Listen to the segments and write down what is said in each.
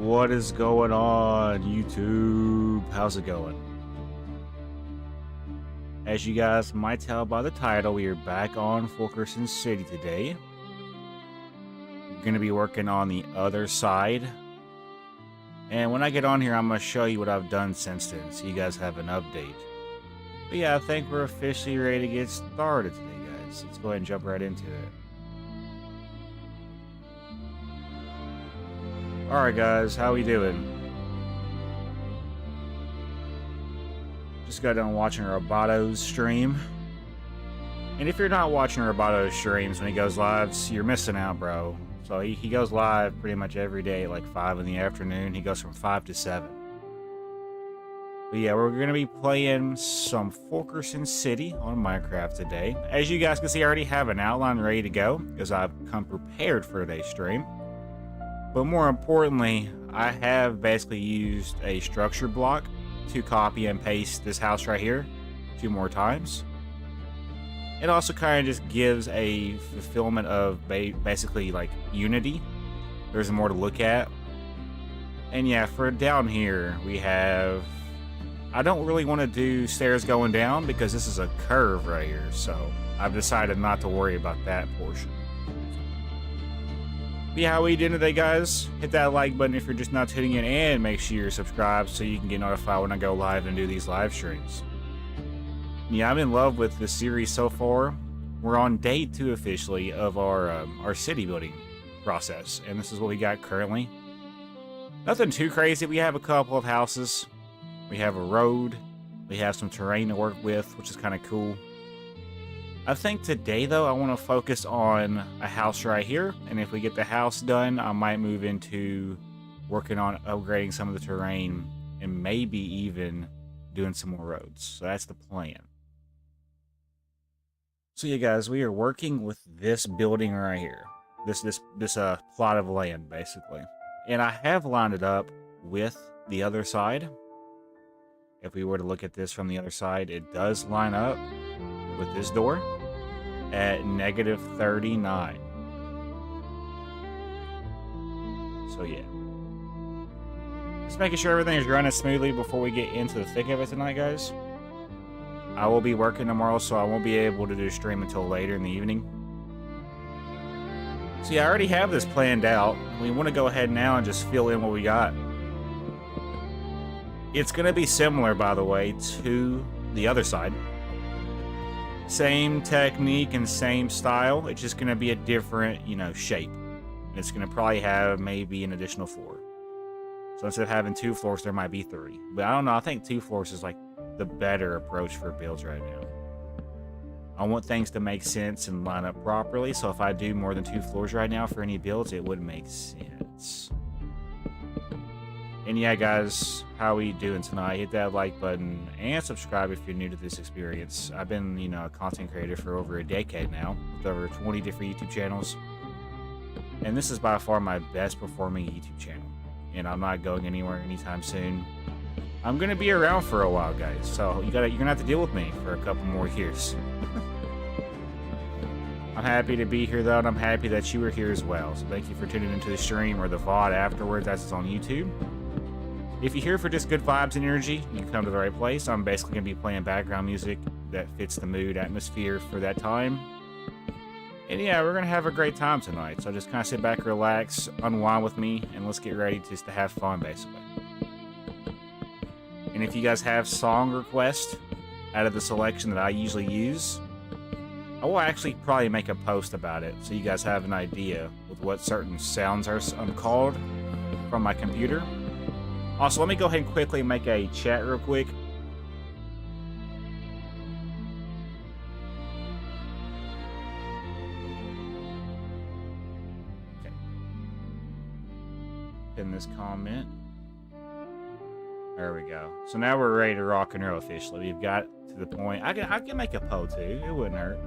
What is going on, YouTube? How's it going? As you guys might tell by the title, we are back on Fulkerson City today. We're going to be working on the other side. And when I get on here, I'm going to show you what I've done since then, so you guys have an update. But yeah, I think we're officially ready to get started today, guys. Let's go ahead and jump right into it. Alright guys, how we doing? Just got done watching Robato's stream. And if you're not watching Robato's streams when he goes live, you're missing out, bro. So he goes live pretty much every day at like 5 in the afternoon. He goes from 5 to 7. But yeah, we're going to be playing some Fulkerson City on Minecraft today. As you guys can see, I already have an outline ready to go because I've come prepared for today's stream. But more importantly, I have basically used a structure block to copy and paste this house right here 2 more times. It also kind of just gives a fulfillment of basically like unity. There's more to look at. And yeah, for down here, we have... I don't really want to do stairs going down because this is a curve right here. So I've decided not to worry about that portion. Yeah, how we doing today, guys? Hit that like button if you're just now tuning in, and make sure you're subscribed so you can get notified when I go live and do these live streams. Yeah, I'm in love with this series so far. We're on day 2 officially of our city building process, and this is what we got currently. Nothing too crazy. We have a couple of houses. We have a road. We have some terrain to work with, which is kind of cool. I think today, though, I want to focus on a house right here. And if we get the house done, I might move into working on upgrading some of the terrain and maybe even doing some more roads. So that's the plan. So yeah, guys, we are working with this building right here. This plot of land, basically. And I have lined it up with the other side. If we were to look at this from the other side, it does line up with this door at -39. So yeah, just making sure everything is running smoothly before we get into the thick of it tonight, guys. I will be working tomorrow, so I won't be able to do stream until later in the evening. So yeah, I already have this planned out. We want to go ahead now and just fill in what we got. It's going to be similar, by the way, to the other side. Same technique and same style. It's just going to be a different, shape. It's going to probably have maybe an additional floor. So instead of having 2 floors, there might be 3. But I don't know. I think 2 floors is like the better approach for builds right now. I want things to make sense and line up properly. So if I do more than 2 floors right now for any builds, it wouldn't make sense. And yeah, guys, how we doing tonight? Hit that like button and subscribe if you're new to this experience. I've been, a content creator for over a decade now, with over 20 different YouTube channels. And this is by far my best performing YouTube channel. And I'm not going anywhere anytime soon. I'm gonna be around for a while, guys. So you're gonna have to deal with me for a couple more years. I'm happy to be here though, and I'm happy that you are here as well. So thank you for tuning into the stream or the VOD afterwards. That's on YouTube. If you're here for just good vibes and energy, you come to the right place. I'm basically going to be playing background music that fits the mood, atmosphere for that time. And yeah, we're going to have a great time tonight. So just kind of sit back, relax, unwind with me, and let's get ready just to have fun, basically. And if you guys have song requests out of the selection that I usually use, I will actually probably make a post about it so you guys have an idea with what certain sounds are called from my computer. Also, let me go ahead and quickly make a chat real quick. Okay. Pin this comment. There we go. So now we're ready to rock and roll officially. We've got to the point. I can make a poll too. It wouldn't hurt.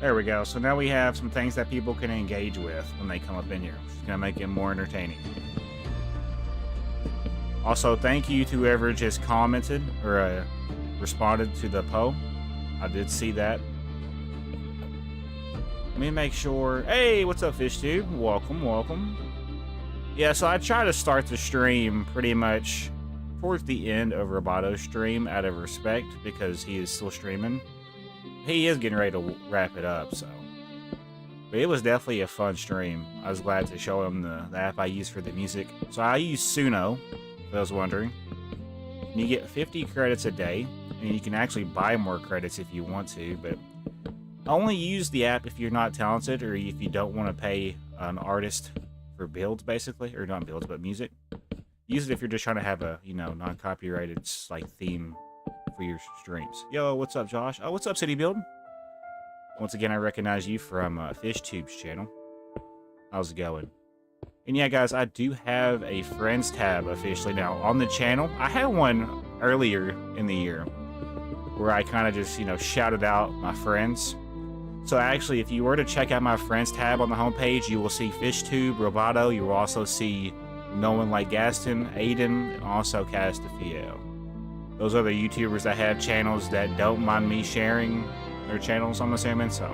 There we go. So now we have some things that people can engage with when they come up in here, which is going to make it more entertaining. Also, thank you to whoever just commented or responded to the poll. I did see that. Let me make sure. Hey, what's up, FishTube? Welcome, welcome. Yeah, so I try to start the stream pretty much towards the end of Robato's stream out of respect because he is still streaming. He is getting ready to wrap it up, so. But it was definitely a fun stream. I was glad to show him the app I use for the music. So I use Suno, if I was wondering. And you get 50 credits a day, and you can actually buy more credits if you want to, but only use the app if you're not talented or if you don't want to pay an artist for builds, basically. Or not builds, but music. Use it if you're just trying to have a, non-copyrighted, like, theme for your streams. Yo, what's up, Josh? Oh, what's up, City Build? Once again, I recognize you from FishTube's channel. How's it going? And yeah, guys, I do have a friends tab officially now on the channel. I had one earlier in the year where I kind of just, shouted out my friends. So actually, if you were to check out my friends tab on the homepage, you will see FishTube, Roboto. You will also see No One Like Gaston, Aiden, and also Castafiel. Those are the YouTubers that have channels that don't mind me sharing their channels, I'm assuming, so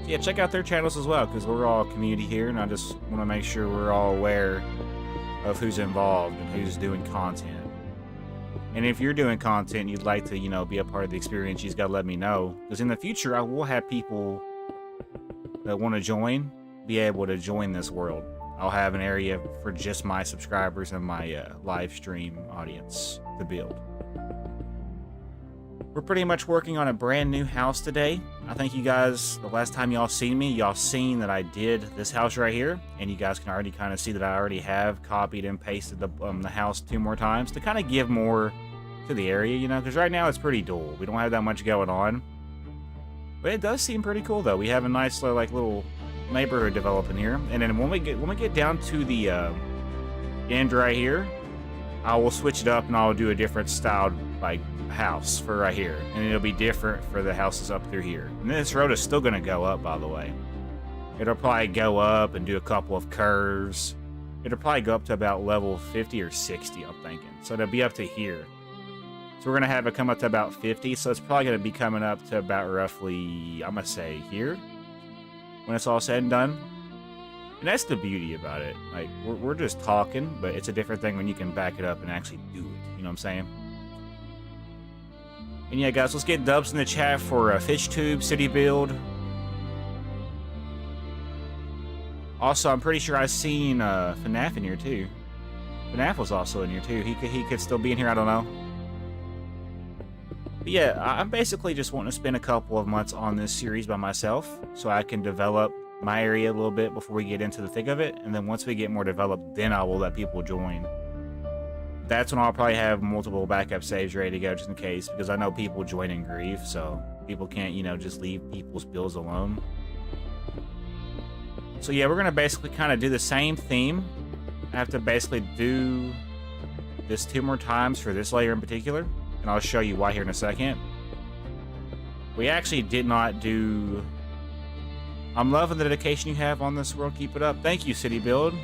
yeah, check out their channels as well, because we're all a community here, and I just want to make sure we're all aware of who's involved and who's doing content. And if you're doing content and you'd like to, be a part of the experience, you just got to let me know, because in the future, I will have people that want to join, be able to join this world. I'll have an area for just my subscribers and my live stream audience to build. We're pretty much working on a brand new house today. I think you guys, the last time y'all seen me, y'all seen that I did this house right here. And you guys can already kind of see that I already have copied and pasted the house 2 more times to kind of give more to the area, because right now it's pretty dull. We don't have that much going on. But it does seem pretty cool, though. We have a nice little neighborhood developing here, and then when we get down to the end right here, I will switch it up and I'll do a different styled house for right here, and it'll be different for the houses up through here. And this road is still gonna go up, by the way. It'll probably go up and do a couple of curves. It'll probably go up to about level 50 or 60, I'm thinking. So it'll be up to here. So we're gonna have it come up to about 50. So it's probably gonna be coming up to about roughly, I'm gonna say here, when it's all said and done. And that's the beauty about it. Like, we're just talking, but it's a different thing when you can back it up and actually do it. You know what I'm saying? And yeah, guys, let's get dubs in the chat for FishTube, City Build. Also, I'm pretty sure I've seen FNAF in here too. FNAF was also in here too. He could still be in here, I don't know. But yeah, I'm basically just wanting to spend a couple of months on this series by myself so I can develop my area a little bit before we get into the thick of it. And then once we get more developed, then I will let people join. That's when I'll probably have multiple backup saves ready to go just in case, because I know people join in grief, so people can't, just leave people's bills alone. So yeah, we're going to basically kind of do the same theme. I have to basically do this 2 more times for this layer in particular, and I'll show you why here in a second. We actually did not do... I'm loving the dedication you have on this world. Keep it up. Thank you, City Build.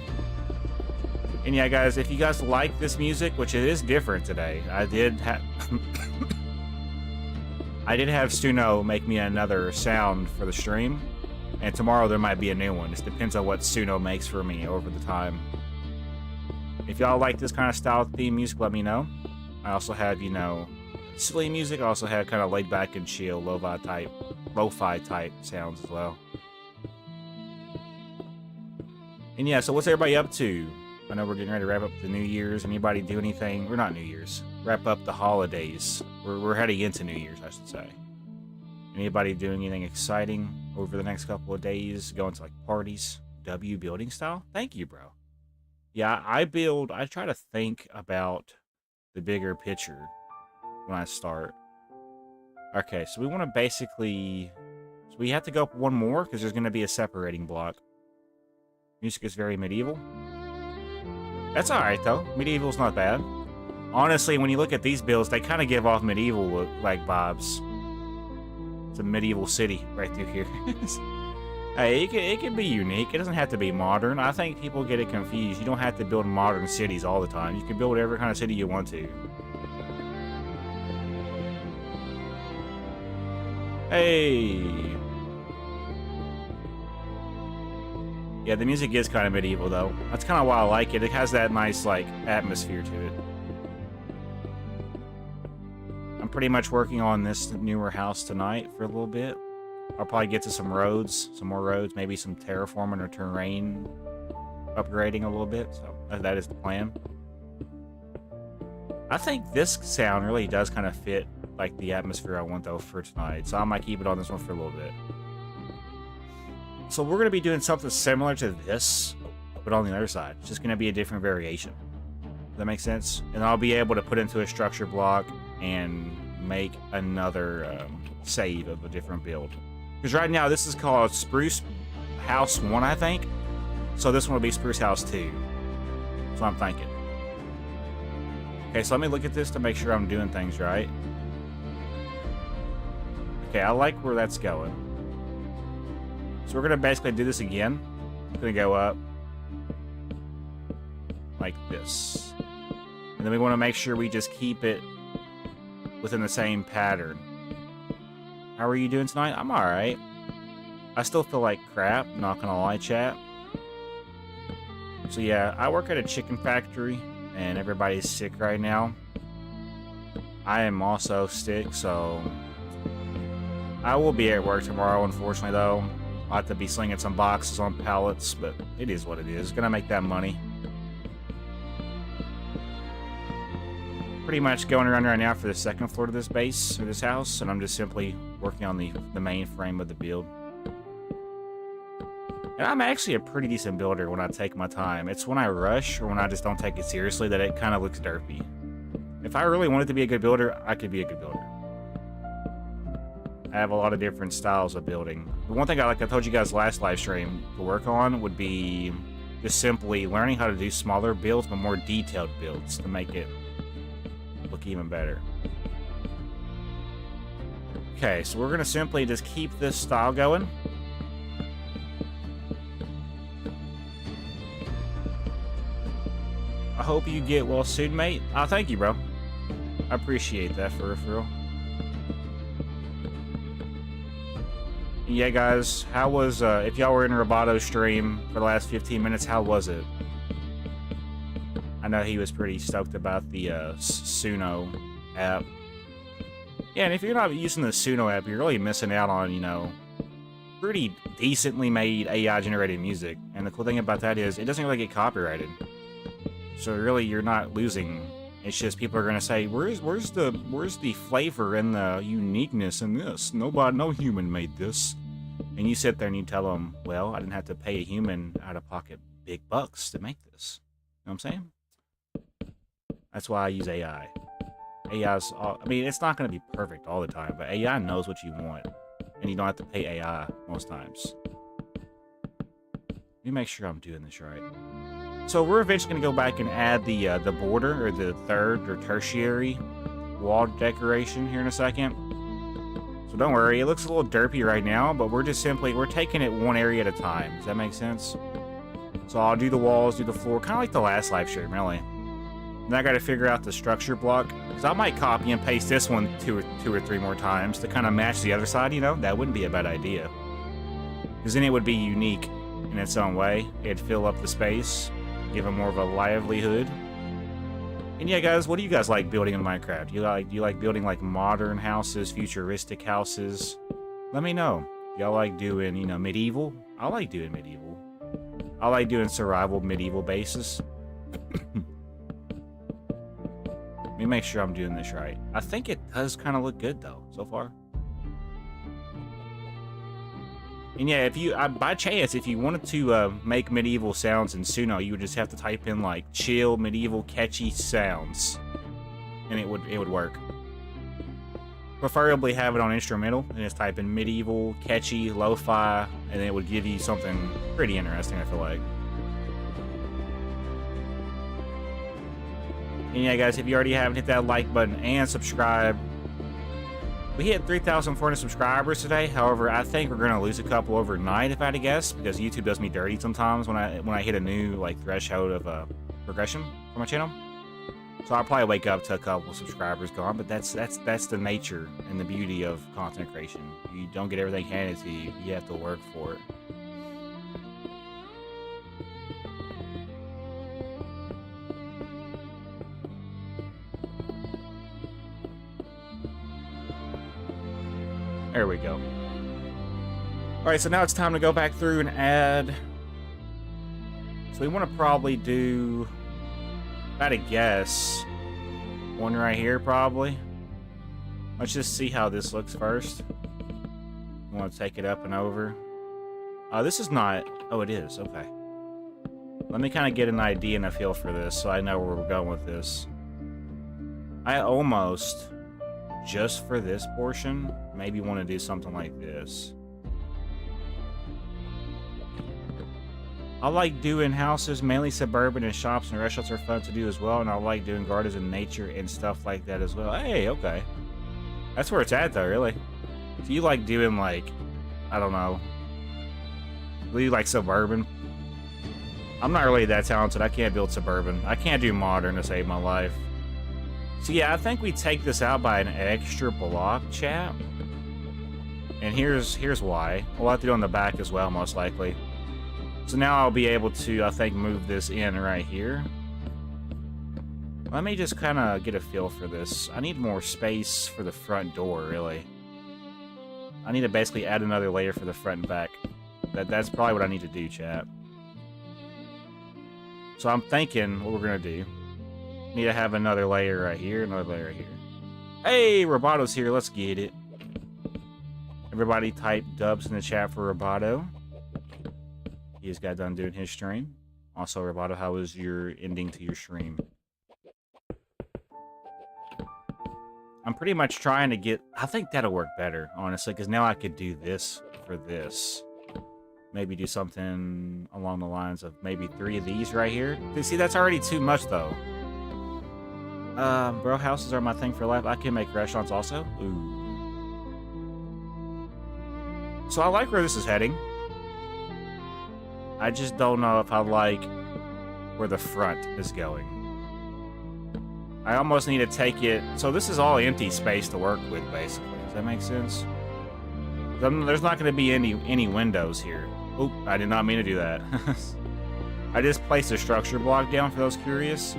And yeah, guys, if you guys like this music, which it is different today, I did have Suno make me another sound for the stream, and tomorrow there might be a new one. It depends on what Suno makes for me over the time. If y'all like this kind of style theme music, let me know. I also have, silly music. I also have kind of laid back and chill, lo-fi type sounds as well. And yeah, so what's everybody up to? I know we're getting ready to wrap up the New Year's. Anybody do anything? We're not New Year's. Wrap up the holidays. We're heading into New Year's, I should say. Anybody doing anything exciting over the next couple of days? Going to parties? W building style? Thank you, bro. Yeah, I try to think about the bigger picture when I start. Okay, so we want to basically... So we have to go up one more because there's going to be a separating block. Music is very medieval. That's alright, though. Medieval's not bad. Honestly, when you look at these builds, they kind of give off medieval look-like vibes. It's a medieval city right through here. Hey, it can be unique. It doesn't have to be modern. I think people get it confused. You don't have to build modern cities all the time. You can build whatever kind of city you want to. Hey! Yeah, the music is kind of medieval, though. That's kind of why I like it. It has that nice, like, atmosphere to it. I'm pretty much working on this newer house tonight for a little bit. I'll probably get to some more roads, maybe some terraforming or terrain upgrading a little bit. So that is the plan. I think this sound really does kind of fit like the atmosphere I want though for tonight. So I might keep it on this one for a little bit. So we're going to be doing something similar to this, but on the other side. It's just going to be a different variation. Does that make sense? And I'll be able to put into a structure block and make another save of a different build. Because right now, this is called Spruce House 1, I think. So this one will be Spruce House 2. So I'm thinking. Okay, so let me look at this to make sure I'm doing things right. Okay, I like where that's going. So we're going to basically do this again. It's going to go up like this. And then we want to make sure we just keep it within the same pattern. How are you doing tonight? I'm alright. I still feel like crap, not gonna lie, chat. So yeah, I work at a chicken factory, and everybody's sick right now. I am also sick, so I will be at work tomorrow, unfortunately, though. I'll have to be slinging some boxes on pallets, but it is what it is. Gonna make that money. Pretty much going around right now for the second floor to this base, or this house, and I'm just simply working on the main frame of the build. And I'm actually a pretty decent builder when I take my time. It's when I rush or when I just don't take it seriously that it kind of looks derpy. If I really wanted to be a good builder, I could be a good builder. I have a lot of different styles of building. The one thing like I told you guys last live stream to work on would be just simply learning how to do smaller builds but more detailed builds to make it look even better. Okay, so we're going to simply just keep this style going. I hope you get well soon, mate. Oh, thank you, bro. I appreciate that for real. Yeah, guys, how was, if y'all were in Robato's stream for the last 15 minutes, how was it? I know he was pretty stoked about the Suno app. Yeah, and if you're not using the Suno app, you're really missing out on, you know, pretty decently made AI-generated music. And the cool thing about that is it doesn't really get copyrighted. So really, you're not losing. It's just people are gonna say, "Where's the flavor and the uniqueness in this? No human made this." And you sit there and you tell them, "Well, I didn't have to pay a human out of pocket big bucks to make this." You know what I'm saying? That's why I use AI. AI's, I mean, it's not going to be perfect all the time, but AI knows what you want, and you don't have to pay AI most times. Let me make sure I'm doing this right. So we're eventually going to go back and add the border, or the third or tertiary wall decoration here in a second. So don't worry, it looks a little derpy right now, but we're taking it one area at a time. Does that make sense? So I'll do the walls, do the floor, kind of like the last live stream, really. Then I got to figure out the structure block, because I might copy and paste this one two or three more times to kind of match the other side, you know? That wouldn't be a bad idea. Because then it would be unique in its own way. It'd fill up the space, give it more of a livelihood. And yeah, guys, what do you guys like building in Minecraft? Do you like building like modern houses, futuristic houses? Let me know. Y'all like doing, you know, medieval? I like doing medieval. I like doing survival medieval bases. Let me make sure I'm doing this right. I think it does kind of look good though, so far. And yeah, if you, by chance, if you wanted to make medieval sounds in Suno, you would just have to type in like chill, medieval, catchy sounds, and it would work. Preferably have it on instrumental, and just type in medieval, catchy, lo-fi, and it would give you something pretty interesting, I feel like. And yeah, guys, if you already haven't hit that like button and subscribe, We hit 3,400 subscribers today. However, I think we're gonna lose a couple overnight if I had to guess, because YouTube does me dirty sometimes when I hit a new like threshold of progression for my channel. So I'll probably wake up to a couple subscribers gone, but that's the nature and the beauty of content creation. You don't get everything handed to you. You have to work for it. There we go. Alright, so now it's time to go back through and add. So we want to probably do, if I had to guess, one right here probably. Let's just see how this looks first. I want to take it up and over. This is not, oh it is, okay. Let me kind of get an idea and a feel for this so I know where we're going with this. I almost, just for this portion, maybe want to do something like this. I like doing houses, mainly suburban, and shops and restaurants are fun to do as well, and I like doing gardens and nature and stuff like that as well. Hey, okay. That's where it's at though, really. If you like doing like, I don't know, do you like suburban? I'm not really that talented. I can't build suburban. I can't do modern to save my life. So yeah, I think we take this out by an extra block, chat. And here's why. We'll have to do it on the back as well, most likely. So now I'll be able to, I think, move this in right here. Let me just kind of get a feel for this. I need more space for the front door, really. I need to basically add another layer for the front and back. That's probably what I need to do, chat. So I'm thinking what we're going to do. Need to have another layer right here, another layer right here. Hey, Roboto's here. Let's get it. Everybody type dubs in the chat for Roboto. He just got done doing his stream. Also, Roboto, how was your ending to your stream? I'm pretty much trying to get... I think that'll work better, honestly, because now I could do this for this. Maybe do something along the lines of maybe 3 of these right here. See, that's already too much, though. Bro, houses are my thing for life. I can make restaurants also. Ooh. So I like where this is heading. I just don't know if I like where the front is going. I almost need to take it... So this is all empty space to work with, basically. Does that make sense? There's not going to be any windows here. Oop, I did not mean to do that. I just placed a structure block down for those curious.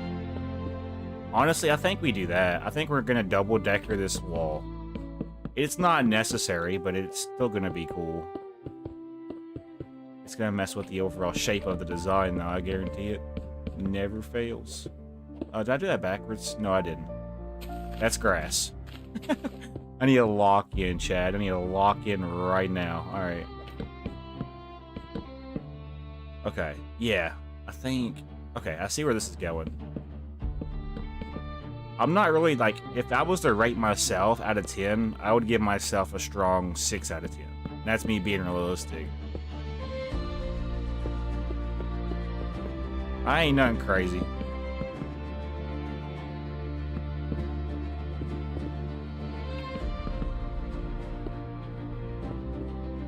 Honestly, I think we do that. I think we're going to double decker this wall. It's not necessary, but it's still going to be cool. It's going to mess with the overall shape of the design, though, I guarantee it. Never fails. Did I do that backwards? No, I didn't. That's grass. I need to lock in, Chad. I need to lock in right now. Alright. Okay. Yeah. I think... Okay, I see where this is going. I'm not really, like... If I was to rate myself out of 10, I would give myself a strong 6 out of 10. That's me being realistic. I ain't nothing crazy.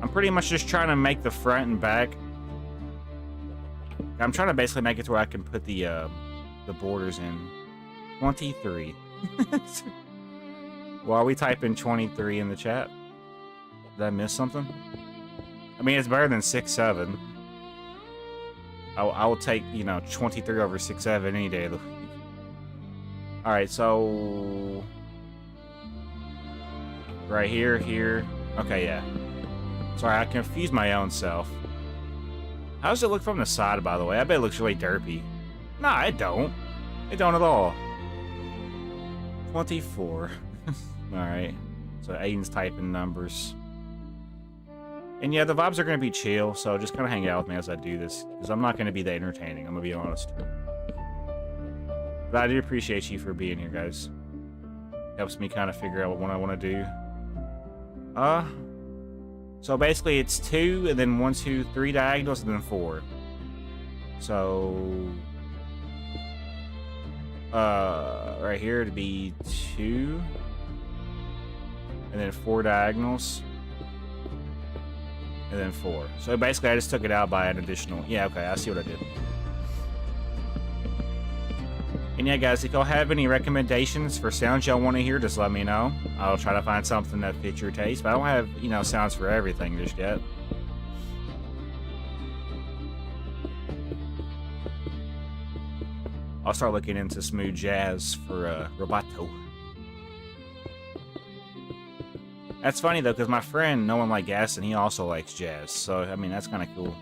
I'm pretty much just trying to make the front and back. I'm trying to basically make it to where I can put the borders in. 23. Why are we typing 23 in the chat? Did I miss something? I mean, it's better than 6-7. I will take, you know, 23 over 6-7 any day of the week. Alright, so... Right here, here. Okay, yeah. Sorry, I confused my own self. How does it look from the side, by the way? I bet it looks really derpy. Nah, it don't. It don't at all. 24. Alright. So Aiden's typing numbers. And yeah, the vibes are going to be chill, so just kind of hang out with me as I do this, because I'm not going to be that entertaining, I'm going to be honest. But I do appreciate you for being here, guys. Helps me kind of figure out what I want to do. So basically it's 2, and then 1, 2, 3 diagonals, and then 4. So... right here it'd be 2. and then 4 diagonals, and then 4. So basically I just took it out by an additional... Yeah, okay, I see what I did. And yeah, guys, if y'all have any recommendations for sounds y'all want to hear, just let me know. I'll try to find something that fits your taste, but I don't have, you know, sounds for everything just yet. I'll start looking into smooth jazz for rubato. That's funny though, because my friend, no one like Gaston, he also likes jazz. So I mean, that's kind of cool.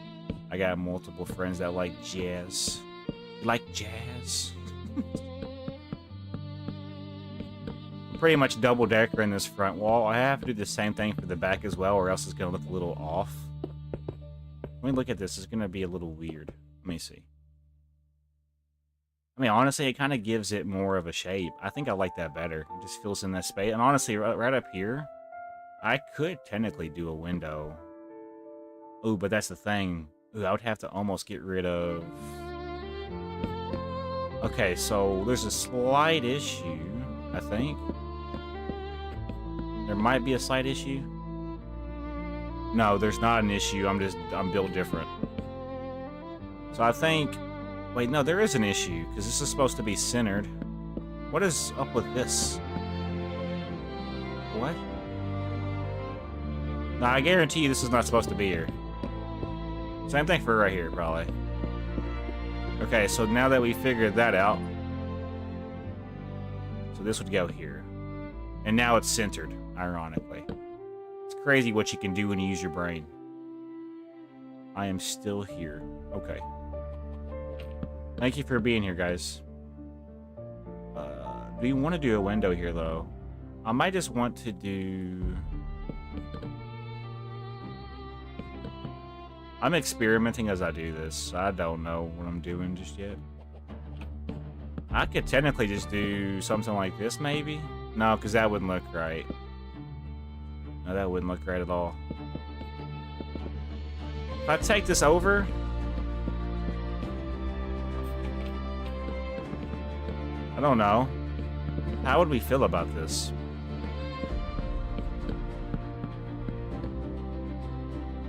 I got multiple friends that like jazz. You like jazz? Pretty much double decker in this front wall. I have to do the same thing for the back as well, or else it's gonna look a little off. Let me look at this. It's gonna be a little weird. Let me see. I mean, honestly, it kind of gives it more of a shape. I think I like that better. It just fills in that space. And honestly, right up here, I could technically do a window. Ooh, but that's the thing. Ooh, I would have to almost get rid of... Okay, so there's a slight issue, I think. There might be a slight issue. No, there's not an issue. I'm built different. So I think... Wait, no, there is an issue, because this is supposed to be centered. What is up with this? What? Now, I guarantee you this is not supposed to be here. Same thing for right here, probably. Okay, so now that we figured that out... So this would go here. And now it's centered, ironically. It's crazy what you can do when you use your brain. I am still here. Okay. Thank you for being here, guys. Do you want to do a window here, though? I might just want to do... I'm experimenting as I do this. I don't know what I'm doing just yet. I could technically just do something like this, maybe? No, because that wouldn't look right. No, that wouldn't look right at all. If I take this over... I don't know. How would we feel about this?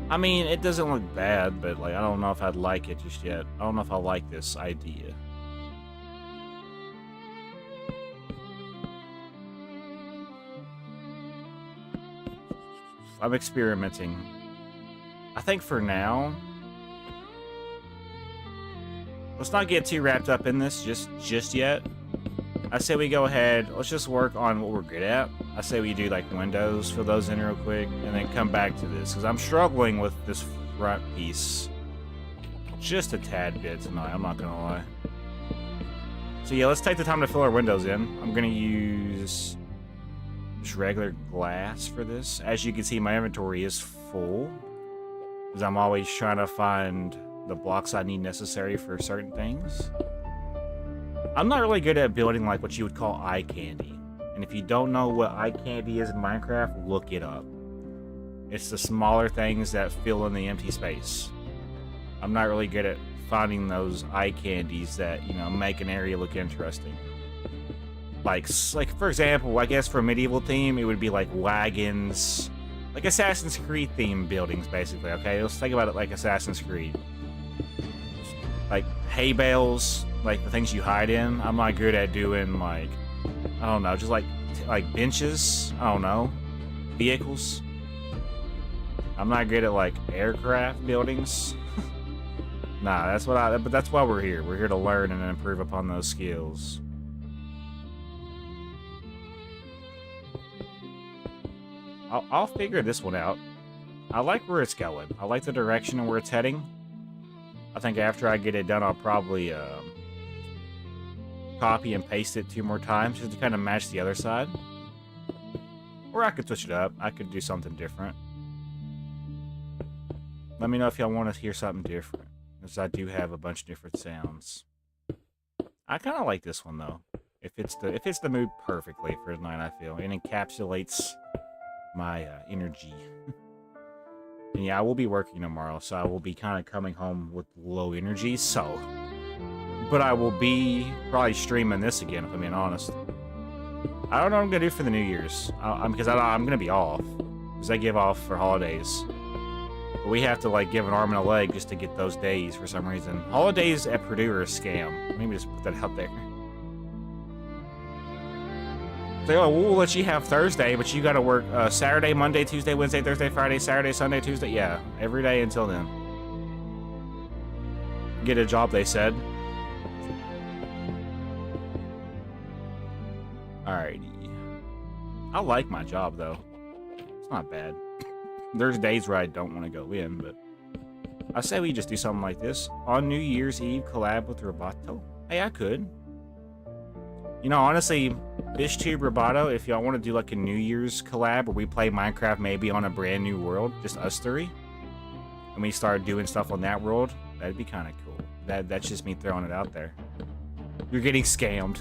I mean, it doesn't look bad, but like I don't know if I'd like it just yet. I don't know if I like this idea. I'm experimenting. I think for now, let's not get too wrapped up in this just yet. I say we go ahead, let's just work on what we're good at. I say we do like windows, fill those in real quick, and then come back to this, because I'm struggling with this front piece just a tad bit tonight, I'm not gonna lie. So yeah, let's take the time to fill our windows in. I'm gonna use just regular glass for this. As you can see, my inventory is full, because I'm always trying to find the blocks I need necessary for certain things. I'm not really good at building like what you would call eye candy. And if you don't know what eye candy is in Minecraft, look it up. It's the smaller things that fill in the empty space. I'm not really good at finding those eye candies that, you know, make an area look interesting. Like for example, I guess for a medieval theme, it would be like wagons, like Assassin's Creed themed buildings, basically, okay? Let's think about it like Assassin's Creed. Like hay bales, like the things you hide in. I'm not good at doing like, I don't know, just like benches. I don't know, vehicles. I'm not good at like aircraft buildings. Nah, but that's why we're here. We're here to learn and improve upon those skills. I'll figure this one out. I like where it's going. I like the direction and where it's heading. I think after I get it done, I'll probably copy and paste it 2 more times just to kind of match the other side. Or I could switch it up. I could do something different. Let me know if y'all want to hear something different, because I do have a bunch of different sounds. I kind of like this one though. It fits the mood perfectly for tonight, I feel. It encapsulates my energy. And yeah, I will be working tomorrow, so I will be kind of coming home with low energy, so... But I will be probably streaming this again, if I'm being honest. I don't know what I'm gonna do for the New Year's. Because I'm gonna be off. Because I give off for holidays. But we have to like give an arm and a leg just to get those days for some reason. Holidays at Purdue are a scam. Let me just put that out there. So, oh, we'll let you have Thursday, but you gotta work Saturday, Monday, Tuesday, Wednesday, Thursday, Friday, Saturday, Sunday, Tuesday. Yeah, every day until then. Get a job, they said. Alrighty. I like my job, though. It's not bad. There's days where I don't want to go in, but I say we just do something like this. On New Year's Eve, collab with Roboto. Hey, I could. You know, honestly, FishTube Roboto, if y'all want to do like a New Year's collab where we play Minecraft maybe on a brand new world, just us three, and we start doing stuff on that world, that'd be kind of cool. That's just me throwing it out there. You're getting scammed.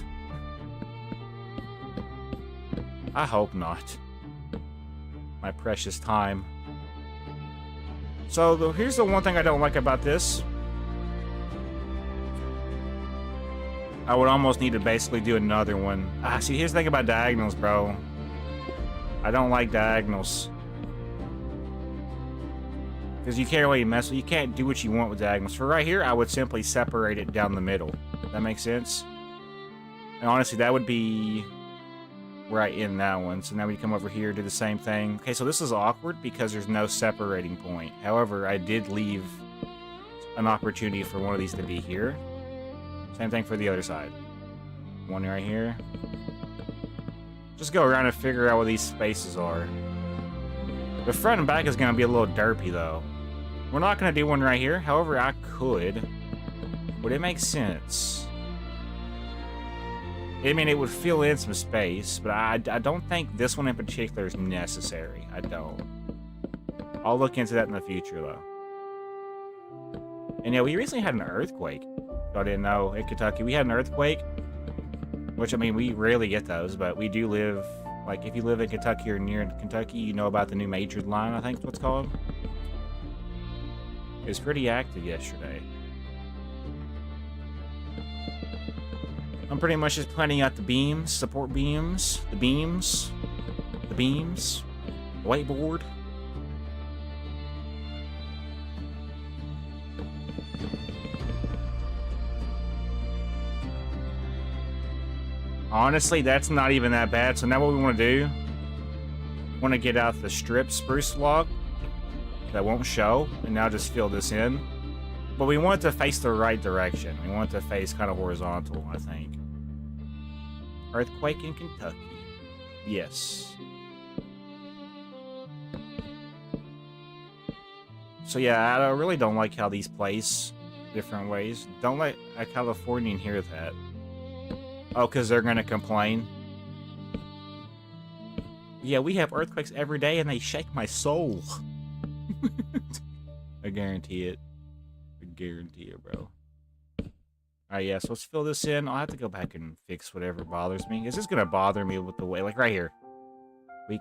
I hope not. My precious time. So here's the one thing I don't like about this. I would almost need to basically do another one. See, here's the thing about diagonals, bro. I don't like diagonals. Because you can't really mess with, you can't do what you want with diagonals. For right here, I would simply separate it down the middle. That makes sense? And honestly, that would be where I end that one. So now we come over here, do the same thing. Okay, so this is awkward because there's no separating point. However, I did leave an opportunity for one of these to be here. Same thing for the other side. One right here. Just go around and figure out what these spaces are. The front and back is going to be a little derpy, though. We're not going to do one right here. However, I could. Would it make sense? I mean, it would fill in some space, but I don't think this one in particular is necessary. I don't. I'll look into that in the future, though. And yeah, we recently had an earthquake. I didn't know, in Kentucky. We had an earthquake, which, I mean, we rarely get those, but we do live, like, if you live in Kentucky or near Kentucky, you know about the new major line, I think is what's called. It was pretty active yesterday. I'm pretty much just planning out the beams, support beams, the whiteboard. Honestly, that's not even that bad. So now what we want to do, we want to get out the strip spruce log that won't show, and now just fill this in. But we want it to face the right direction. We want it to face kind of horizontal, I think. Earthquake in Kentucky. Yes. So yeah, I really don't like how these place different ways. Don't let a Californian hear that. Oh, because they're going to complain. Yeah, we have earthquakes every day and they shake my soul. I guarantee it. I guarantee it, bro. Alright, yeah, so let's fill this in. I'll have to go back and fix whatever bothers me. Is this going to bother me with the way, like right here?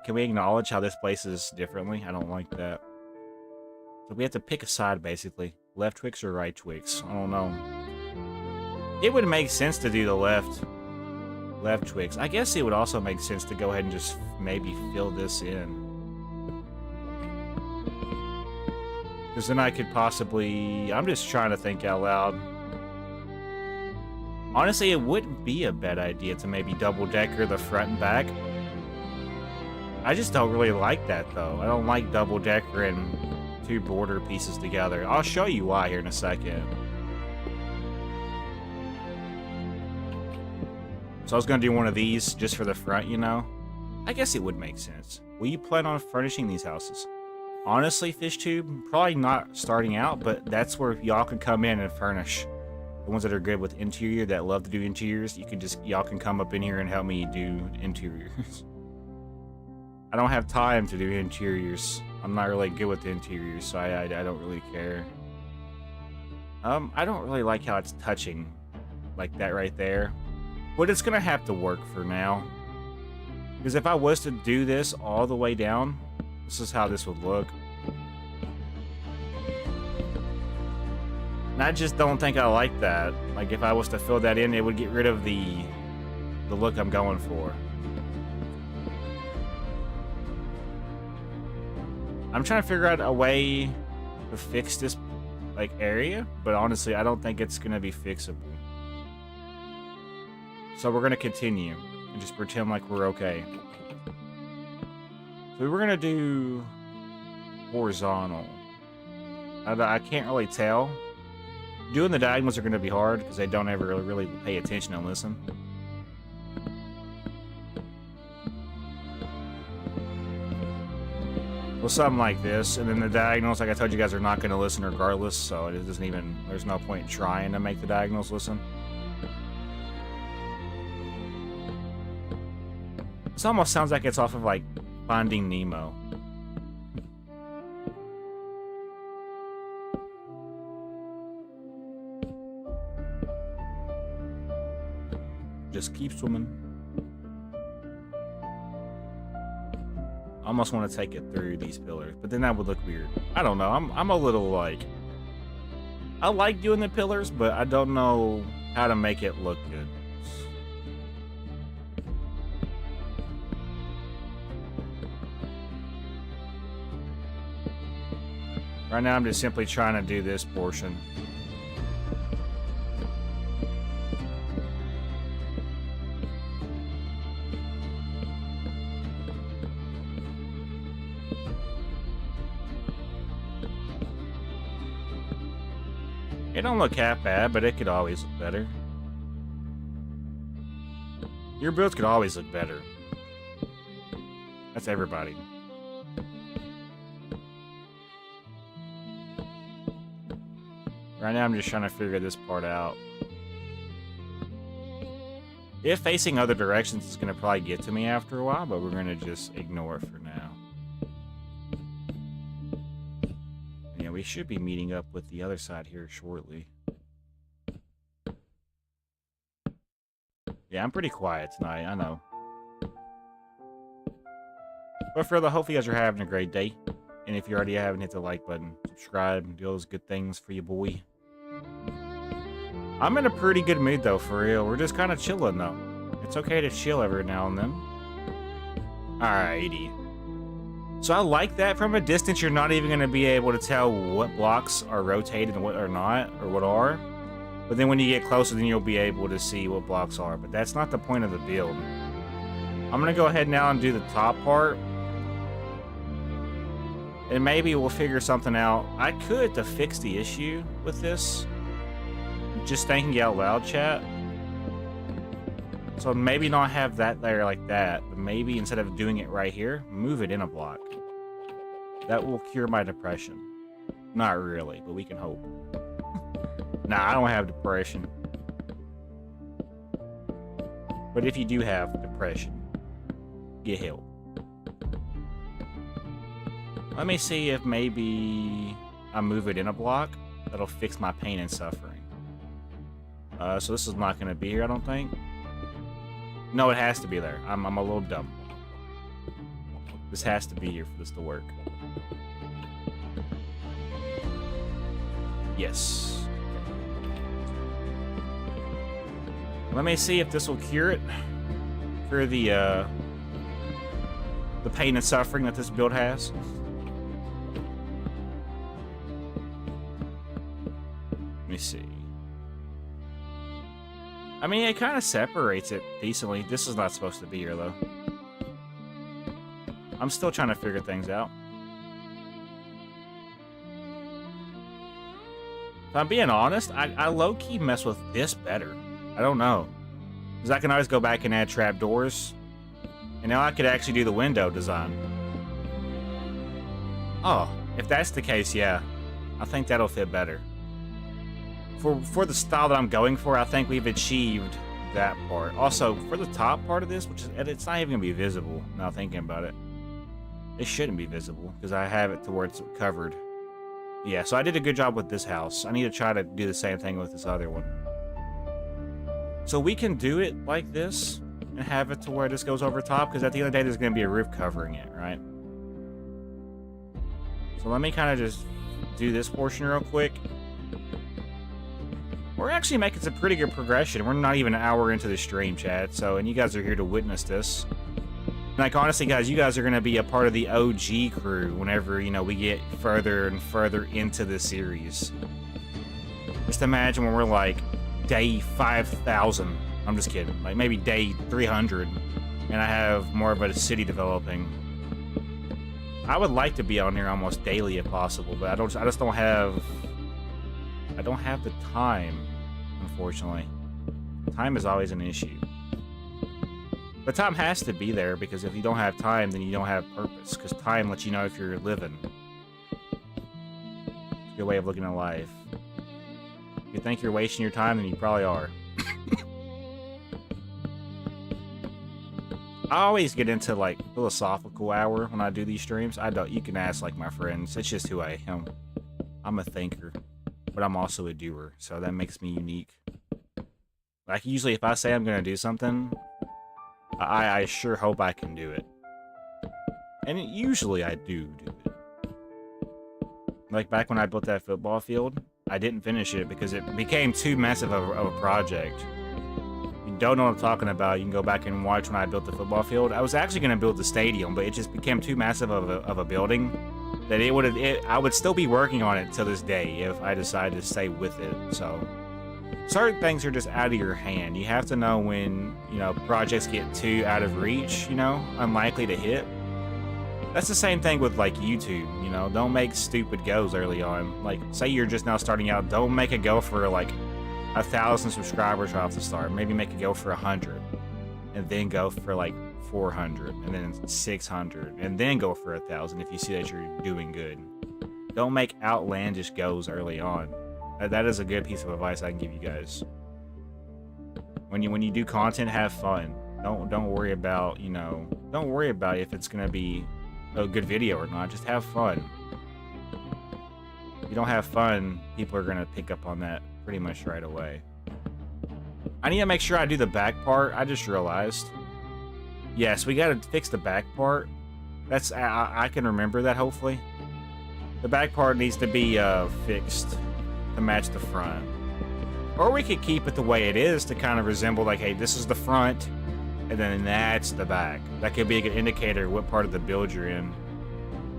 Can we acknowledge how this place is differently? I don't like that. So we have to pick a side, basically. Left Twix or right Twix? I don't know. It would make sense to do the left Twix. I guess it would also make sense to go ahead and just maybe fill this in. Because then I could possibly... I'm just trying to think out loud. Honestly, it wouldn't be a bad idea to maybe double-decker the front and back. I just don't really like that, though. I don't like double-deckering two border pieces together. I'll show you why here in a second. So I was going to do one of these just for the front, you know? I guess it would make sense. Will you plan on furnishing these houses? Honestly, FishTube, probably not starting out, but that's where y'all can come in and furnish. The ones that are good with interior, that love to do interiors, y'all can come up in here and help me do interiors. I don't have time to do interiors. I'm not really good with the interiors, so I don't really care. I don't really like how it's touching like that right there. But it's gonna have to work for now. Because if I was to do this all the way down, this is how this would look. And I just don't think I like that. Like if I was to fill that in, it would get rid of the look I'm going for. I'm trying to figure out a way to fix this, like, area, but honestly, I don't think it's gonna be fixable. So we're gonna continue and just pretend like we're okay. So we're gonna do horizontal. I can't really tell. Doing the diagonals are gonna be hard because they don't ever really pay attention and listen. Well, something like this, and then the diagonals, like I told you guys, are not going to listen regardless, so it doesn't even, there's no point in trying to make the diagonals listen. This almost sounds like it's off of, like, Finding Nemo. Just keep swimming. I almost want to take it through these pillars, but then that would look weird. I don't know. I'm a little like... I like doing the pillars, but I don't know how to make it look good. Right now, I'm just simply trying to do this portion. It don't look half bad, but it could always look better. Your builds could always look better. That's everybody. Right now I'm just trying to figure this part out. If facing other directions is going to probably get to me after a while, but we're going to just ignore it for now. We should be meeting up with the other side here shortly. Yeah, I'm pretty quiet tonight, I know. But for the hopefully you guys are having a great day. And if you already haven't, hit the like button, subscribe, and do those good things for your boy. I'm in a pretty good mood though, for real. We're just kind of chilling though. It's okay to chill every now and then. Alrighty. So I like that from a distance, you're not even going to be able to tell what blocks are rotated and what are not, or what are. But then when you get closer, then you'll be able to see what blocks are. But that's not the point of the build. I'm going to go ahead now and do the top part. And maybe we'll figure something out. I could, to fix the issue with this, just thinking out loud, chat. So maybe not have that layer like that, but maybe instead of doing it right here, move it in a block. That will cure my depression. Not really, but we can hope. Nah, I don't have depression. But if you do have depression, get help. Let me see if maybe I move it in a block. That'll fix my pain and suffering. So this is not going to be here, I don't think. No, it has to be there. I'm a little dumb. This has to be here for this to work. Yes. Let me see if this will cure it. For the pain and suffering that this build has. Let me see. I mean, it kind of separates it decently. This is not supposed to be here, though. I'm still trying to figure things out. If I'm being honest, I low-key mess with this better. I don't know. Because I can always go back and add trapdoors. And now I could actually do the window design. Oh, if that's the case, yeah. I think that'll fit better. For the style that I'm going for, I think we've achieved that part. Also, for the top part of this, which is, it's not even going to be visible, now thinking about it. It shouldn't be visible, because I have it to where it's covered. Yeah, so I did a good job with this house. I need to try to do the same thing with this other one. So we can do it like this, and have it to where this goes over top, because at the end of the day, there's going to be a roof covering it, right? So let me kind of just do this portion real quick. We're actually making some pretty good progression. We're not even an hour into the stream, chat, so, and you guys are here to witness this. Like, honestly, guys, you guys are going to be a part of the OG crew whenever, you know, we get further and further into the series. Just imagine when we're, like, day 5,000. I'm just kidding. Like, maybe day 300, and I have more of a city developing. I would like to be on here almost daily if possible, but I just don't have... I don't have the time, unfortunately. Time is always an issue. But time has to be there, because if you don't have time, then you don't have purpose. Because time lets you know if you're living. It's a good way of looking at life. If you think you're wasting your time, then you probably are. I always get into, like, philosophical hour when I do these streams. You can ask, like, my friends. It's just who I am. I'm a thinker. But I'm also a doer. So that makes me unique. Like, usually if I say I'm going to do something... I sure hope I can do it. And usually I do it. Like back when I built that football field, I didn't finish it because it became too massive of a project. If you don't know what I'm talking about, you can go back and watch when I built the football field. I was actually going to build the stadium, but it just became too massive of a building that I would still be working on it to this day if I decided to stay with it. So... certain things are just out of your hand. You have to know when, you know, projects get too out of reach, you know, unlikely to hit. That's the same thing with, like, YouTube, you know. Don't make stupid goals early on. Like, say you're just now starting out, don't make a go for, like, 1,000 subscribers off the start. Maybe make a go for 100. And then go for, like, 400. And then 600. And then go for 1,000 if you see that you're doing good. Don't make outlandish goals early on. That is a good piece of advice I can give you guys. When you do content, have fun. Don't worry about, you know, don't worry about if it's gonna be a good video or not. Just have fun. If you don't have fun, people are gonna pick up on that pretty much right away. I need to make sure I do the back part. I just realized. Yes, we gotta fix the back part. That's I can remember that hopefully. The back part needs to be fixed to match the front. Or we could keep it the way it is to kind of resemble, like, hey, this is the front, and then that's the back. That could be a good indicator of what part of the build you're in.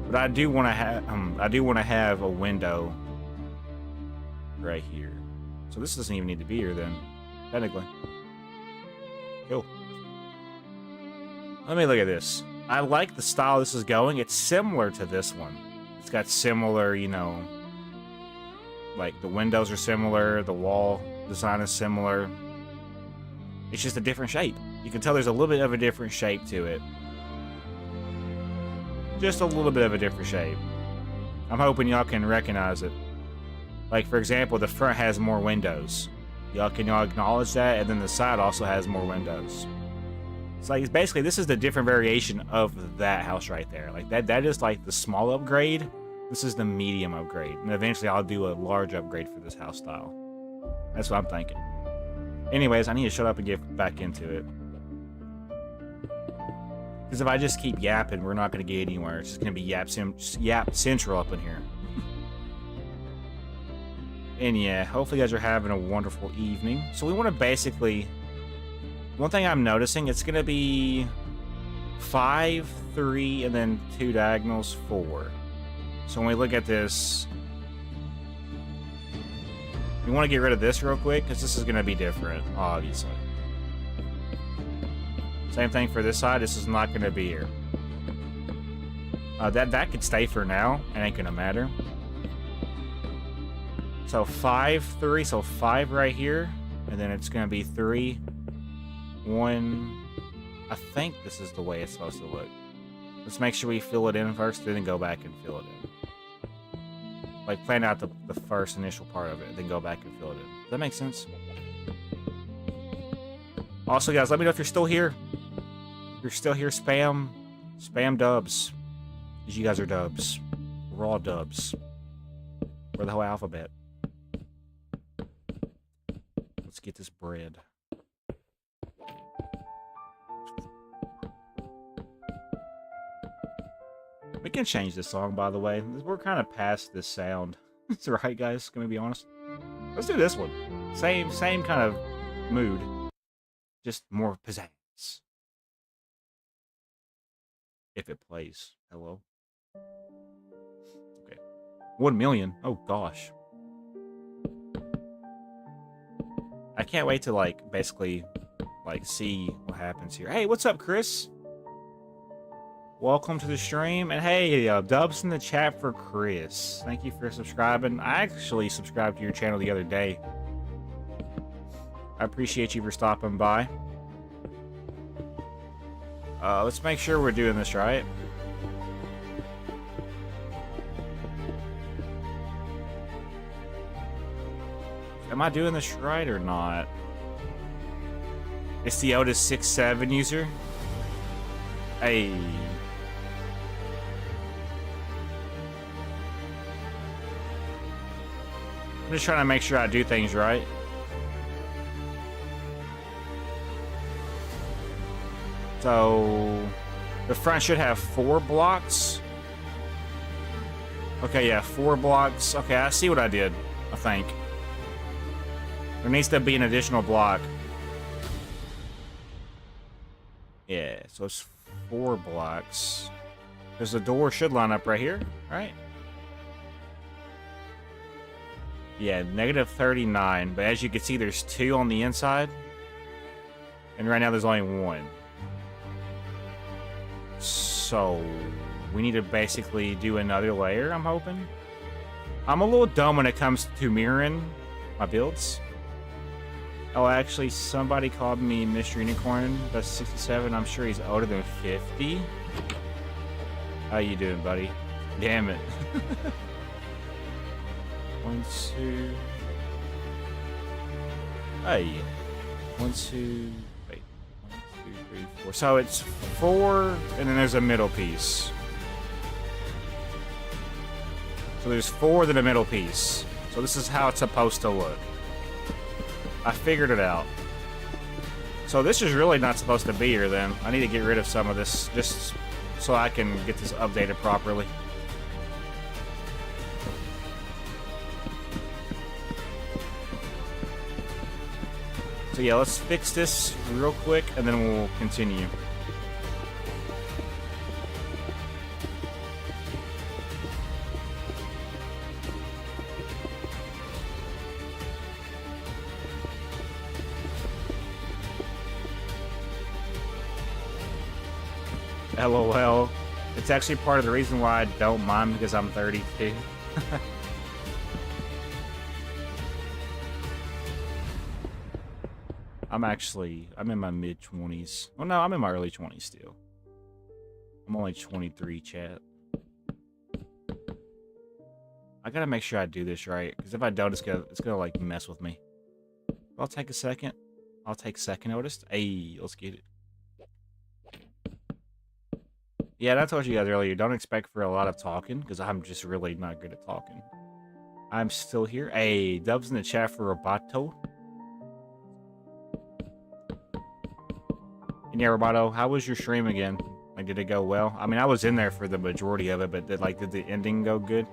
But I do want to have a window right here. So this doesn't even need to be here then, technically. Cool. Let me look at this. I like the style this is going. It's similar to this one. It's got similar, you know, like the windows are similar, the wall design is similar. It's just a different shape. You can tell there's a little bit of a different shape to it. Just a little bit of a different shape. I'm hoping y'all can recognize it. Like, for example, the front has more windows. Y'all acknowledge that? And then the side also has more windows. It's like, basically, this is the different variation of that house right there. Like, that is like the small upgrade. This is the medium upgrade. And eventually I'll do a large upgrade for this house style. That's what I'm thinking. Anyways, I need to shut up and get back into it. Because if I just keep yapping, we're not going to get anywhere. It's just going to be yap central up in here. And yeah, hopefully you guys are having a wonderful evening. So we want to basically... One thing I'm noticing, it's going to be 5, 3, and then 2 diagonals, 4. So when we look at this, we want to get rid of this real quick, because this is going to be different, obviously. Same thing for this side. This is not going to be here. That could stay for now. It ain't going to matter. So 5, 3. So 5 right here. And then it's going to be 3, 1. I think this is the way it's supposed to look. Let's make sure we fill it in first, then go back and fill it in. Like, plan out the first initial part of it, then go back and fill it in. Does that make sense? Also, guys, let me know if you're still here. If you're still here, spam dubs. Because you guys are dubs. We're all dubs. We're the whole alphabet. Let's get this bread. We can change this song, by the way. We're kind of past this sound. It's right, guys. Gonna be honest. Let's do this one. Same kind of mood. Just more pizzazz. If it plays. Hello? Okay. 1 million. Oh, gosh. I can't wait to, like, basically, like, see what happens here. Hey, what's up, Chris? Welcome to the stream. And hey, dubs in the chat for Chris. Thank you for subscribing. I actually subscribed to your channel the other day. I appreciate you for stopping by. Let's make sure we're doing this right. Am I doing this right or not? It's the Otis 6.7 user. Hey. I'm just trying to make sure I do things right. So, the front should have 4 blocks. Okay, yeah, 4 blocks. Okay, I see what I did, I think. There needs to be an additional block. Yeah, so it's 4 blocks. Because the door should line up right here, right? Yeah, negative 39. But as you can see, there's 2 on the inside. And right now there's only 1. So, we need to basically do another layer, I'm hoping. I'm a little dumb when it comes to mirroring my builds. Oh, actually, somebody called me Mr. Unicorn. That's 67. I'm sure he's older than 50. How you doing, buddy? Damn it. 1, 2. Hey. 1, 2. Wait. 1, 2, 3, 4. So it's 4, and then there's a middle piece. So there's 4, then a middle piece. So this is how it's supposed to look. I figured it out. So this is really not supposed to be here then. I need to get rid of some of this just so I can get this updated properly. So yeah, let's fix this real quick and then we'll continue. LOL. It's actually part of the reason why I don't mind because I'm 32. I'm in my mid-20s. Oh no, I'm in my early 20s still. I'm only 23, chat. I gotta make sure I do this right, because if I don't, it's gonna like mess with me. I'll take a second. I'll take second notice. Hey, let's get it. Yeah, and I told you guys earlier, don't expect for a lot of talking, because I'm just really not good at talking. I'm still here. Hey, dubs in the chat for Roboto. And yeah, Roboto, how was your stream again? Like, did it go well? I mean, I was in there for the majority of it, but did the ending go good?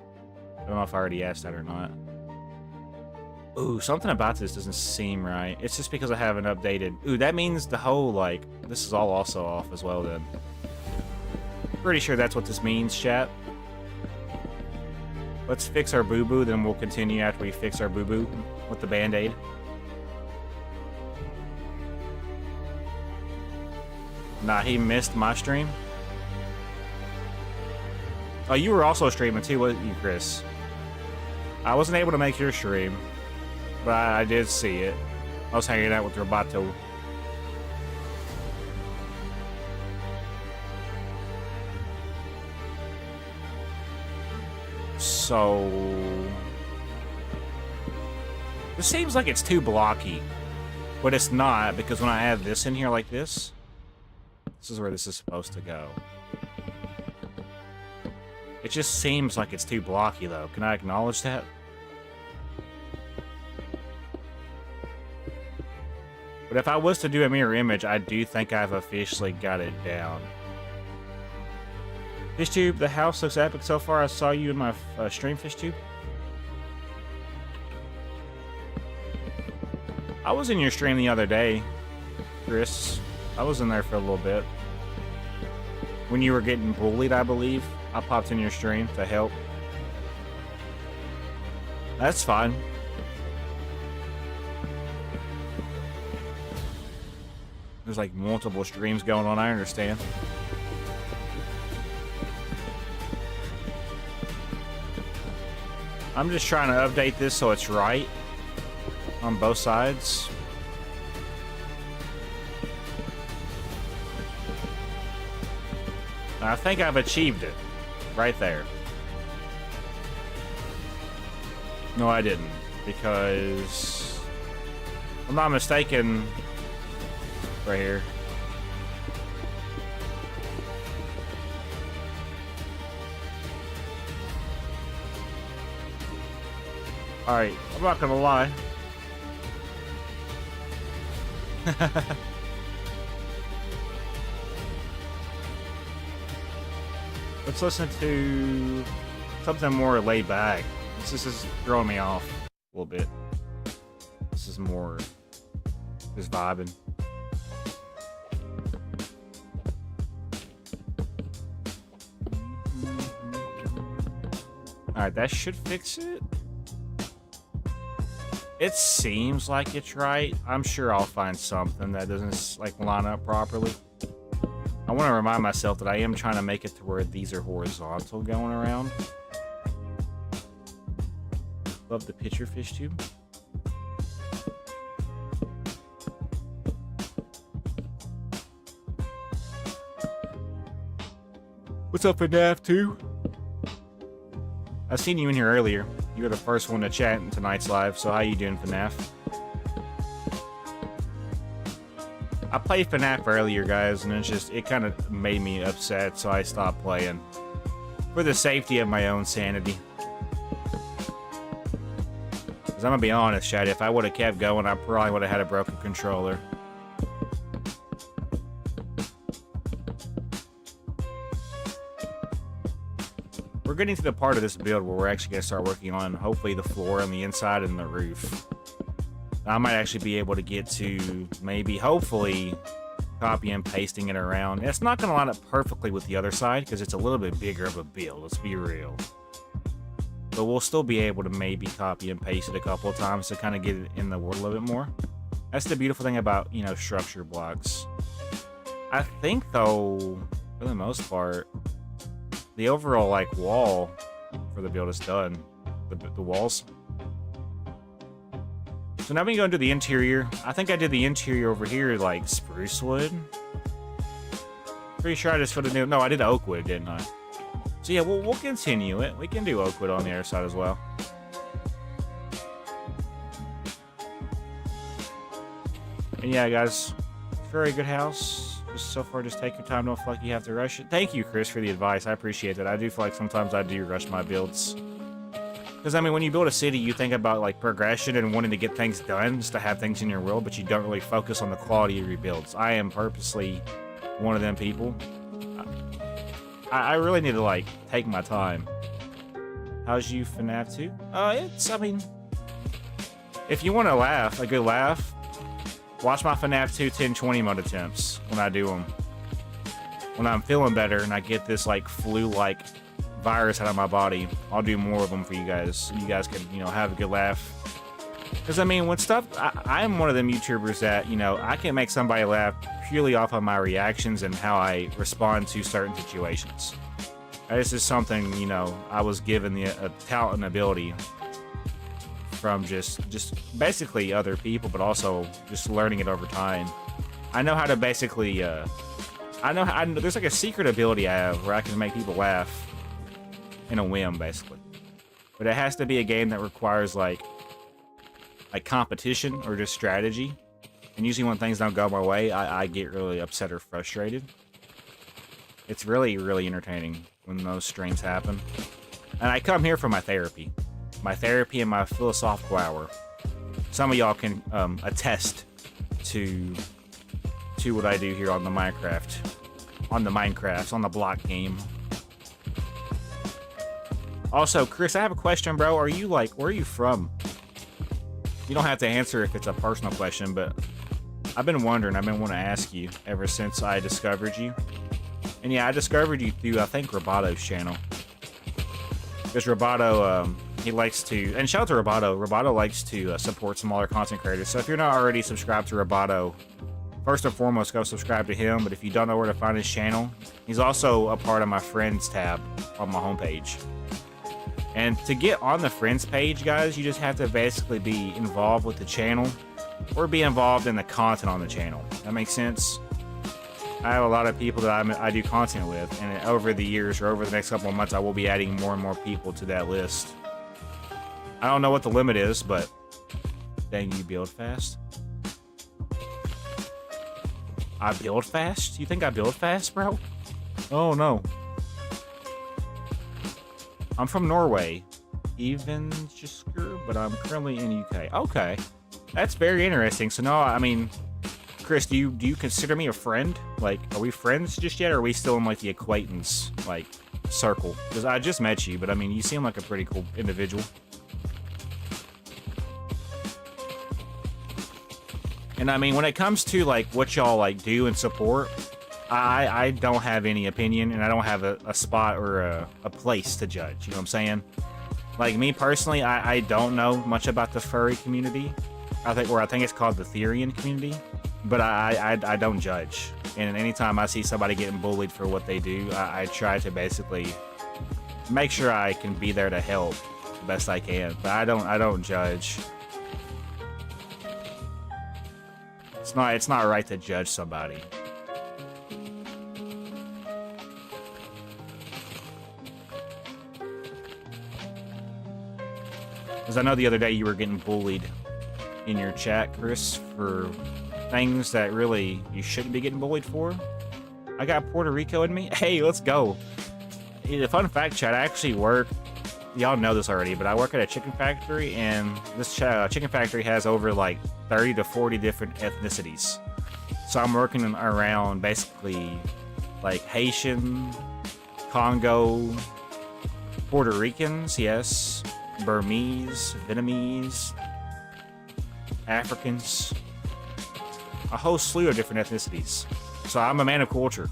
I don't know if I already asked that or not. Ooh, something about this doesn't seem right. It's just because I haven't updated. Ooh, that means the whole, like, this is all also off as well then. Pretty sure that's what this means, chat. Let's fix our boo-boo, then we'll continue after we fix our boo-boo with the Band-Aid. Nah, he missed my stream. Oh, you were also streaming too, wasn't you, Chris? I wasn't able to make your stream, but I did see it. I was hanging out with Roboto. So... This seems like it's too blocky, but it's not, because when I add this in here like this, this is where this is supposed to go. It just seems like it's too blocky, though. Can I acknowledge that? But if I was to do a mirror image, I do think I've officially got it down. FishTube, the house looks epic so far. I saw you in my stream, FishTube. I was in your stream the other day, Chris. I was in there for a little bit. when you were getting bullied, I believe. I popped in your stream to help. That's fine. There's like multiple streams going on, I understand. I'm just trying to update this so it's right on both sides. I think I've achieved it right there. No, I didn't, because if I'm not mistaken, right here. Alright, I'm not gonna lie. Let's listen to something more laid back. This is throwing me off a little bit. This is more just vibing. Alright, that should fix it. It seems like it's right. I'm sure I'll find something that doesn't like line up properly. I want to remind myself that I am trying to make it to where these are horizontal going around. Love the picture fish tube. What's up, FNAF 2? I seen you in here earlier. You were the first one to chat in tonight's live, so how you doing, FNAF? I played FNAF earlier, guys, and it kind of made me upset, so I stopped playing. For the safety of my own sanity. Because I'm gonna be honest, Chad, if I would have kept going, I probably would have had a broken controller. We're getting to the part of this build where we're actually going to start working on, hopefully, the floor on the inside and the roof. I might actually be able to get to, maybe, hopefully, copy and pasting it around. It's not going to line up perfectly with the other side, because it's a little bit bigger of a build, let's be real. But we'll still be able to maybe copy and paste it a couple of times to kind of get it in the world a little bit more. That's the beautiful thing about, you know, structure blocks. I think, though, for the most part, the overall, like, wall for the build is done. The walls. So now we go into the interior. I think I did the interior over here, like, spruce wood. Pretty sure I just put a new... No, I did oak wood, didn't I? So yeah, we'll continue it. We can do oak wood on the other side as well. And yeah, guys, very good house. Just so far, just take your time. Don't feel like you have to rush it. Thank you, Chris, for the advice. I appreciate that. I do feel like sometimes I do rush my builds. Because, I mean, when you build a city, you think about, like, progression and wanting to get things done, just to have things in your world, but you don't really focus on the quality of your builds. I am purposely one of them people. I really need to, like, take my time. How's you, FNAF 2? I mean, if you want to laugh, a good laugh, watch my FNAF 2 10-20 mode attempts when I do them. When I'm feeling better and I get this, like, flu-like virus out of my body, I'll do more of them for you guys. So you guys can, you know, have a good laugh. Because, I mean, when stuff... I'm one of them YouTubers that, you know, I can make somebody laugh purely off of my reactions and how I respond to certain situations. This is something, you know, I was given the talent and ability from just basically other people, but also just learning it over time. I know how to basically, there's like a secret ability I have where I can make people laugh in a whim, basically. But it has to be a game that requires like competition or just strategy. And usually when things don't go my way, I get really upset or frustrated. It's really, really entertaining when those streams happen. And I come here for my therapy. My therapy and my philosophical hour. Some of y'all can attest to what I do here on the Minecraft. On the block game. Also, Chris, I have a question, bro. Are you like, where are you from? You don't have to answer if it's a personal question, but I've been wondering, I've been wanting to ask you ever since I discovered you. And yeah, I discovered you through, I think, Robato's channel. Because Robato, he likes to, and shout out to Robato. Robato likes to support smaller content creators. So if you're not already subscribed to Robato, first and foremost, go subscribe to him. But if you don't know where to find his channel, he's also a part of my friends tab on my homepage. And to get on the friends page, guys, you just have to basically be involved with the channel or be involved in the content on the channel. That makes sense? I have a lot of people that I do content with, and over the years or over the next couple of months, I will be adding more and more people to that list. I don't know what the limit is, but dang, you build fast. I build fast? You think I build fast, bro? Oh, no. I'm from Norway. Even but I'm currently in UK. Okay. That's very interesting. So, no, I mean, Chris, do you consider me a friend? Like, are we friends just yet, or are we still in, like, the acquaintance, like, circle? Because I just met you, but, I mean, you seem like a pretty cool individual. And I mean, when it comes to like what y'all like do and support, I don't have any opinion, and I don't have a spot or a place to judge. You know what I'm saying? Like me personally, I don't know much about the furry community. I think it's called the Therian community, but I don't judge. And anytime I see somebody getting bullied for what they do, I try to basically make sure I can be there to help the best I can. But I don't judge. It's not right to judge somebody. Because I know the other day you were getting bullied in your chat, Chris, for things that really you shouldn't be getting bullied for. I got Puerto Rico in me. Hey, let's go. The fun fact, chat, I actually work, y'all know this already, but I work at a chicken factory, and this chicken factory has over like 30 to 40 different ethnicities. So I'm working around basically like Haitian, Congo, Puerto Ricans, yes, Burmese, Vietnamese, Africans, a whole slew of different ethnicities. So I'm a man of culture.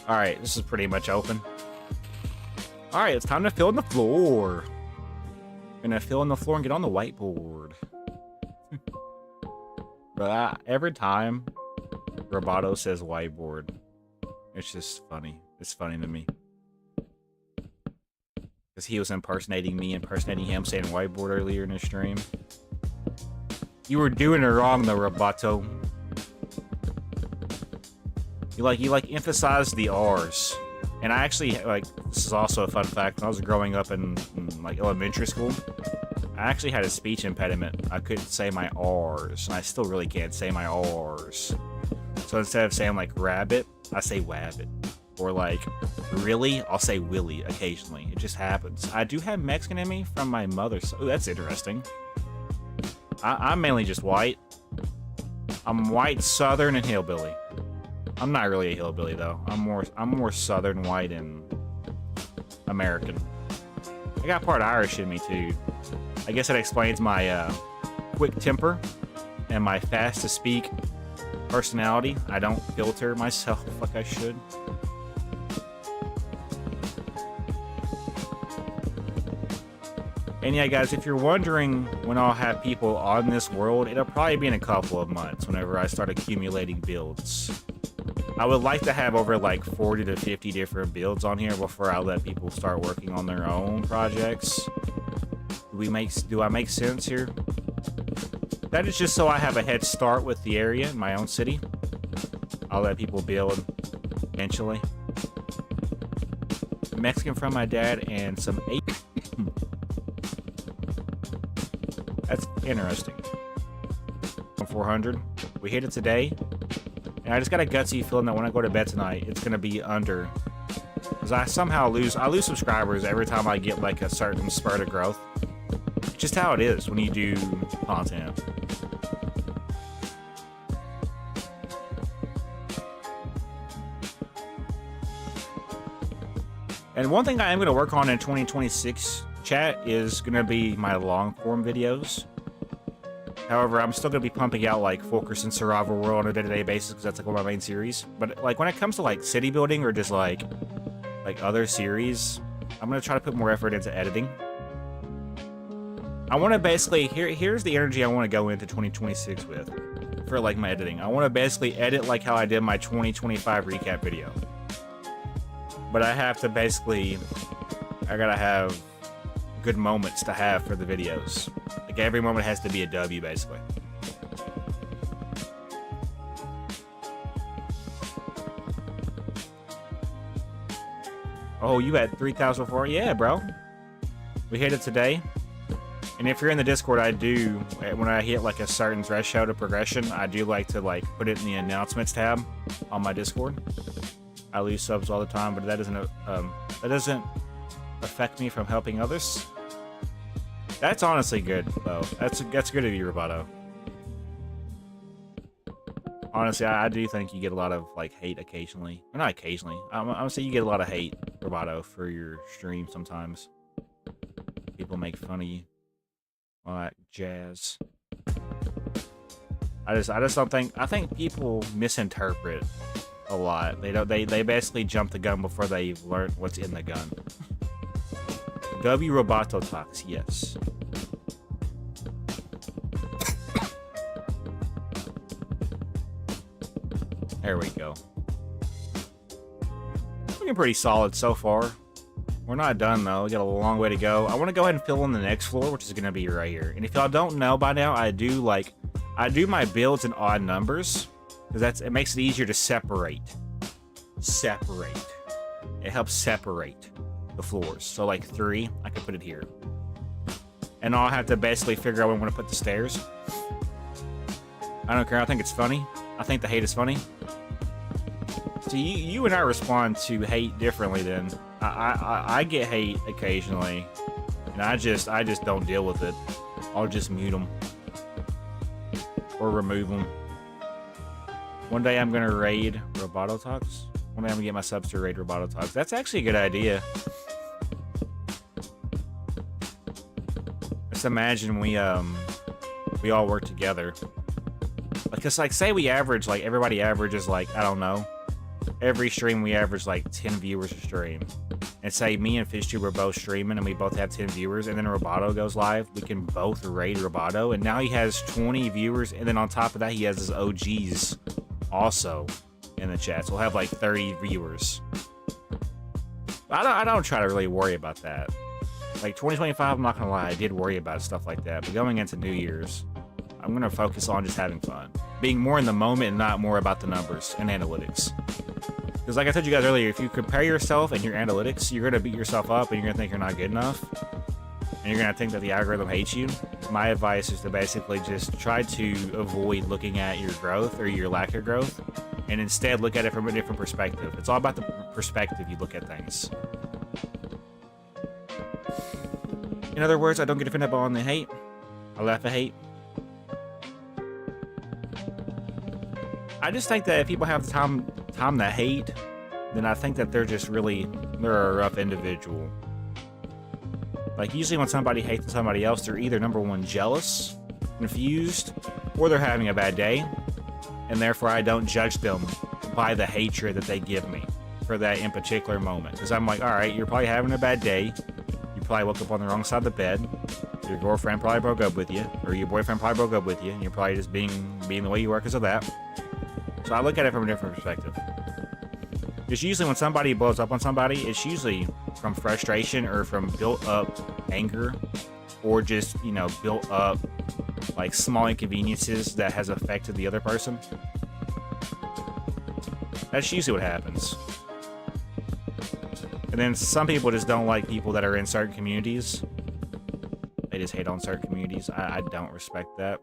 Alright, this is pretty much open. Alright, it's time to fill in the floor. Gonna fill in the floor and get on the whiteboard. But every time Robato says whiteboard, it's just funny. It's funny to me. Because he was impersonating me, impersonating him, saying whiteboard earlier in the stream. You were doing it wrong though, Robato. You like emphasized the R's. And I actually, like, this is also a fun fact, when I was growing up in like elementary school, I actually had a speech impediment. I couldn't say my R's, and I still really can't say my R's. So instead of saying like rabbit, I say wabbit. Or like, really, I'll say willy occasionally. It just happens. I do have Mexican in me from my mother, so that's interesting. I'm mainly just white. I'm white, southern, and hillbilly. I'm not really a hillbilly though. I'm more southern, white, and American. I got part Irish in me too. I guess that explains my quick temper and my fast to speak personality. I don't filter myself like I should. And yeah, guys, if you're wondering when I'll have people on this world, it'll probably be in a couple of months whenever I start accumulating builds. I would like to have over like 40 to 50 different builds on here before I let people start working on their own projects. Do I make sense here? That is just so I have a head start with the area in my own city. I'll let people build eventually. Mexican from my dad and some That's interesting. 400. We hit it today. And I just got a gutsy feeling that when I go to bed tonight, it's going to be under. Because I somehow lose subscribers every time I get like a certain spurt of growth. Just how it is when you do content. And one thing I am going to work on in 2026, chat, is going to be my long form videos. However, I'm still gonna be pumping out like Fulkerson Survival World on a day-to-day basis because that's like one of my main series. But like when it comes to like city building or just like other series, I'm gonna try to put more effort into editing. I want to basically here's the energy I want to go into 2026 with for like my editing. I want to basically edit like how I did my 2025 recap video. But I have to basically, I gotta have good moments to have for the videos. Like every moment has to be a W, basically. Oh, you had 3,004? Yeah, bro. We hit it today. And if you're in the Discord, I do, when I hit like a certain threshold of progression, I do like to like put it in the announcements tab on my Discord. I lose subs all the time, but that doesn't affect me from helping others. That's honestly good, though. That's good of you, Roboto. Honestly, I do think you get a lot of like hate occasionally. Or not occasionally. I'm gonna say you get a lot of hate, Roboto, for your stream sometimes. People make fun of you. All that jazz. I just don't think. I think people misinterpret a lot. They basically jump the gun before they've learned what's in the gun. W Roboto Talks, yes. There we go. Looking pretty solid so far. We're not done though. We got a long way to go. I want to go ahead and fill in the next floor, which is going to be right here. And if y'all don't know by now, I do my builds in odd numbers because it makes it easier to separate. It helps separate the floors. So like 3, I can put it here. And I'll have to basically figure out where I'm going to put the stairs. I don't care. I think it's funny. I think the hate is funny. So you and I respond to hate differently then. I get hate occasionally, and I just don't deal with it. I'll just mute them or remove them. One day I'm gonna raid Roboto Talks. One day I'm gonna get my subs to raid Roboto Talks. That's actually a good idea. Let's imagine we all work together. Because like say we average like everybody averages like I don't know. Every stream we average like 10 viewers a stream. And say me and FishTube are both streaming and we both have 10 viewers and then Roboto goes live, we can both raid Roboto and now he has 20 viewers and then on top of that he has his OGs also in the chat. So we'll have like 30 viewers. I don't try to really worry about that. Like 2025, I'm not gonna lie, I did worry about stuff like that. But going into New Year's, I'm gonna focus on just having fun. Being more in the moment and not more about the numbers and analytics. Because like I told you guys earlier, if you compare yourself and your analytics, you're going to beat yourself up and you're going to think you're not good enough. And you're going to think that the algorithm hates you. My advice is to basically just try to avoid looking at your growth or your lack of growth. And instead look at it from a different perspective. It's all about the perspective you look at things. In other words, I don't get offended on the hate. I laugh at hate. I just think that if people have the time to hate, then I think that they're a rough individual. Like usually when somebody hates somebody else, they're either number one jealous, confused, or they're having a bad day, and therefore I don't judge them by the hatred that they give me for that in particular moment. Because I'm like, all right, you're probably having a bad day. You probably woke up on the wrong side of the bed. Your girlfriend probably broke up with you, or your boyfriend probably broke up with you, and you're probably just being the way you are because of that. So I look at it from a different perspective. Because usually when somebody blows up on somebody, it's usually from frustration or from built up anger or just, you know, built up like small inconveniences that has affected the other person. That's usually what happens. And then some people just don't like people that are in certain communities. They just hate on certain communities. I don't respect that.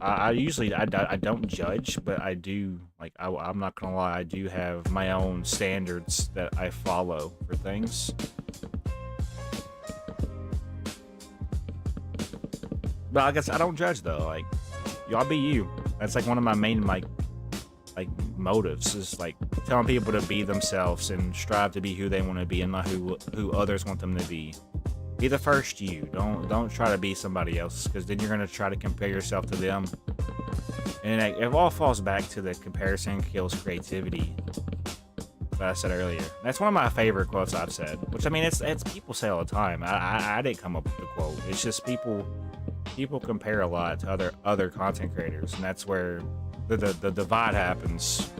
I usually don't judge, but I do, like, I'm not gonna lie, I do have my own standards that I follow for things. But I guess I don't judge though. Like, y'all be you. That's like one of my main like motives is like telling people to be themselves and strive to be who they want to be and not who others want them to be. Be the first you. Don't try to be somebody else, because then you're gonna try to compare yourself to them, and it all falls back to the comparison kills creativity. That I said earlier. That's one of my favorite quotes I've said. Which, I mean, it's people say all the time. I didn't come up with the quote. It's just people compare a lot to other content creators, and that's where the divide happens.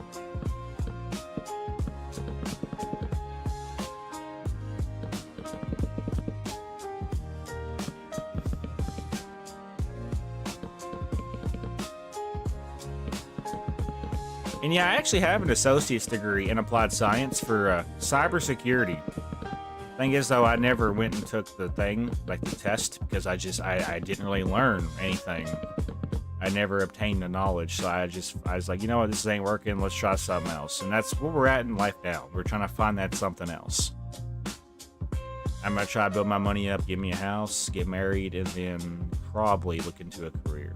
And yeah, I actually have an associate's degree in applied science for cybersecurity. Thing is, though, I never went and took the thing, like the test, because I didn't really learn anything. I never obtained the knowledge, so I was like, you know what, this ain't working, let's try something else. And that's where we're at in life now. We're trying to find that something else. I'm gonna try to build my money up, get me a house, get married, and then probably look into a career.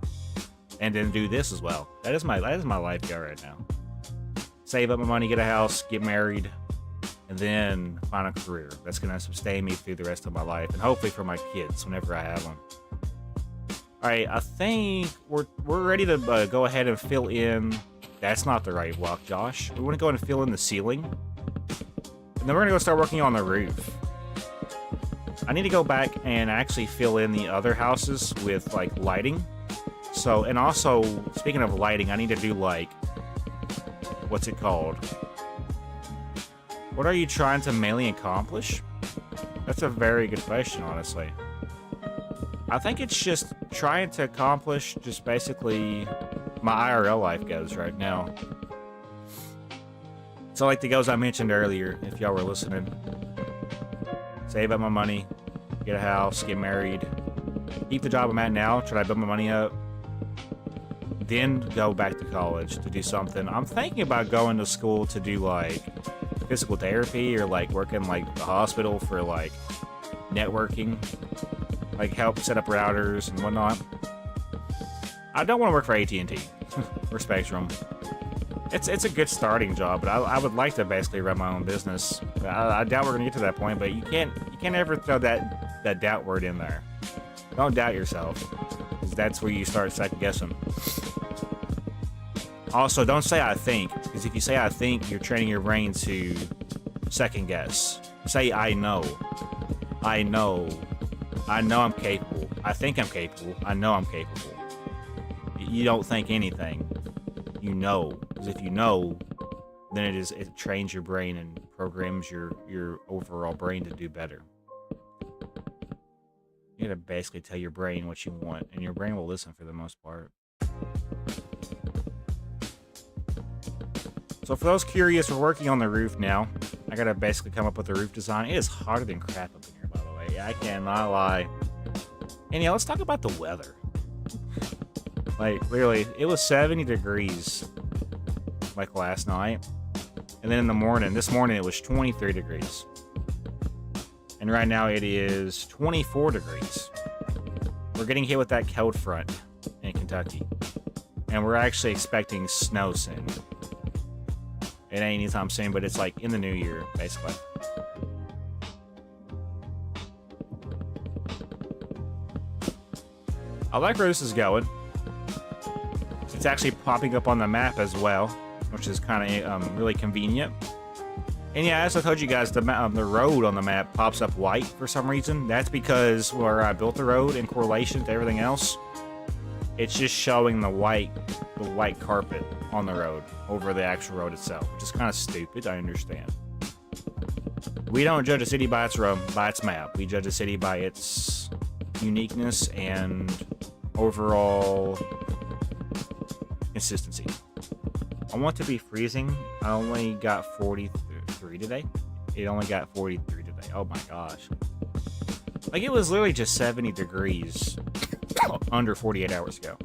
And then do this as well. That is my life goal right now. Save up my money, get a house, get married, and then find a career that's gonna sustain me through the rest of my life, and hopefully for my kids whenever I have them. All right, I think we're ready to go ahead and fill in. That's not the right block, Josh. We want to go ahead and fill in the ceiling, and then we're gonna go start working on the roof. I need to go back and actually fill in the other houses with like lighting. So, and also, speaking of lighting, I need to do like, what's it called? What are you trying to mainly accomplish? That's a very good question, honestly. I think it's just trying to accomplish just basically my IRL life goals right now. So like the goals I mentioned earlier, if y'all were listening. Save up my money, get a house, get married, keep the job I'm at now, try to build my money up, then go back to college to do something. I'm thinking about going to school to do like physical therapy or like working like the hospital for like networking, like help set up routers and whatnot. I don't want to work for AT&T or Spectrum. It's a good starting job, but I would like to basically run my own business. I doubt we're gonna get to that point, but you can't ever throw that doubt word in there. Don't doubt yourself, because that's where you start second guessing. Also, don't say I think, because if you say I think, you're training your brain to second guess. Say I know. I know I'm capable. I think I'm capable. I know I'm capable. You don't think anything. You know. Because if you know, then it trains your brain and programs your overall brain to do better. You gotta basically tell your brain what you want, and your brain will listen for the most part. So for those curious, we're working on the roof now. I gotta basically come up with a roof design. It is hotter than crap up in here, by the way. I cannot lie. And yeah, let's talk about the weather. Like, literally, it was 70 degrees like last night. And then in the morning, this morning it was 23 degrees. And right now it is 24 degrees. We're getting hit with that cold front in Kentucky. And we're actually expecting snow soon. It ain't anytime soon, but it's like in the new year, basically. I like where this is going. It's actually popping up on the map as well, which is kind of really convenient. And yeah, as I told you guys, the road on the map pops up white for some reason. That's because where I built the road in correlation to everything else, it's just showing the white carpet on the road over the actual road itself, which is kind of stupid. I understand. We don't judge a city by its map. We judge a city by its uniqueness and overall consistency. I want to be freezing. I only got 43 today. It only got 43 today. Oh my gosh. Like, it was literally just 70 degrees under 48 hours ago.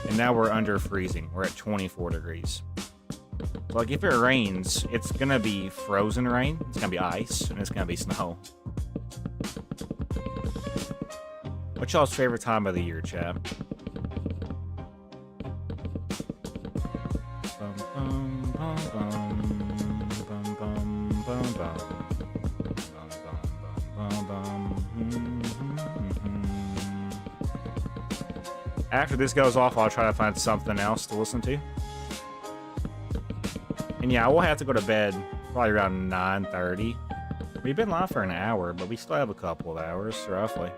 And now we're under freezing. We're at 24 degrees. So, like, if it rains, it's gonna be frozen rain. It's gonna be ice, and it's gonna be snow. What's y'all's favorite time of the year, chat? After this goes off, I'll try to find something else to listen to. And yeah, I will have to go to bed probably around 9:30. We've been live for an hour, but we still have a couple of hours, roughly.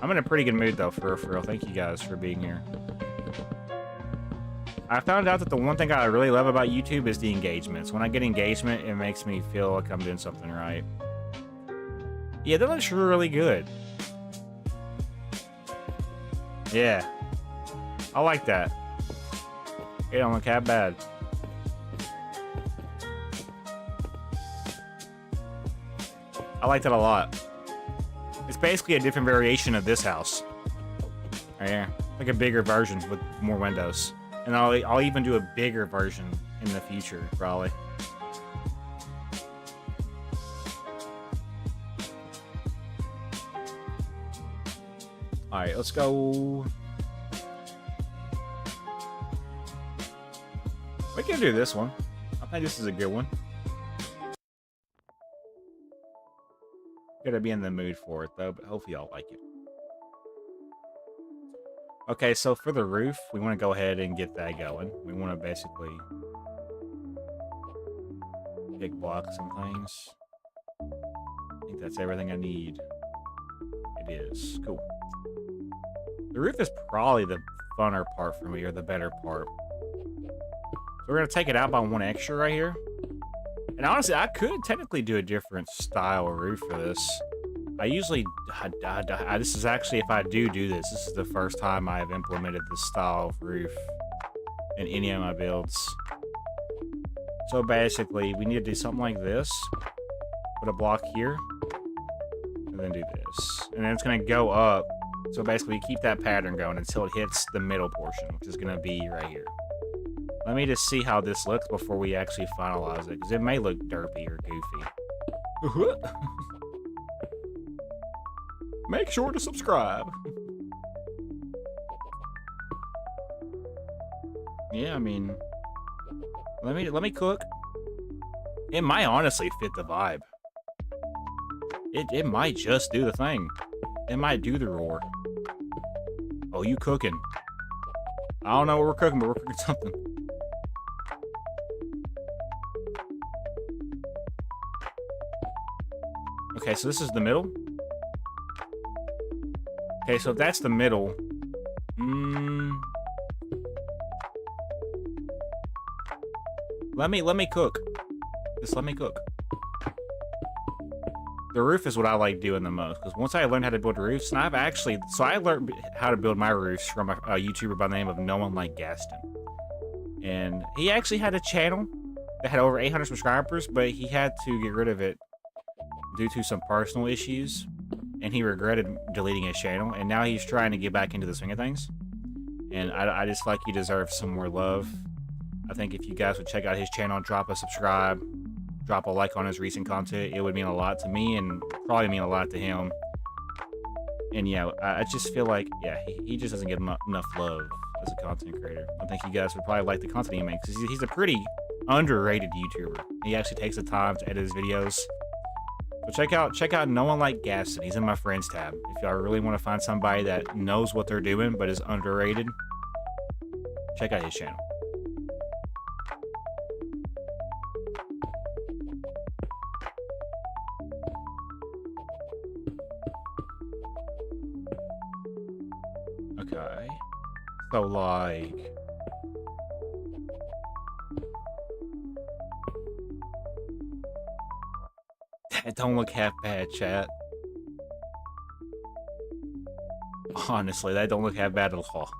I'm in a pretty good mood, though, for real. Thank you guys for being here. I found out that the one thing I really love about YouTube is the engagements. When I get engagement, it makes me feel like I'm doing something right. Yeah, that looks really good. Yeah. I like that. It don't look that bad. I like that a lot. It's basically a different variation of this house. Right here. Like a bigger version with more windows. And I'll even do a bigger version in the future, probably. Alright, let's go. We can do this one. I think this is a good one. Gotta be in the mood for it, though, but hopefully y'all like it. Okay, so for the roof, we want to go ahead and get that going. We want to basically pick blocks and things. I think that's everything I need. It is. Cool. The roof is probably the funner part for me, or the better part. So we're going to take it out by one extra right here. And honestly, I could technically do a different style roof for this. I usually, this is actually, if I do this is the first time I have implemented this style of roof in any of my builds. So basically, we need to do something like this. Put a block here. And then do this. And then it's going to go up. So basically, keep that pattern going until it hits the middle portion, which is going to be right here. Let me just see how this looks before we actually finalize it, because it may look derpy or goofy. Make sure to subscribe. Yeah, I mean, let me cook. It might honestly fit the vibe. It might just do the thing. It might do the roar. Oh, you cooking? I don't know what we're cooking, but we're cooking something. Okay, so this is the middle. Okay, so if that's the middle, let me cook. Just let me cook. The roof is what I like doing the most, because once I learned how to build roofs, and I learned how to build my roofs from a YouTuber by the name of No One Like Gaston. And he actually had a channel that had over 800 subscribers, but he had to get rid of it due to some personal issues, and he regretted deleting his channel, and now he's trying to get back into the swing of things. And I just feel like he deserves some more love. I think if you guys would check out his channel, drop a subscribe, drop a like on his recent content, it would mean a lot to me and probably mean a lot to him. And yeah, I just feel like, yeah, he just doesn't get enough love as a content creator. I think you guys would probably like the content he makes, because he's a pretty underrated YouTuber. He actually takes the time to edit his videos. So check out No One Like Gaston. He's in my friends tab. If y'all really want to find somebody that knows what they're doing but is underrated, check out his channel. Okay. So like, that don't look half bad, chat. Honestly, that don't look half bad at all.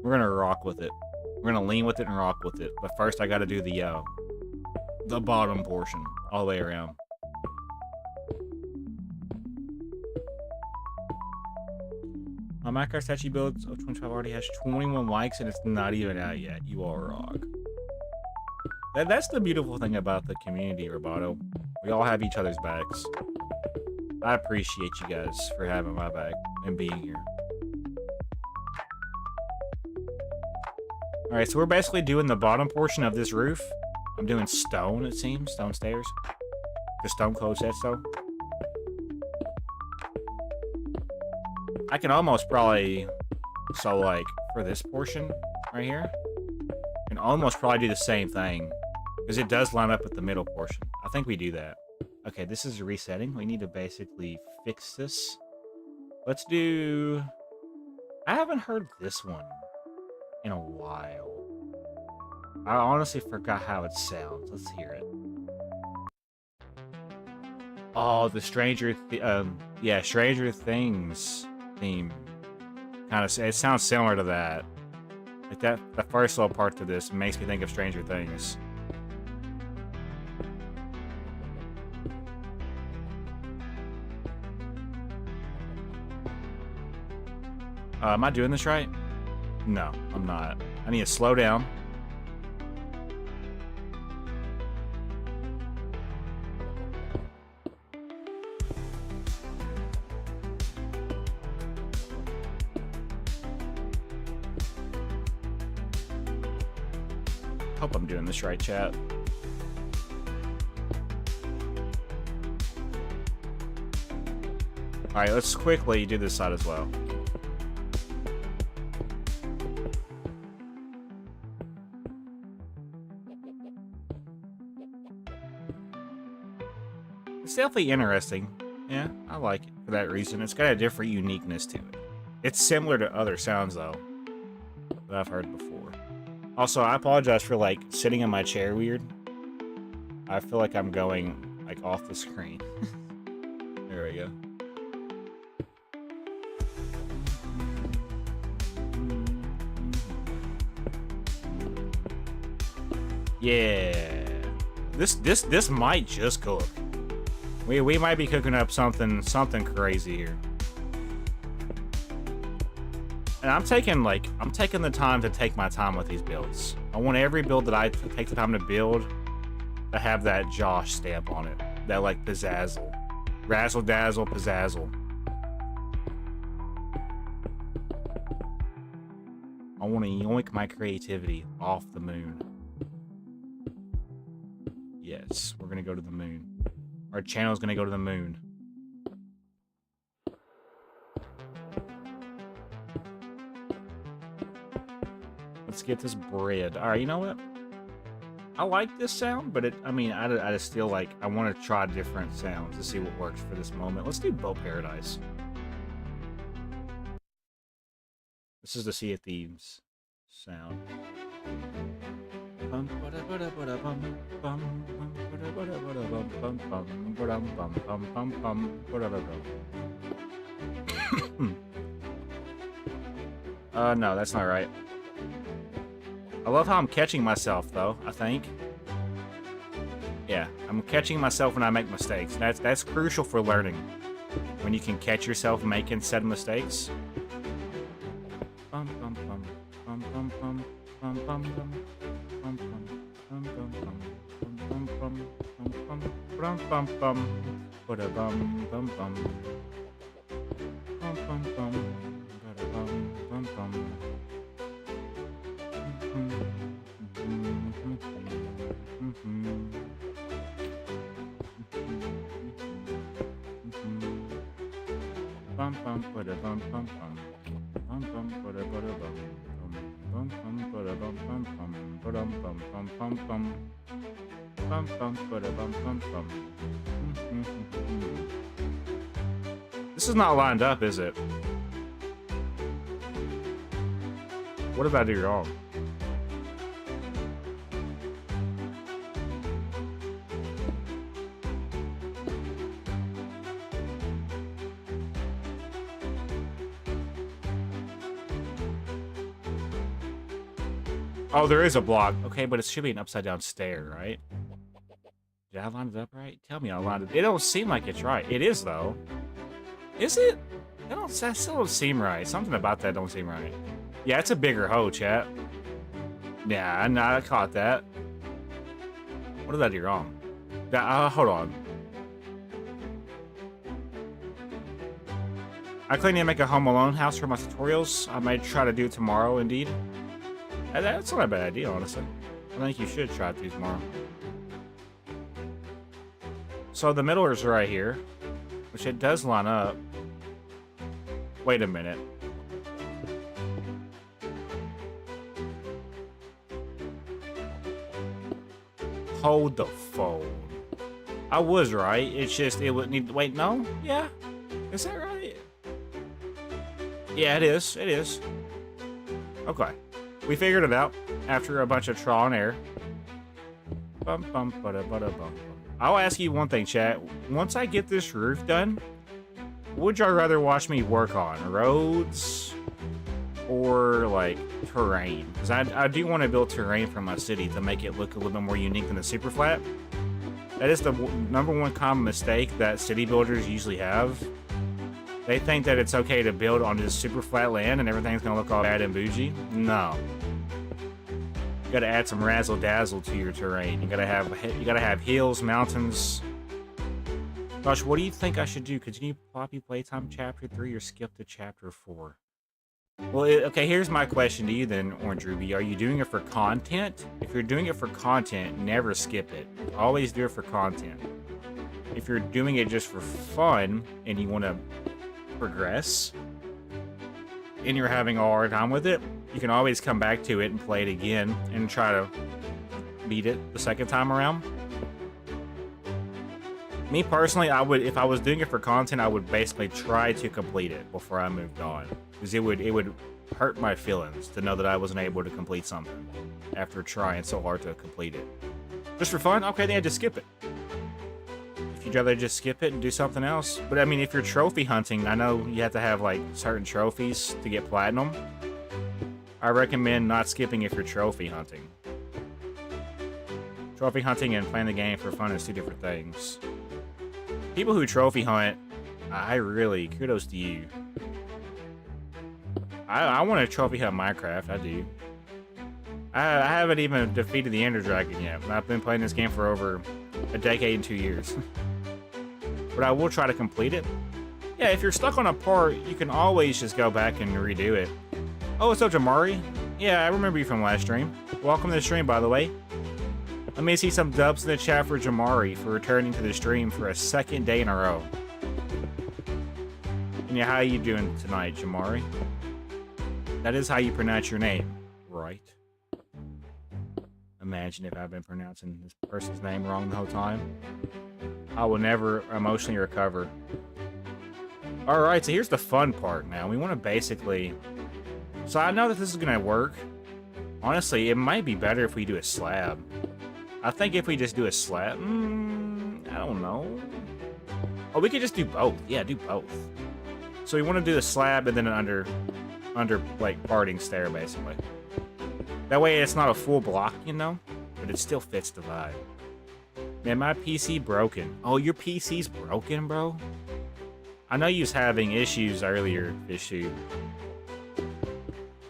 We're gonna rock with it. We're gonna lean with it and rock with it. But first, I gotta do the bottom portion all the way around. My Minecraft statue build of 25 already has 21 likes and it's not even out yet. You all rock. That's the beautiful thing about the community, Roboto. We all have each other's backs. I appreciate you guys for having my back and being here. Alright, so we're basically doing the bottom portion of this roof. I'm doing stone, it seems. Stone stairs. The stone cold said so. I can almost probably... So, like, for this portion right here, I can almost probably do the same thing. Because it does line up with the middle portion. I think we do that. Okay, this is resetting. We need to basically fix this. Let's do... I haven't heard this one in a while. I honestly forgot how it sounds. Let's hear it. Oh, the Stranger Things theme. Kind of, it sounds similar to that. Like that, the first little part to this makes me think of Stranger Things. Am I doing this right? No, I'm not. I need to slow down. Hope I'm doing this right, chat. Alright, let's quickly do this side as well. It's definitely interesting. Yeah, I like it for that reason. It's got a different uniqueness to it. It's similar to other sounds, though, that I've heard before. Also, I apologize for, like, sitting in my chair weird. I feel like I'm going, like, off the screen. There we go. Yeah. This might just cook. We might be cooking up something crazy here. And I'm taking the time to take my time with these builds. I want every build that I take the time to build to have that Josh stamp on it. That, like, pizzazzle. Razzle dazzle pizzazzle. I want to yoink my creativity off the moon. Yes, we're gonna go to the moon. Our channel's gonna go to the moon. Let's get this bread. Alright, you know what? I like this sound, but I just feel like I want to try different sounds to see what works for this moment. Let's do Bow Paradise. This is the Sea of Thieves sound. No, that's not right. I love how I'm catching myself, though, I think. Yeah, I'm catching myself when I make mistakes. That's crucial for learning. When you can catch yourself making said mistakes. This is not lined up, is it? What did I do wrong? Oh, there is a block. Okay, but it should be an upside down stair, right? Did I line it up right? Tell me I lined it. It don't seem like it's right. It is, though. Is it? That still don't seem right. Something about that don't seem right. Yeah, it's a bigger hoe, chat. Yeah, I caught that. What did I do wrong? Hold on. I clearly need to make a Home Alone house for my tutorials. I might try to do it tomorrow, indeed. That's not a bad idea, honestly. I think you should try it tomorrow. So the middle is right here, which it does line up. Wait a minute. Hold the phone. I was right. It's just, it would need, wait, no? Yeah? Is that right? Yeah, it is. It is. Okay. We figured it out after a bunch of trial and error. Bum, bum, bada, bada, bum. I'll ask you one thing, chat. Once I get this roof done, would y'all rather watch me work on roads or like terrain? Because I do want to build terrain for my city to make it look a little bit more unique than the super flat. That is the #1 common mistake that city builders usually have. They think that it's okay to build on this super flat land and everything's gonna look all bad and bougie. No. You gotta add some razzle dazzle to your terrain. You gotta have hills, mountains. Gosh, what do you think I should do? Continue Poppy Playtime Chapter 3 or skip to Chapter 4? Well, okay, here's my question to you then, Orange Ruby. Are you doing it for content? If you're doing it for content, never skip it. Always do it for content. If you're doing it just for fun and you want to progress and you're having a hard time with it, you can always come back to it and play it again and try to beat it the second time around. Me personally, I would, if I was doing it for content, I would basically try to complete it before I moved on, because it would hurt my feelings to know that I wasn't able to complete something after trying so hard to complete it. Just for fun? Okay, then I just skip it. If you'd rather just skip it and do something else. But I mean, if you're trophy hunting, I know you have to have like certain trophies to get platinum. I recommend not skipping if you're trophy hunting. Trophy hunting and playing the game for fun is two different things. People who trophy hunt, I really, kudos to you. I want to trophy hunt Minecraft, I do. I haven't even defeated the Ender Dragon yet. I've been playing this game for over a decade and 2 years. But I will try to complete it. Yeah, if you're stuck on a part, you can always just go back and redo it. Oh, what's up, Jamari? Yeah, I remember you from last stream. Welcome to the stream, by the way. Let me see some dubs in the chat for Jamari for returning to the stream for a second day in a row. And yeah, how you doing tonight, Jamari? That is how you pronounce your name, right? Imagine if I've been pronouncing this person's name wrong the whole time. I will never emotionally recover. Alright, so here's the fun part now. We want to basically... So I know that this is going to work. Honestly, it might be better if we do a slab. I think if we just do a slab... I don't know. Oh, we could just do both. Yeah, do both. So we want to do a slab and then an under like, parting stair, basically. That way it's not a full block, you know? But it still fits the vibe. Man, my PC broken. Oh, your PC's broken, bro? I know you was having issues earlier, Fishu.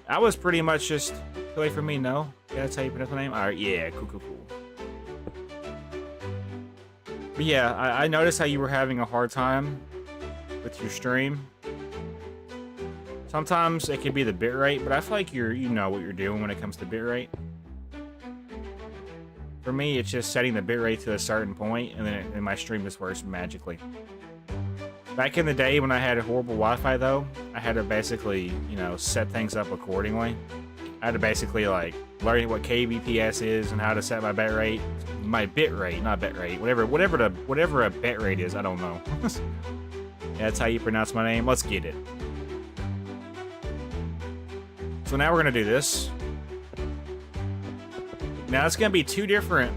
I was pretty much just... Wait for me, no? Yeah, that's how you pronounce my name? Alright, yeah, cool. But yeah, I noticed how you were having a hard time with your stream. Sometimes it can be the bitrate, but I feel like you know what you're doing when it comes to bitrate. For me, it's just setting the bitrate to a certain point, and then my stream just works magically. Back in the day when I had a horrible Wi-Fi, though, I had to basically, you know, set things up accordingly. I had to basically, like, learn what kbps is and how to set my bitrate. My bitrate, not bitrate. Whatever a bitrate is, I don't know. Yeah, that's how you pronounce my name. Let's get it. So now we're gonna do this. Now it's gonna be two different,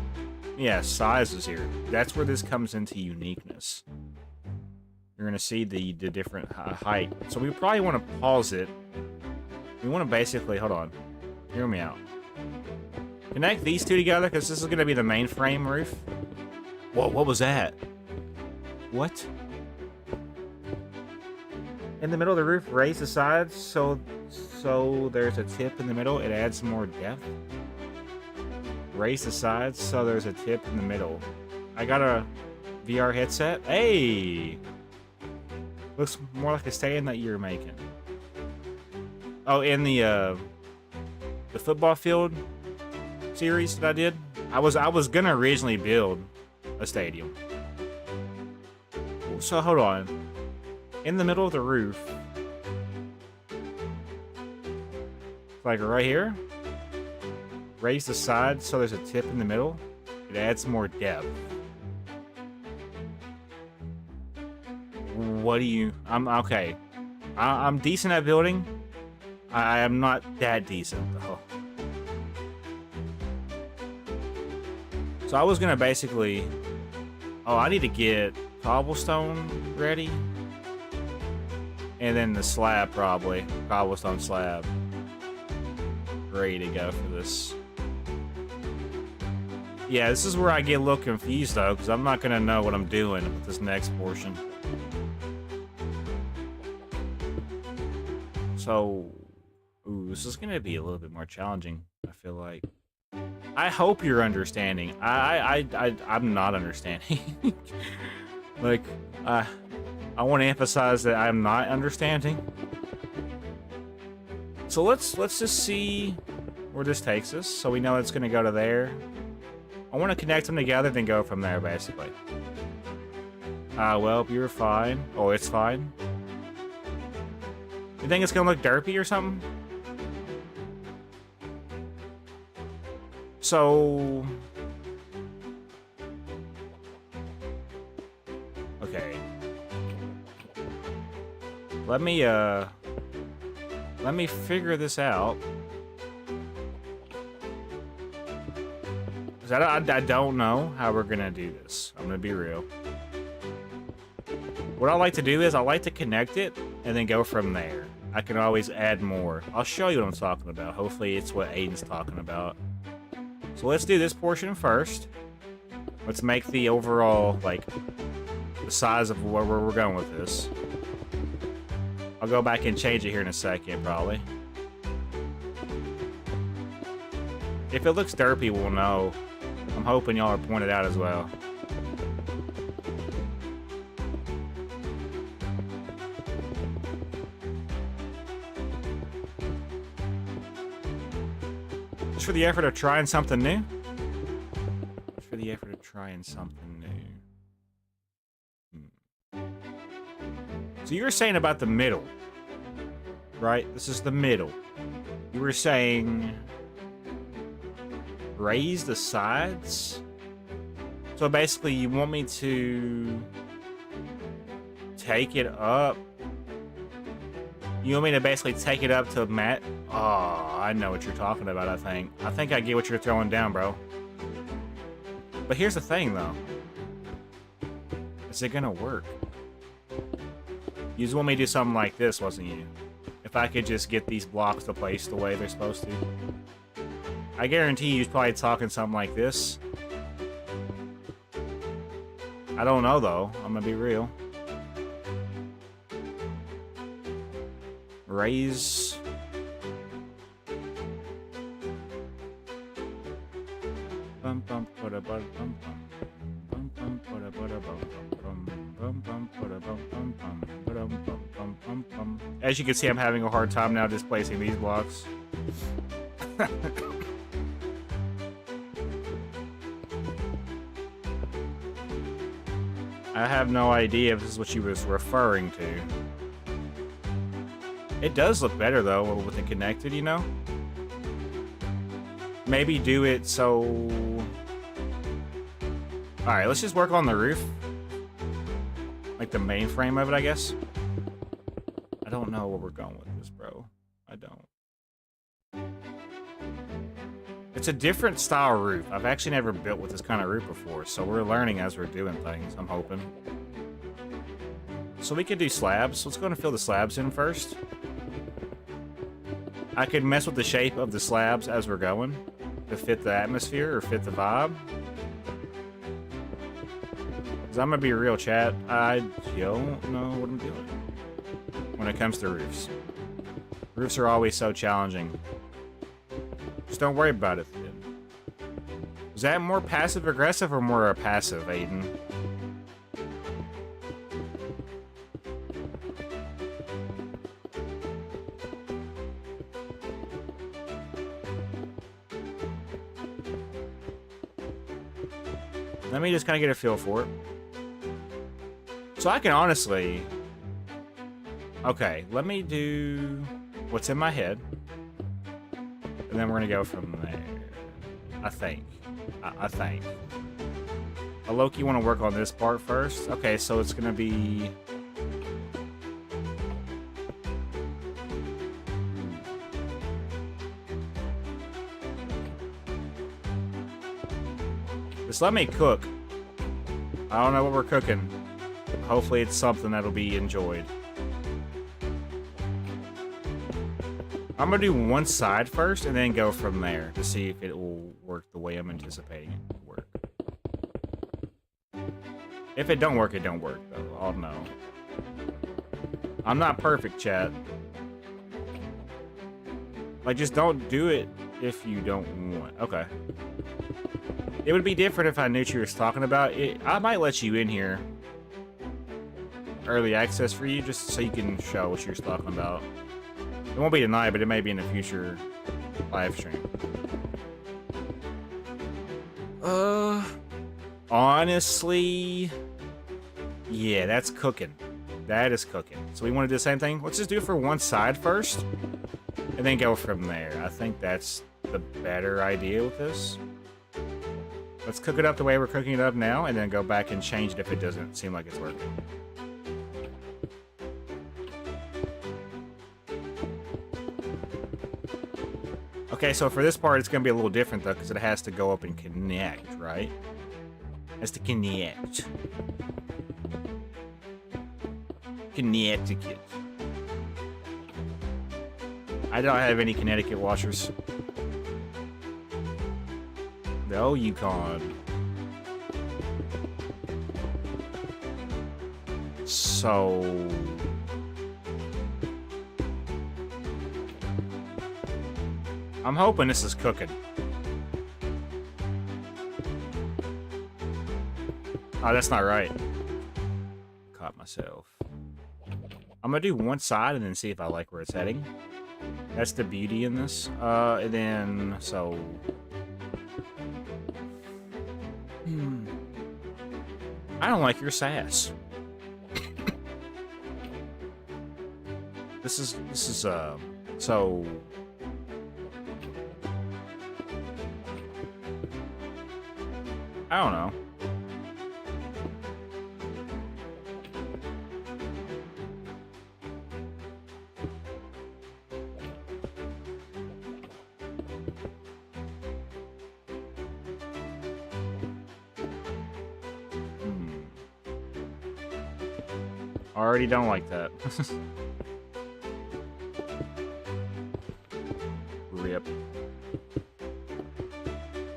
sizes here. That's where this comes into uniqueness. You're gonna see the different height. So we probably want to pause it. We want to basically, hold on, hear me out. Connect these two together because this is gonna be the main frame roof. Whoa, what was that? What? In the middle of the roof, raise the sides so there's a tip in the middle. It adds more depth. Raise the sides so there's a tip in the middle. I got a VR headset. Hey! Looks more like a stand that you're making. Oh, in the football field series that I did, I was gonna originally build a stadium. So hold on. In the middle of the roof, like right here, raise the side so there's a tip in the middle. It adds more depth. What do you... I'm okay. I'm decent at building. I am not that decent, though. So I was gonna basically... Oh, I need to get cobblestone ready. And then the slab, probably. Cobblestone slab. Ready to go for this. Yeah, this is where I get a little confused, though, because I'm not gonna know what I'm doing with this next portion. So... Ooh, this is gonna be a little bit more challenging, I feel like. I hope you're understanding. I'm not understanding. Like, I want to emphasize that I'm not understanding. So let's just see where this takes us, so we know it's gonna go to there. I want to connect them together, then go from there, basically. Well, you're fine. Oh, it's fine. You think it's gonna look derpy or something? So... Okay. Let me figure this out. Cause I don't know how we're gonna do this. I'm gonna be real. What I like to do is I like to connect it and then go from there. I can always add more. I'll show you what I'm talking about. Hopefully it's what Aiden's talking about. So let's do this portion first. Let's make the overall, like, the size of where we're going with this. I'll go back and change it here in a second, probably. If it looks derpy, we'll know. I'm hoping y'all are pointed out as well. Just for the effort of trying something new. Just for the effort of trying something new. So you were saying about the middle, right? This is the middle. You were saying raise the sides? So basically you want me to take it up? You want me to basically take it up to Matt? Oh, I know what you're talking about, I think. I think I get what you're throwing down, bro. But here's the thing, though. Is it gonna work? You just want me to do something like this, wasn't you? If I could just get these blocks to place the way they're supposed to. I guarantee you're probably talking something like this. I don't know, though. I'm gonna be real. Raise... As you can see, I'm having a hard time now displacing these blocks. I have no idea if this is what she was referring to. It does look better, though, with it connected, you know? Maybe do it so... Alright, let's just work on the roof. Like the main frame of it, I guess. I don't know where we're going with this, bro. I don't. It's a different style roof. I've actually never built with this kind of roof before, so we're learning as we're doing things, I'm hoping. So we could do slabs. Let's go and fill the slabs in first. I could mess with the shape of the slabs as we're going to fit the atmosphere or fit the vibe. Because I'm going to be real, chat. I don't know what I'm doing when it comes to roofs. Roofs are always so challenging. Just don't worry about it. Is that more passive-aggressive or more passive, Aiden? Let me just kind of get a feel for it. So I can honestly... Okay, let me do what's in my head. And then we're gonna go from there. I think. I think. Loki, you want to work on this part first? Okay, so it's gonna be... Just let me cook. I don't know what we're cooking. Hopefully it's something that'll be enjoyed. I'm gonna do one side first and then go from there to see if it will work the way I'm anticipating it to work. If it don't work, it don't work, though. I'll know. I'm not perfect, chat. Like, just don't do it if you don't want. Okay. It would be different if I knew what you were talking about. I might let you in here. Early access for you, just so you can show what you're talking about. It won't be tonight, but it may be in a future live stream. Honestly, yeah, that's cooking. That is cooking. So we want to do the same thing. Let's just do it for one side first, and then go from there. I think that's the better idea with this. Let's cook it up the way we're cooking it up now, and then go back and change it if it doesn't seem like it's working. Okay, so for this part, it's going to be a little different, though, because it has to go up and connect, right? It has to connect. Connecticut. I don't have any Connecticut washers. No, Yukon. So... I'm hoping this is cooking. Oh, that's not right. Caught myself. I'm gonna do one side and then see if I like where it's heading. That's the beauty in this. And then, so... I don't like your sass. This is, so... I don't know. Already don't like that. Rip.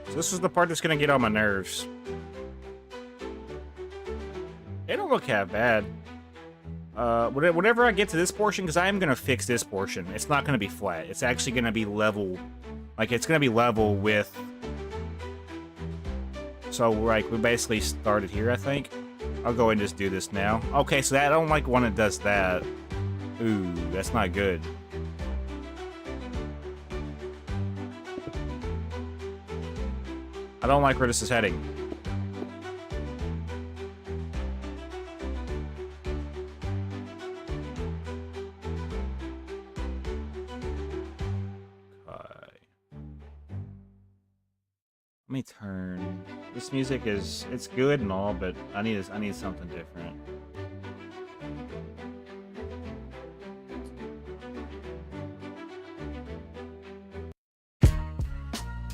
So this is the part that's gonna get on my nerves. It don't look half bad. Whenever I get to this portion, because I am gonna fix this portion, it's not gonna be flat. It's actually gonna be level. Like, it's gonna be level with... So, like, we basically started here, I think. I'll go ahead and just do this now. Okay, so I don't like when it does that. Ooh, that's not good. I don't like where this is heading. Okay. Let me turn. This music is, it's good and all, but I need something different.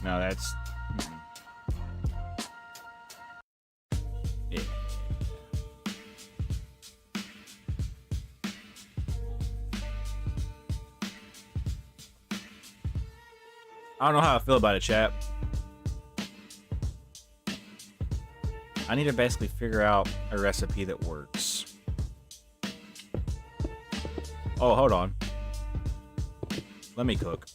No, that's... Yeah. I don't know how I feel about it, chat. I need to basically figure out a recipe that works. Oh, hold on. Let me cook.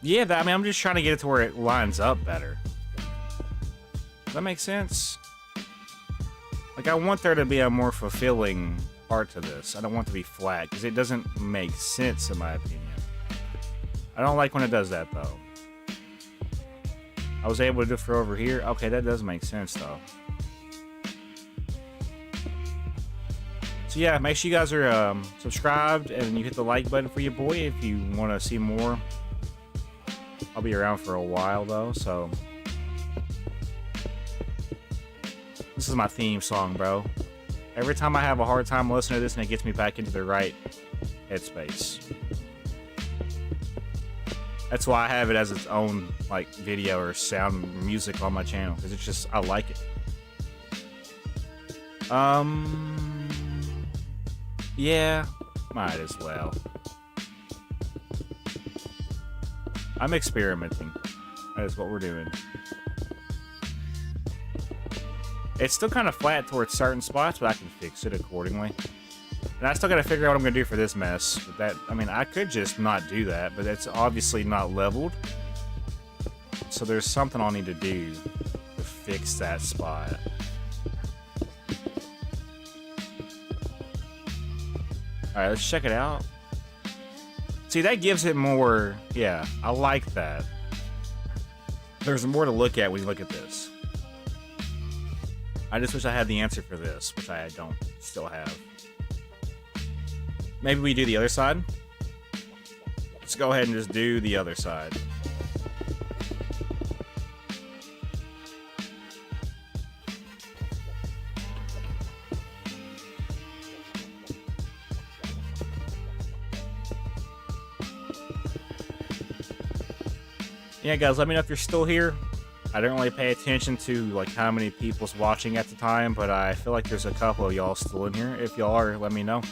Yeah, I mean, I'm just trying to get it to where it lines up better. Does that make sense? Like, I want there to be a more fulfilling part to this. I don't want it to be flat because it doesn't make sense in my opinion. I don't like when it does that though. I was able to do it for over here. Okay, that does make sense though. So yeah, make sure you guys are subscribed and you hit the like button for your boy if you want to see more. I'll be around for a while though, so this is my theme song, bro. Every time I have a hard time listening to this, and it gets me back into the right headspace. That's why I have it as its own like video or sound music on my channel, because it's just, I like it. Yeah, might as well. I'm experimenting. That is what we're doing. It's still kind of flat towards certain spots, but I can fix it accordingly. And I still gotta figure out what I'm gonna do for this mess. But that, I mean, I could just not do that, but it's obviously not leveled. So there's something I'll need to do to fix that spot. Alright, let's check it out. See, that gives it more, yeah, I like that. There's more to look at when you look at this. I just wish I had the answer for this, which I don't still have. Maybe we do the other side? Let's go ahead and just do the other side. Yeah, guys, let me know if you're still here. I don't really pay attention to like how many people's watching at the time, but I feel like there's a couple of y'all still in here. If y'all are, let me know.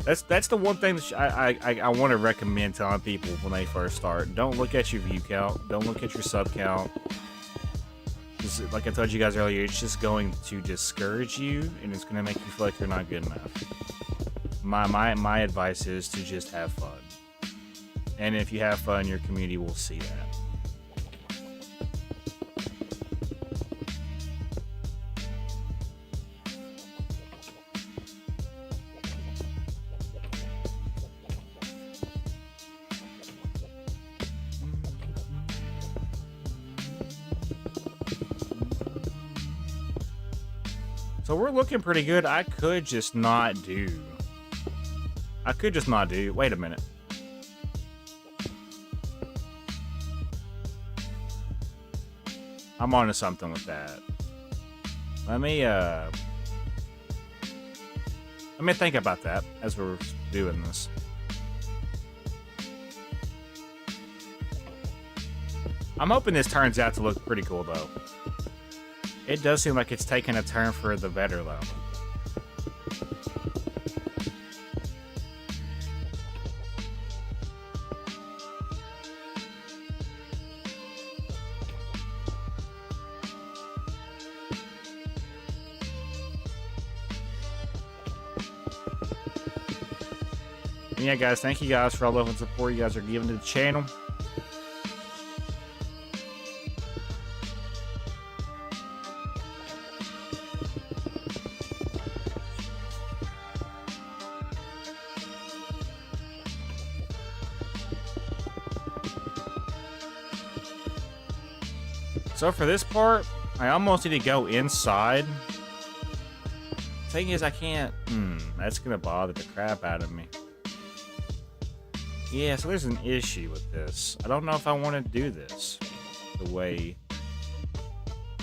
That's the one thing that I want to recommend telling people when they first start. Don't look at your view count. Don't look at your sub count. Just, like I told you guys earlier, it's just going to discourage you, and it's going to make you feel like you're not good enough. My advice is to just have fun. And if you have fun, your community will see that. So we're looking pretty good. I could just not do. Wait a minute. I'm onto something with that. Let me think about that as we're doing this. I'm hoping this turns out to look pretty cool, though. It does seem like it's taking a turn for the better, though. Yeah, guys, thank you guys for all the love and support you guys are giving to the channel. So for this part, I almost need to go inside. Thing is, I can't. That's gonna bother the crap out of me. Yeah, so there's an issue with this. I don't know if I want to do this the way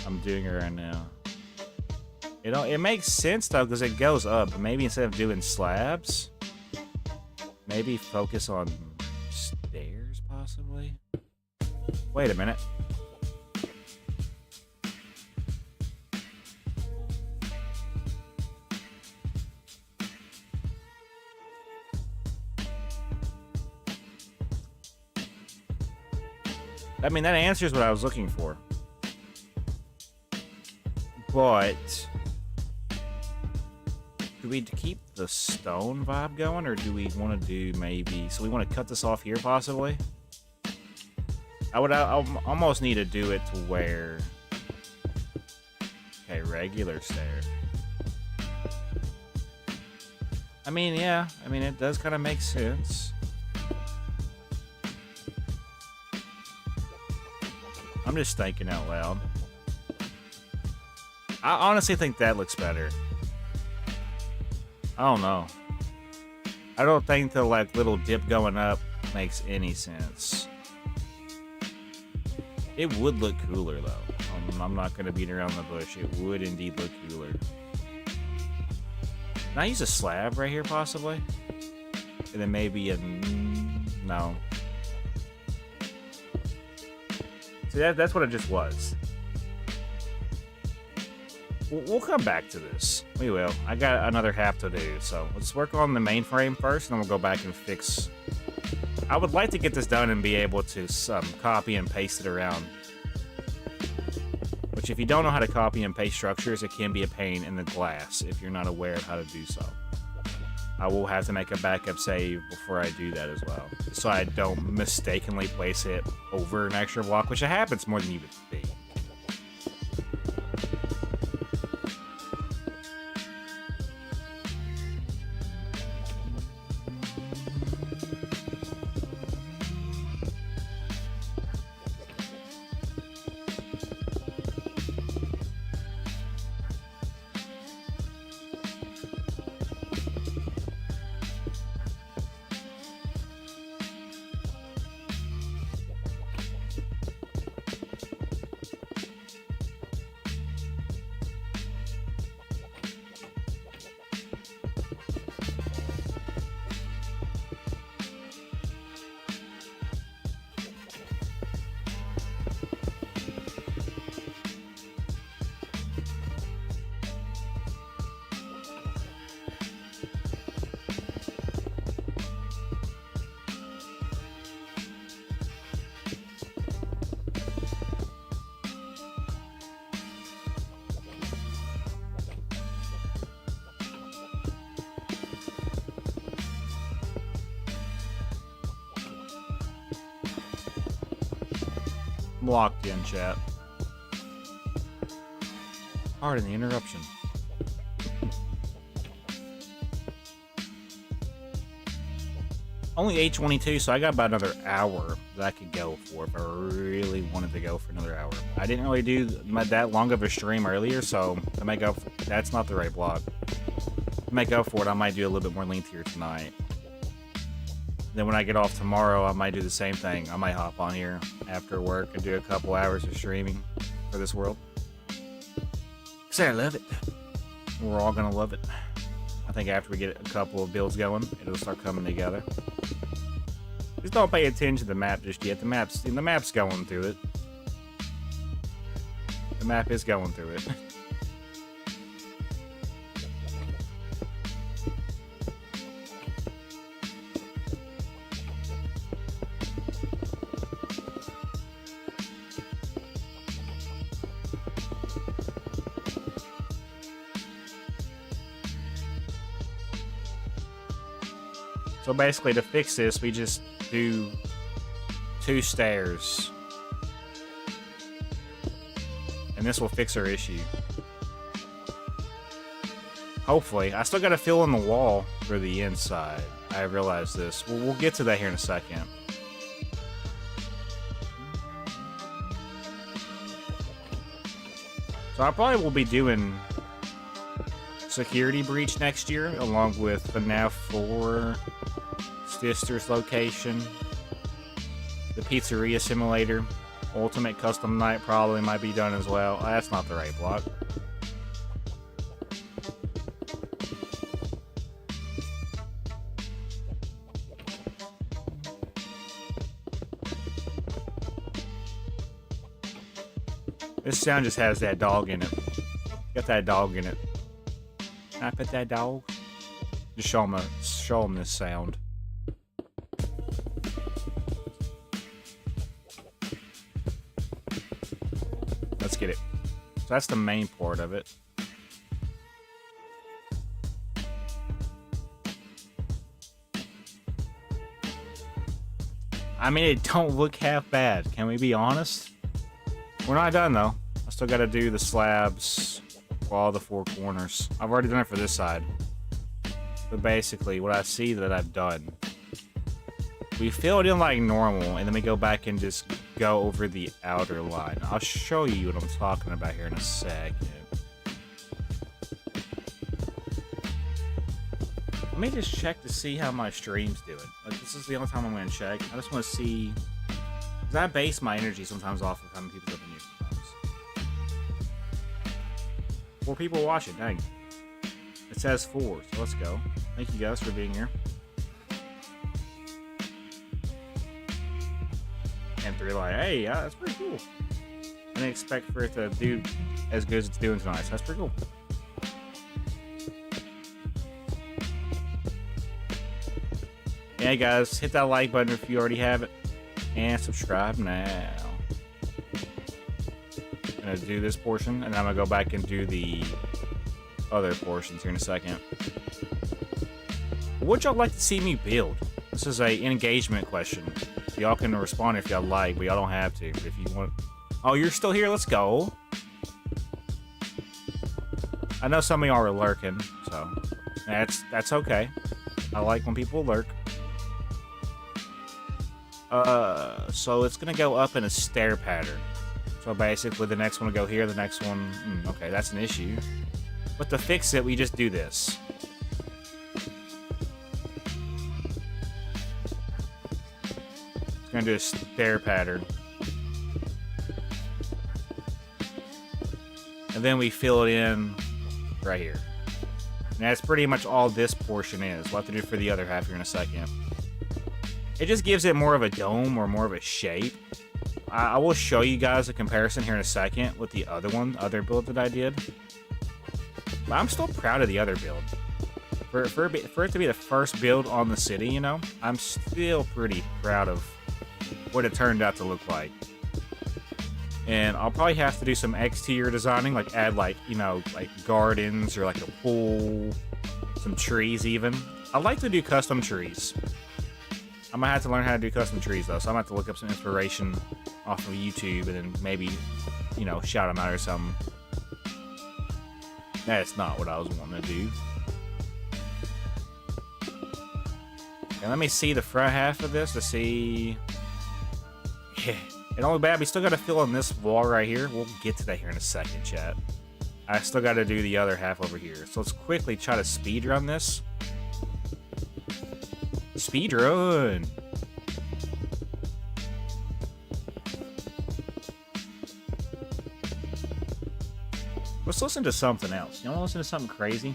I'm doing it right now. It makes sense though, because it goes up. But maybe instead of doing slabs, maybe focus on stairs, possibly. Wait a minute. I mean, that answers what I was looking for. But do we keep the stone vibe going, or do we want to do maybe... So we want to cut this off here, possibly? I almost need to do it to where... Okay, regular stair. I mean, yeah. I mean, it does kind of make sense. I'm just thinking out loud. I honestly think that looks better. I don't know. I don't think the like little dip going up makes any sense. It would look cooler though. I'm not going to beat around the bush. It would indeed look cooler. Can I use a slab right here possibly? And then maybe a... no. See, that's what it just was. We'll come back to this. We will. I got another half to do, so let's work on the main frame first, and then we'll go back and fix... I would like to get this done and be able to copy and paste it around. Which, if you don't know how to copy and paste structures, it can be a pain in the glass if you're not aware of how to do so. I will have to make a backup save before I do that as well, so I don't mistakenly place it over an extra block, which happens more than you would think. Locked in, chat. Pardon the interruption. Only 8:22, so I got about another hour that I could go for if I really wanted to go for another hour. I didn't really do that long of a stream earlier, so to make up, that's not the right block. To make up for it, I might do a little bit more lengthier tonight. Then when I get off tomorrow, I might do the same thing. I might hop on here after work and do a couple hours of streaming for this world. Because I love it. We're all going to love it. I think after we get a couple of builds going, it'll start coming together. Just don't pay attention to the map just yet. The map's going through it. The map is going through it. So basically, to fix this, we just do 2 stairs. And this will fix our issue. Hopefully. I still got to fill in the wall for the inside. I realize this. We'll get to that here in a second. So I probably will be doing Security Breach next year, along with FNAF 4, Sister's Location, the Pizzeria Simulator, Ultimate Custom Night probably might be done as well. Oh, that's not the right block. This sound just has that dog in it. Got that dog in it. Can I pet that dog? Just show him this sound. Let's get it. So that's the main part of it. I mean, it don't look half bad. Can we be honest? We're not done though. I still got to do the slabs for all the 4 corners. I've already done it for this side. But basically, what I see that I've done, we fill it in like normal, and then we go back and just go over the outer line. I'll show you what I'm talking about here in a second. Let me just check to see how my stream's doing. Like, this is the only time I'm going to check. I just want to see, because I base my energy sometimes off of how many people's up in here sometimes. 4 people watching, dang. It says 4, so let's go. Thank you guys for being here. And 3 like, hey, yeah, that's pretty cool. I didn't expect for it to do as good as it's doing tonight, so that's pretty cool. Yeah, guys, hit that like button if you already have it, and subscribe now. I'm gonna do this portion, and then I'm gonna go back and do the other portions here in a second. Would y'all like to see me build? This is a engagement question. Y'all can respond if y'all like, but y'all don't have to. But if you want, oh, you're still here. Let's go. I know some of y'all are lurking, so that's okay. I like when people lurk. So it's gonna go up in a stair pattern. So basically, the next one will go here. The next one, okay, that's an issue. But to fix it, we just do this. It's gonna do a stair pattern, and then we fill it in right here. And that's pretty much all this portion is. We'll have to do it for the other half here in a second. It just gives it more of a dome or more of a shape. I will show you guys a comparison here in a second with the other build that I did. But I'm still proud of the other build. For it to be the first build on the city, you know, I'm still pretty proud of what it turned out to look like. And I'll probably have to do some exterior designing, like add like, you know, like gardens or like a pool, some trees even. I like to do custom trees. I might have to learn how to do custom trees though, so I'm gonna have to look up some inspiration off of YouTube and then maybe, you know, shout them out or something. That's not what I was wanting to do. Okay, let me see the front half of this to see. Yeah, it only bad. We still gotta fill in this wall right here. We'll get to that here in a second, chat. I still gotta do the other half over here. So let's quickly try to speed run this. Speed run. Let's listen to something else. You want to listen to something crazy?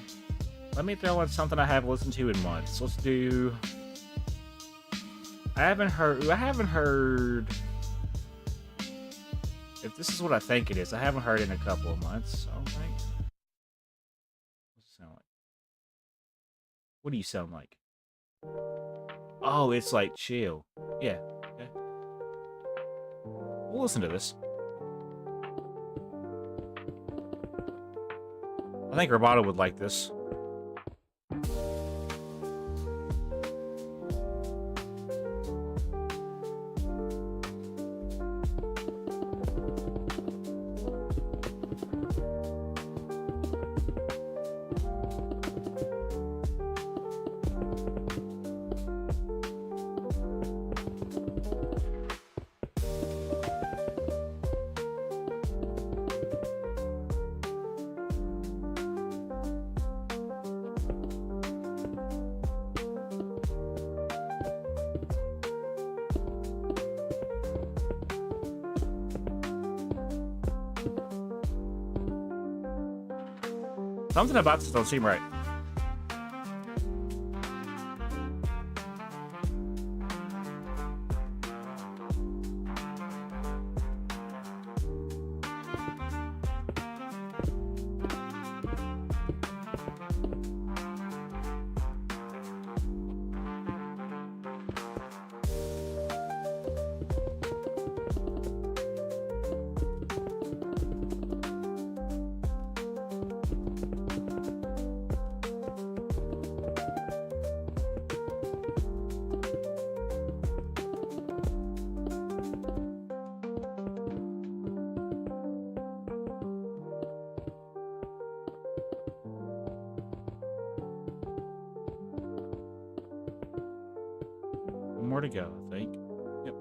Let me throw in something I haven't listened to in months. Let's do. I haven't heard. If this is what I think it is, I haven't heard it in a couple of months. I don't think. What's it sound like? What do you sound like? Oh, it's like chill. Yeah. Okay. We'll listen to this. I think Roboto would like this. Something about this don't seem right. more to go, I think. Yep.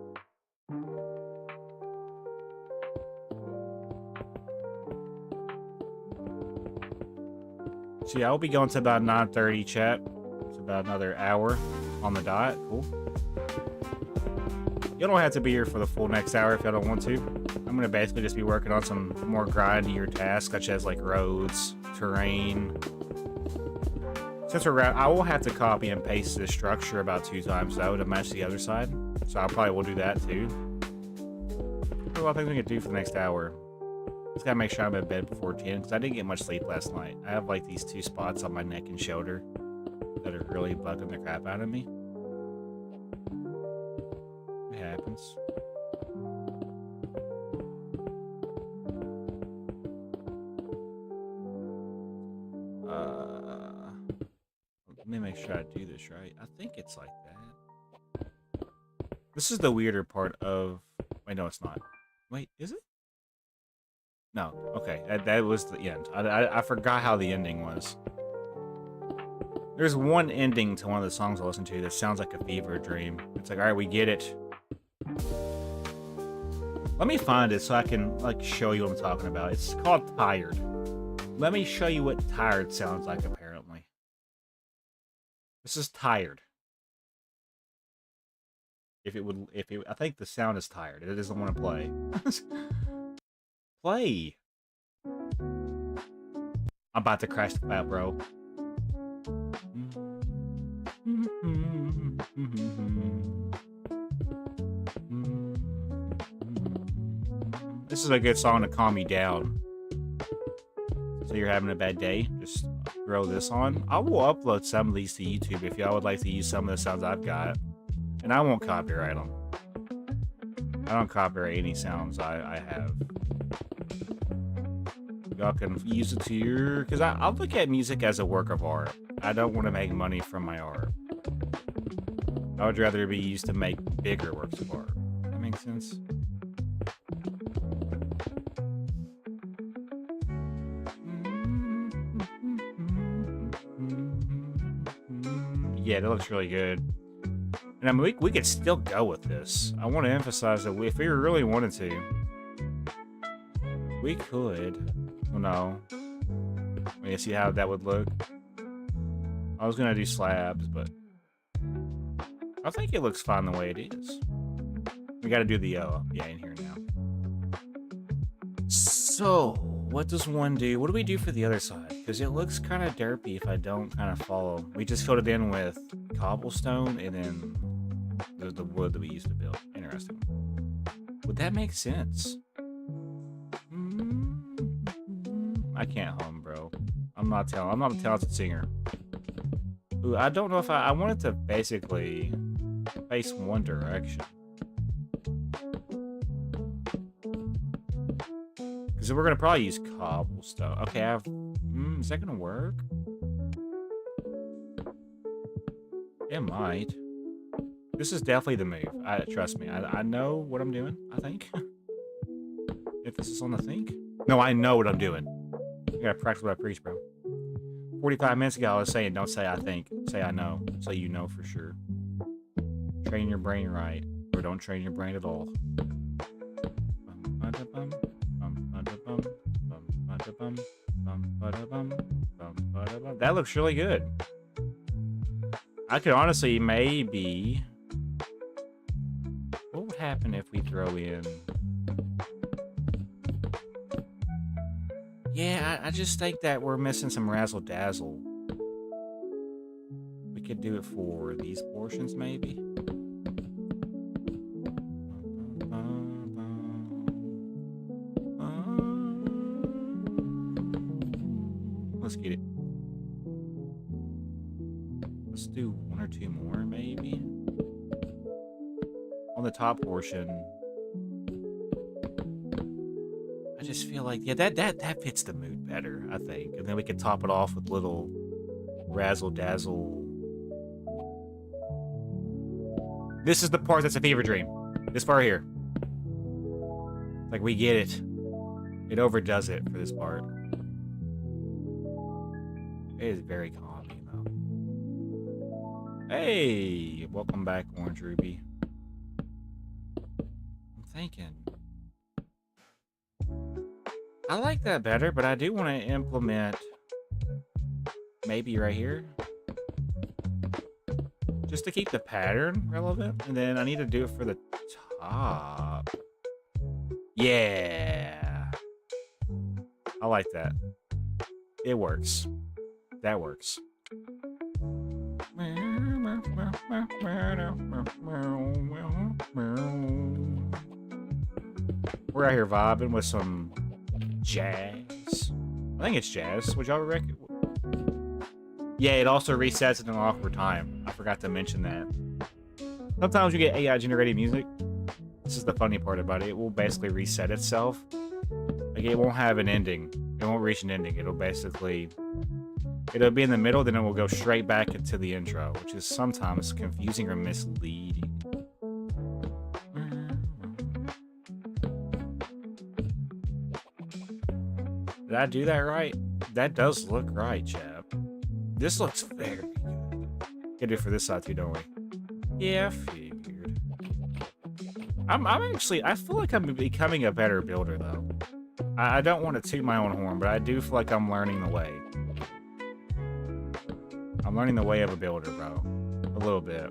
So yeah, I'll be going to about 9:30, chat. It's about another hour on the dot. Cool. You don't have to be here for the full next hour if you don't want to. I'm going to basically just be working on some more grindier tasks, such as like roads, terrain. Since we're I will have to copy and paste this structure about 2 times though to match the other side. So I probably will do that too. There's a lot of things we can do for the next hour. Just gotta make sure I'm in bed before 10 because I didn't get much sleep last night. I have like these 2 spots on my neck and shoulder that are really bugging the crap out of me. It happens. Let me make sure I do this right. I think it's like that. This is the weirder part of... Wait, no, it's not. Wait, is it? No. Okay, that was the end. I forgot how the ending was. There's one ending to one of the songs I listen to that sounds like a fever dream. It's like, alright, we get it. Let me find it so I can, like, show you what I'm talking about. It's called Tired. Let me show you what tired sounds like, apparently. This is Tired. I think the sound is tired. It doesn't want to play. Play. I'm about to crash the clap, bro. This is a good song to calm you down. So you're having a bad day, just throw this on. I will upload some of these to YouTube if y'all would like to use some of the sounds I've got. And I won't copyright them. I don't copyright any sounds I have. Y'all can use it to your... Because I look at music as a work of art. I don't want to make money from my art. I would rather be used to make bigger works of art. That makes sense? Yeah, that looks really good. And I mean, we could still go with this. I want to emphasize that if we really wanted to, we could. Well, no. I mean, see how that would look? I was going to do slabs, but I think it looks fine the way it is. We got to do the, yeah, in here now. So, what does one do? What do we do for the other side? Because it looks kind of derpy if I don't kind of follow. We just filled it in with cobblestone and then the wood that we used to build. Interesting. Would that make sense? I can't hum, bro. I'm not a talented singer. Ooh, I don't know if I wanted to basically face one direction. Because we're gonna probably use cobblestone. Okay, is that gonna work? It might. This is definitely the move. Trust me. I know what I'm doing, I think. If this is on the think. No, I know what I'm doing. I gotta practice what I preach, bro. 45 minutes ago, I was saying, don't say I think. Say I know. So you know for sure. Train your brain right. Or don't train your brain at all. That looks really good. I could honestly maybe... What would happen if we throw in... Yeah, I just think that we're missing some razzle dazzle. We could do it for these portions, maybe. Let's get it. Let's do 1 or 2 more, maybe. On the top portion. I just feel like, yeah, that fits the mood better, I think. And then we could top it off with little razzle-dazzle. This is the part that's a fever dream. This part here. Like, we get it. It overdoes it for this part. It is very calming, though. Hey! Welcome back, Orange Ruby. thinking? I like that better, but I do want to implement maybe right here. Just to keep the pattern relevant. And then I need to do it for the top. Yeah. I like that. It works. That works. We're out here vibing with some jazz. I think it's jazz. Would y'all reckon? Yeah, it also resets at an awkward time. I forgot to mention that. Sometimes you get AI generated music. This is the funny part about it. It will basically reset itself. Like, it won't have an ending. It won't reach an ending. It'll basically... It'll be in the middle, then it will go straight back into the intro, which is sometimes confusing or misleading. Did I do that right? That does look right, chap. This looks very good. Get it for this side too, don't we? Yeah, I figured. I'm actually, I feel like I'm becoming a better builder, though. I don't want to toot my own horn, but I do feel like I'm learning the way. I'm learning the way of a builder, bro. A little bit.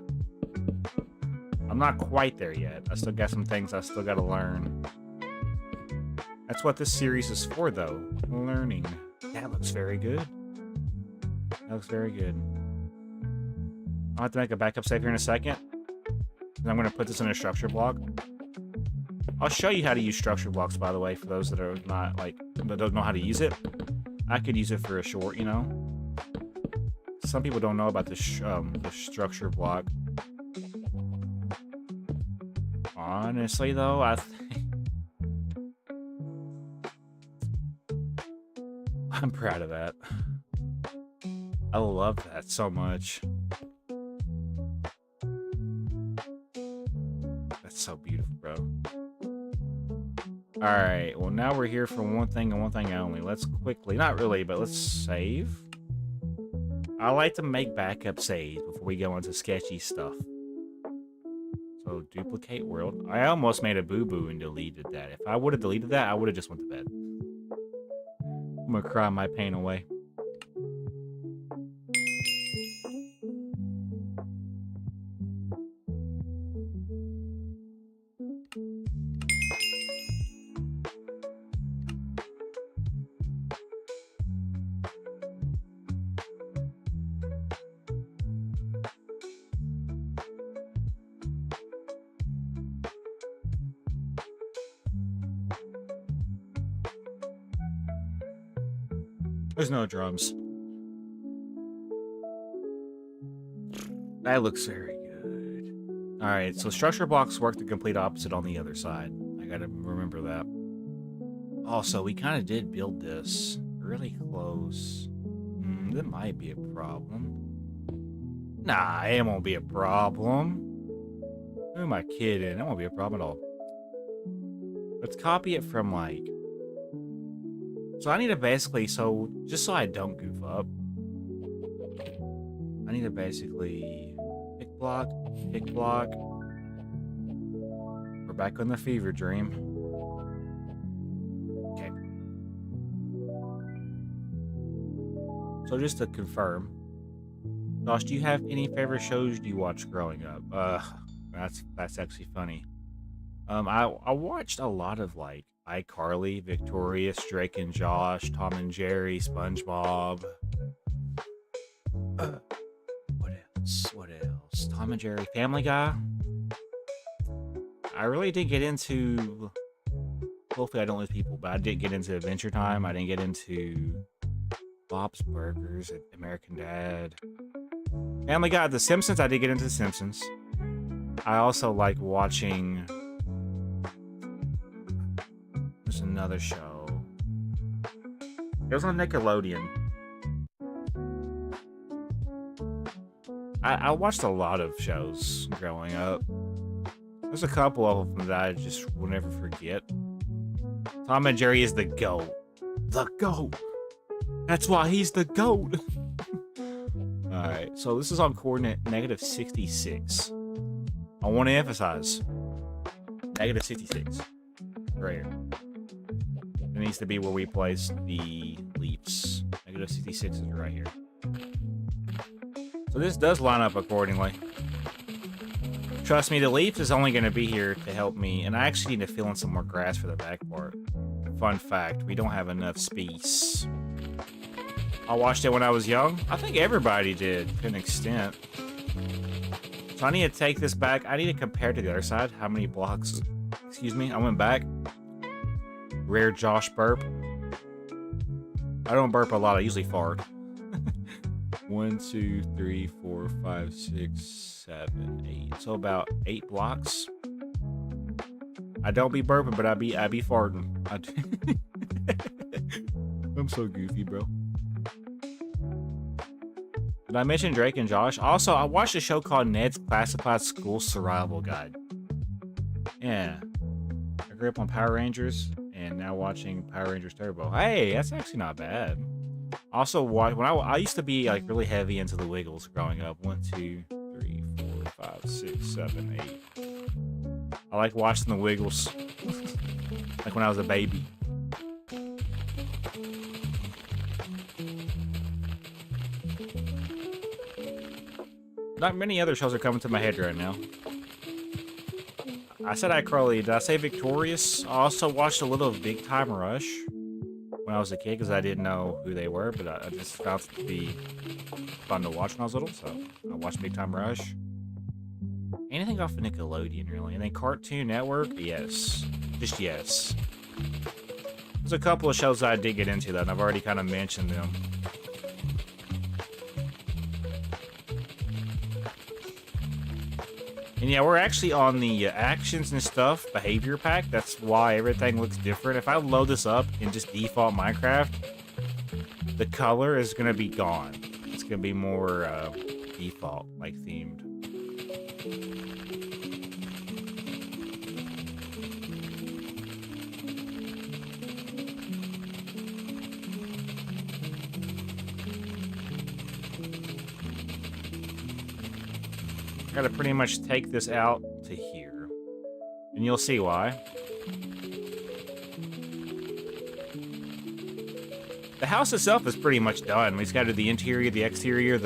I'm not quite there yet. I still got some things I still got to learn. That's what this series is for, though. Learning. That looks very good. That looks very good. I'll have to make a backup save here in a second. And I'm going to put this in a structure block. I'll show you how to use structure blocks, by the way, for those that are not, like, that don't know how to use it. I could use it for a short, you know? Some people don't know about the structure block. Honestly, though, I think... I'm proud of that. I love that so much. That's so beautiful, bro. Alright, well now we're here for one thing and one thing only. Let's quickly, not really, but let's save. I like to make backup saves before we go into sketchy stuff. So, duplicate world. I almost made a boo-boo and deleted that. If I would have deleted that, I would have just went to bed. I'm gonna cry my pain away. There's no drums. That looks very good. Alright, so structure blocks work the complete opposite on the other side. I gotta remember that. Also, we kind of did build this really close. That might be a problem. Nah, it won't be a problem. Who am I kidding? That won't be a problem at all. Let's copy it from, like... So I need to basically, so just so I don't goof up, I need to basically pick block. We're back on the fever dream. Okay. So just to confirm, Josh, do you have any favorite shows you watched growing up? That's actually funny. I watched a lot of like iCarly, Victorious, Drake and Josh, Tom and Jerry, SpongeBob. What else? Tom and Jerry, Family Guy. I really did get into... Hopefully I don't lose people, but I did get into Adventure Time. I didn't get into Bob's Burgers, American Dad. Family Guy, The Simpsons. I did get into The Simpsons. I also like watching... There's another show. It was on Nickelodeon. I watched a lot of shows growing up. There's a couple of them that I just will never forget. Tom and Jerry is the GOAT. The GOAT! That's why he's the GOAT! Alright, so this is on coordinate -66. I want to emphasize, Negative 66. Right here. It needs to be where we place the leaves. Negative 66 is right here. So this does line up accordingly. Trust me, the leaf is only going to be here to help me, and I actually need to fill in some more grass for the back part. Fun fact, we don't have enough space. I watched it when I was young. I think everybody did, to an extent. So I need to take this back. I need to compare to the other side. How many blocks? Excuse me, I went back. Rare Josh burp. I don't burp a lot, I usually fart. 1, 2, 3, 4, 5, 6, 7, 8. So about 8 blocks. I don't be burping, but I be farting. I'm so goofy, bro. Did I mention Drake and Josh? Also, I watched a show called Ned's Classified School Survival Guide. Yeah. I grew up on Power Rangers, and now watching Power Rangers Turbo. Hey, that's actually not bad. Also, when I used to be like really heavy into the Wiggles growing up. 1, 2, 3, 4, 5, 6, 7, 8. I like watching the Wiggles. Like when I was a baby. Not many other shows are coming to my head right now. I said iCarly. Did I say Victorious? I also watched a little of Big Time Rush when I was a kid because I didn't know who they were, but I just found it to be fun to watch when I was little, so I watched Big Time Rush. Anything off of Nickelodeon, really. And then Cartoon Network? Yes. Just yes. There's a couple of shows that I did get into, though, and I've already kind of mentioned them. And yeah, we're actually on the actions and stuff behavior pack. That's why everything looks different. If I load this up in just default Minecraft, the color is going to be gone. It's going to be more default, like themed. Gotta pretty much take this out to here. And you'll see why. The house itself is pretty much done. We just gotta do the interior, the exterior,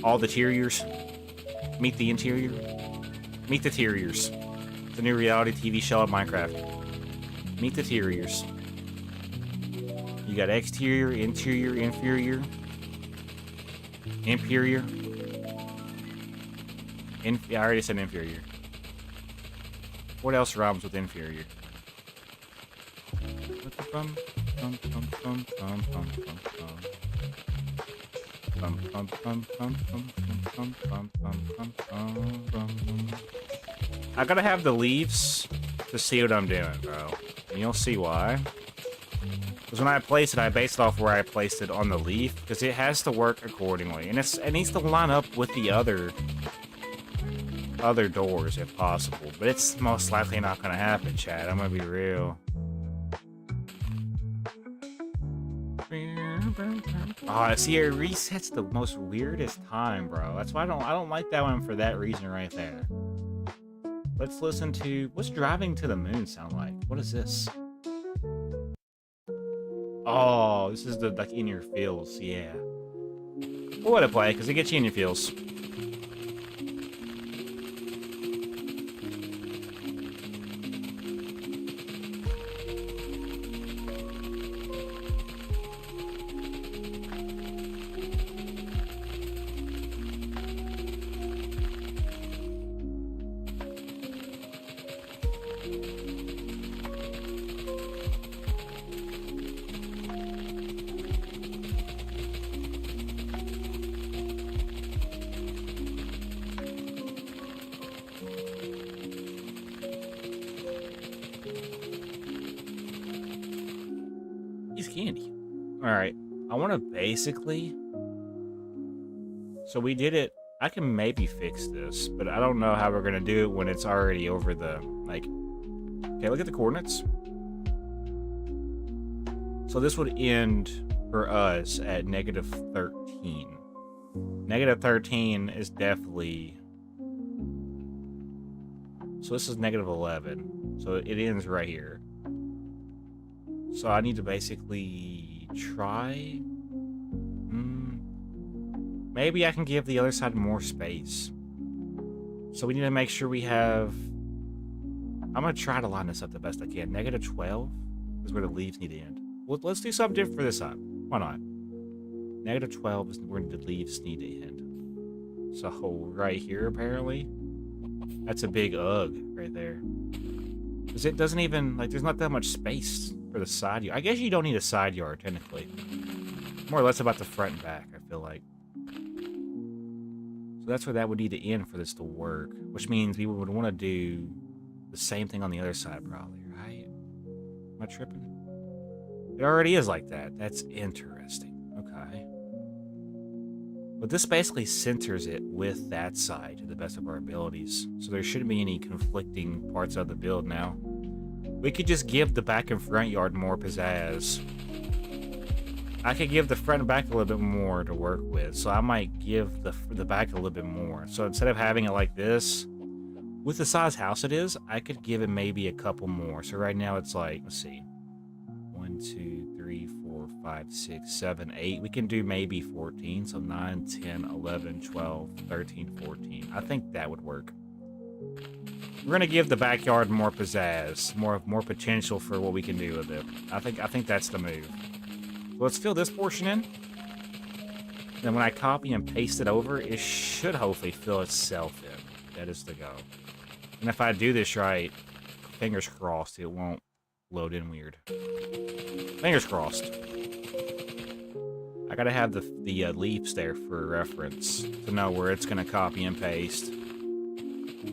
all the terriers. Meet the interior. Meet the terriers. It's a new reality TV show of Minecraft. Meet the terriers. You got exterior, interior, inferior. Inferior. I already said inferior. What else rhymes with inferior? I gotta have the leaves to see what I'm doing, bro. And you'll see why. Because when I place it, I base it off where I placed it on the leaf, because it has to work accordingly. And it needs to line up with the other doors if possible, but it's most likely not gonna happen, Chad. I'm gonna be real. Oh, see, it resets the most weirdest time, bro. That's why I don't like that one for that reason right there. Let's listen to what's Driving to the Moon sound like. What is this? Oh, this is the like in your feels, yeah. We'll let it play because it gets you in your feels. Candy. All right, I want to basically. So we did it. I can maybe fix this, but I don't know how we're gonna do it when it's already over the like. Okay, look at the coordinates. So this would end for us at negative 13. Negative 13 is definitely So this is negative 11. So it ends right here. So I need to basically try... maybe I can give the other side more space. So we need to make sure we have... I'm going to try to line this up the best I can. Negative 12 is where the leaves need to end. Well, let's do something different for this side. Why not? Negative 12 is where the leaves need to end. So right here, apparently. That's a big ugh right there. Because it doesn't even... like, there's not that much space for the side yard. I guess you don't need a side yard, technically. More or less about the front and back, I feel like. So that's where that would need to end for this to work. Which means we would want to do the same thing on the other side, probably, right? Am I tripping? It already is like that. That's interesting. Okay. But this basically centers it with that side to the best of our abilities. So there shouldn't be any conflicting parts of the build now. We could just give the back and front yard more pizzazz. I could give the front and back a little bit more to work with. So I might give the back a little bit more. So instead of having it like this, with the size house it is, I could give it maybe a couple more. So right now it's like, let's see. 1, 2, 3, 4, 5, 6, 7, 8. We can do maybe 14. So 9, 10, 11, 12, 13, 14. I think that would work. We're gonna give the backyard more pizzazz, more potential for what we can do with it. I think that's the move. So let's fill this portion in. Then when I copy and paste it over, it should hopefully fill itself in. That is the go. And if I do this right, fingers crossed, it won't load in weird. Fingers crossed. I gotta have the leaves there for reference to know where it's gonna copy and paste.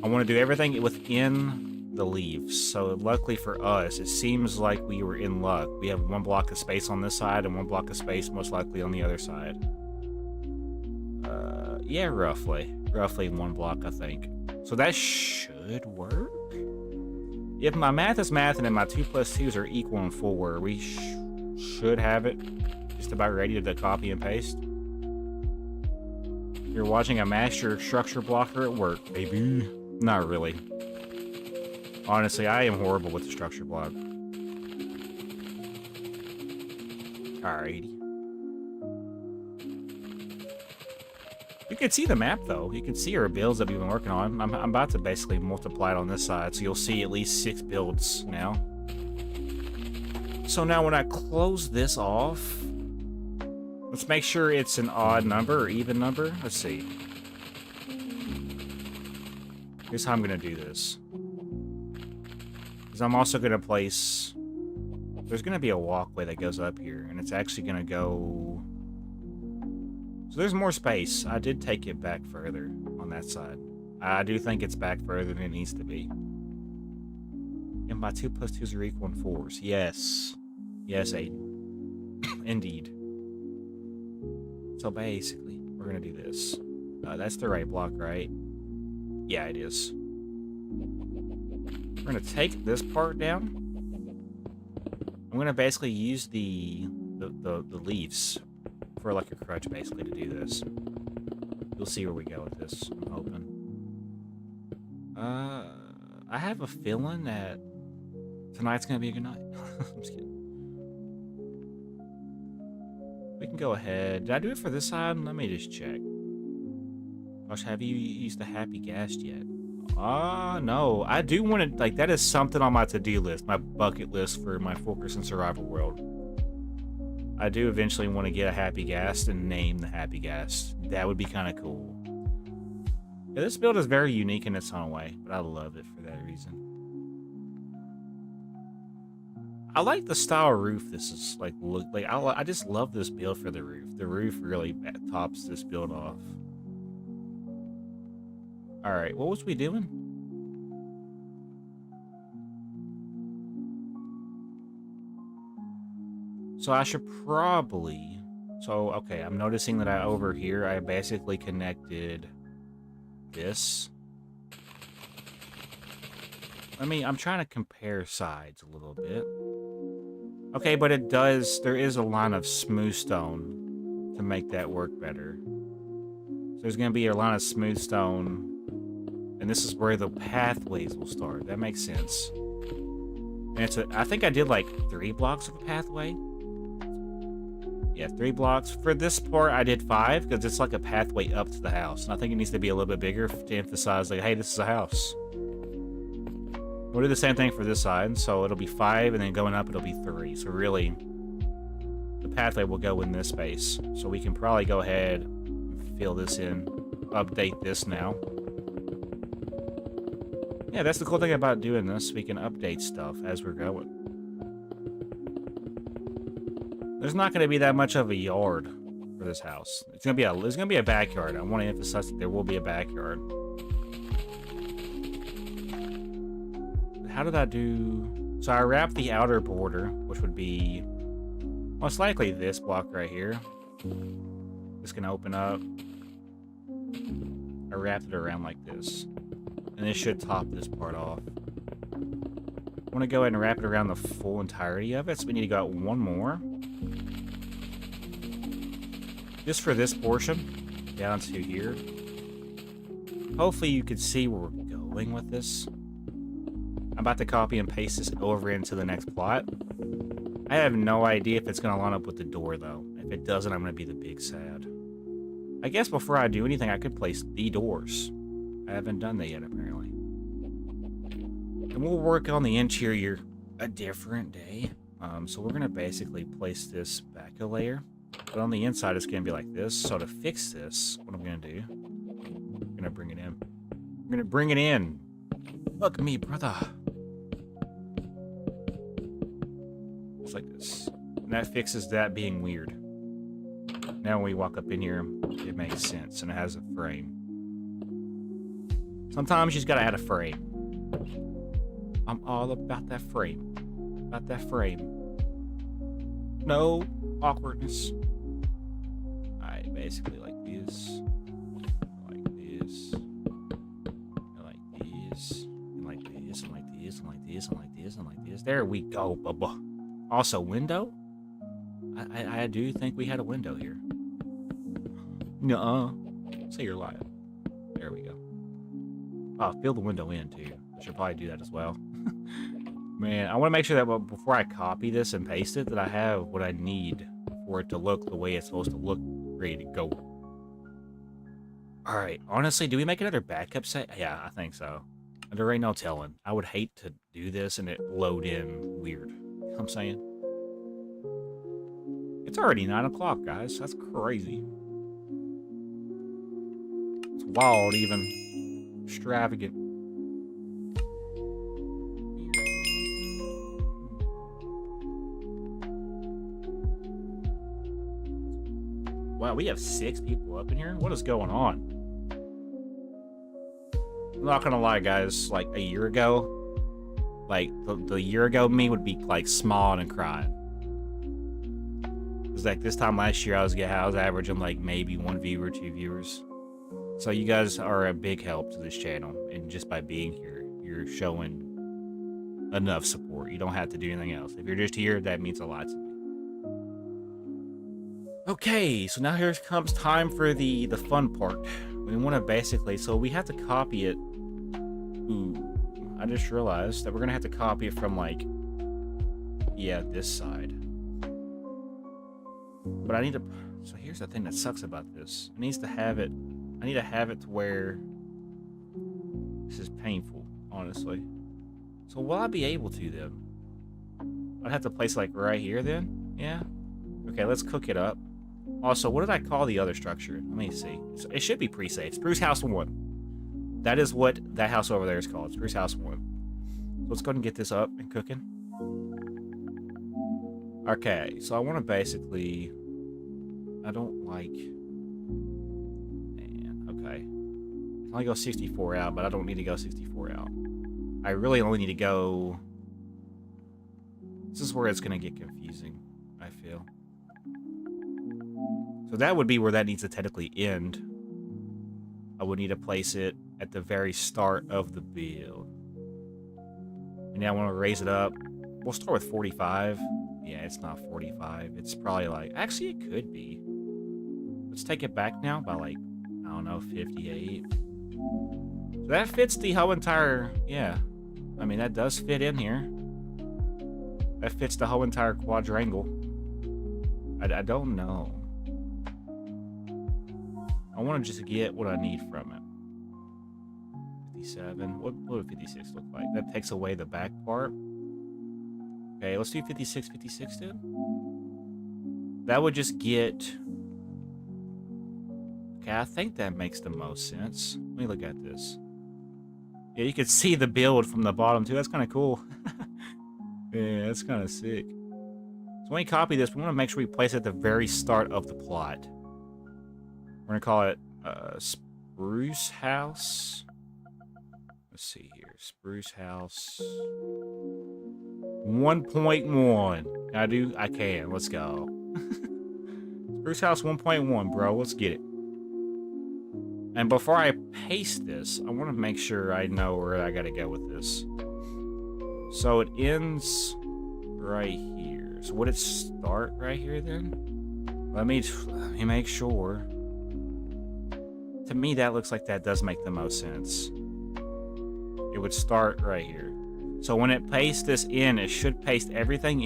I want to do everything within the leaves. So luckily for us, it seems like we were in luck. We have 1 block of space on this side and 1 block of space most likely on the other side. Yeah, roughly 1 block, I think. So that should work. If my math is math and my 2 plus 2s are equal and 4, we should have it just about ready to copy and paste. You're watching a master structure blocker at work, baby. Not really. Honestly, I am horrible with the structure block. Alrighty. You can see the map, though. You can see our builds that we've been working on. I'm about to basically multiply it on this side, so you'll see at least 6 builds now. So now when I close this off, let's make sure it's an odd number or even number. Let's see. Here's how I'm going to do this. Because I'm also going to place... there's going to be a walkway that goes up here, and it's actually going to go... so there's more space. I did take it back further on that side. I do think it's back further than it needs to be. And my 2 plus 2s are equal in 4s. Yes. Yes, Aiden. Indeed. So basically, we're going to do this. That's the right block, right? Yeah, it is. We're going to take this part down. I'm going to basically use the leaves for like a crutch, basically, to do this. You'll see where we go with this, I'm hoping. I have a feeling that tonight's going to be a good night. I'm just kidding. We can go ahead. Did I do it for this side? Let me just check. Gosh, have you used the happy gas yet? No. I do want to, like, that is something on my to-do list, my bucket list for my Fulkerson survival world. I do eventually want to get a happy gas and name the happy gas. That would be kind of cool. Yeah, this build is very unique in its own way, but I love it for that reason. I like the style roof this is like. Look like I just love this build for the roof. The roof really tops this build off. All right, what was we doing? So I should probably... so, okay, I'm noticing that over here, I basically connected this. I'm trying to compare sides a little bit. Okay, but there is a line of smooth stone to make that work better. So there's going to be a line of smooth stone And this is where the pathways will start. That makes sense. And I think I did like 3 blocks of a pathway. Yeah, 3 blocks. For this part, I did 5 because it's like a pathway up to the house. And I think it needs to be a little bit bigger to emphasize, like, hey, this is a house. We'll do the same thing for this side. So it'll be 5, and then going up, it'll be 3. So really, the pathway will go in this space. So we can probably go ahead and fill this in, update this now. Yeah, that's the cool thing about doing this. We can update stuff as we're going. There's not going to be that much of a yard for this house. There's going to be a backyard. I want to emphasize that there will be a backyard. How did I do? So I wrapped the outer border, which would be most likely this block right here. This can open up. I wrapped it around like this. And this should top this part off. I want to go ahead and wrap it around the full entirety of it, so we need to go out one more. Just for this portion, down to here. Hopefully you can see where we're going with this. I'm about to copy and paste this over into the next plot. I have no idea if it's going to line up with the door, though. If it doesn't, I'm going to be the big sad. I guess before I do anything, I could place the doors. I haven't done that yet, apparently. And we'll work on the interior a different day. So we're going to basically place this back a layer. But on the inside, it's going to be like this. So to fix this, what I'm going to do, I'm going to bring it in. I'm going to bring it in. Look at me, brother. Just like this. And that fixes that being weird. Now when we walk up in here, it makes sense. And it has a frame. Sometimes you just gotta add a frame. I'm all about that frame. About that frame. No awkwardness. Alright, basically like this. Like this. And like this. And like this. And like this. And like this. And like this. And like this. There we go, bubba. Also, window? I do think we had a window here. Nuh-uh. Say you're lying. There we go. Oh, fill the window in, too. I should probably do that as well. Man, I want to make sure that before I copy this and paste it, that I have what I need for it to look the way it's supposed to look, ready to go. Alright, honestly, do we make another backup set? Yeah, I think so. There ain't no telling. I would hate to do this and it load in weird. You know what I'm saying? It's already 9 o'clock, guys. That's crazy. It's wild, even. Extravagant. Wow, we have 6 people up in here? What is going on? I'm not gonna lie, guys. Like, a year ago, like, the year ago me would be, like, smiling and crying. Because, like, this time last year, I was averaging, like, maybe 1 viewer, 2 viewers. So you guys are a big help to this channel, and just by being here, you're showing enough support. You don't have to do anything else. If you're just here, that means a lot to me. Okay, so now here comes time for the fun part. We want to basically, so we have to copy it. Ooh, I just realized that we're going to have to copy it from, like, yeah, this side. But I need to, so here's the thing that sucks about this. I need to have it to where this is painful, honestly. So will I be able to then? I'd have to place like right here then? Yeah? Okay, let's cook it up. Also, what did I call the other structure? Let me see. It should be pre-saved. Spruce House 1. That is what that house over there is called. Spruce House 1. So let's go ahead and get this up and cooking. Okay, so I want to basically... I don't like... Man, okay. I can only go 64 out, but I don't need to go 64 out. I really only need to go... This is where it's going to get confusing, I feel. So that would be where that needs to technically end. I would need to place it at the very start of the build. And now I want to raise it up. We'll start with 45. Yeah, it's not 45. It's probably like... Actually, it could be. Let's take it back now by like, I don't know, 58. So that fits the whole entire, yeah. I mean, that does fit in here. That fits the whole entire quadrangle. I don't know. I want to just get what I need from it. 57. What would 56 look like? That takes away the back part. Okay, let's do 56, 56 then. That would just get... Okay, I think that makes the most sense. Let me look at this. Yeah, you can see the build from the bottom too. That's kind of cool. Yeah, that's kind of sick. So when we copy this, we want to make sure we place it at the very start of the plot. We're going to call it Spruce House. Let's see here. Spruce House 1.1. I can. Let's go. Spruce House 1.1, bro. Let's get it. And before I paste this, I want to make sure I know where I got to go with this. So it ends right here. So would it start right here then? Let me make sure. To me, that looks like that does make the most sense. It would start right here. So when it pastes this in, it should paste everything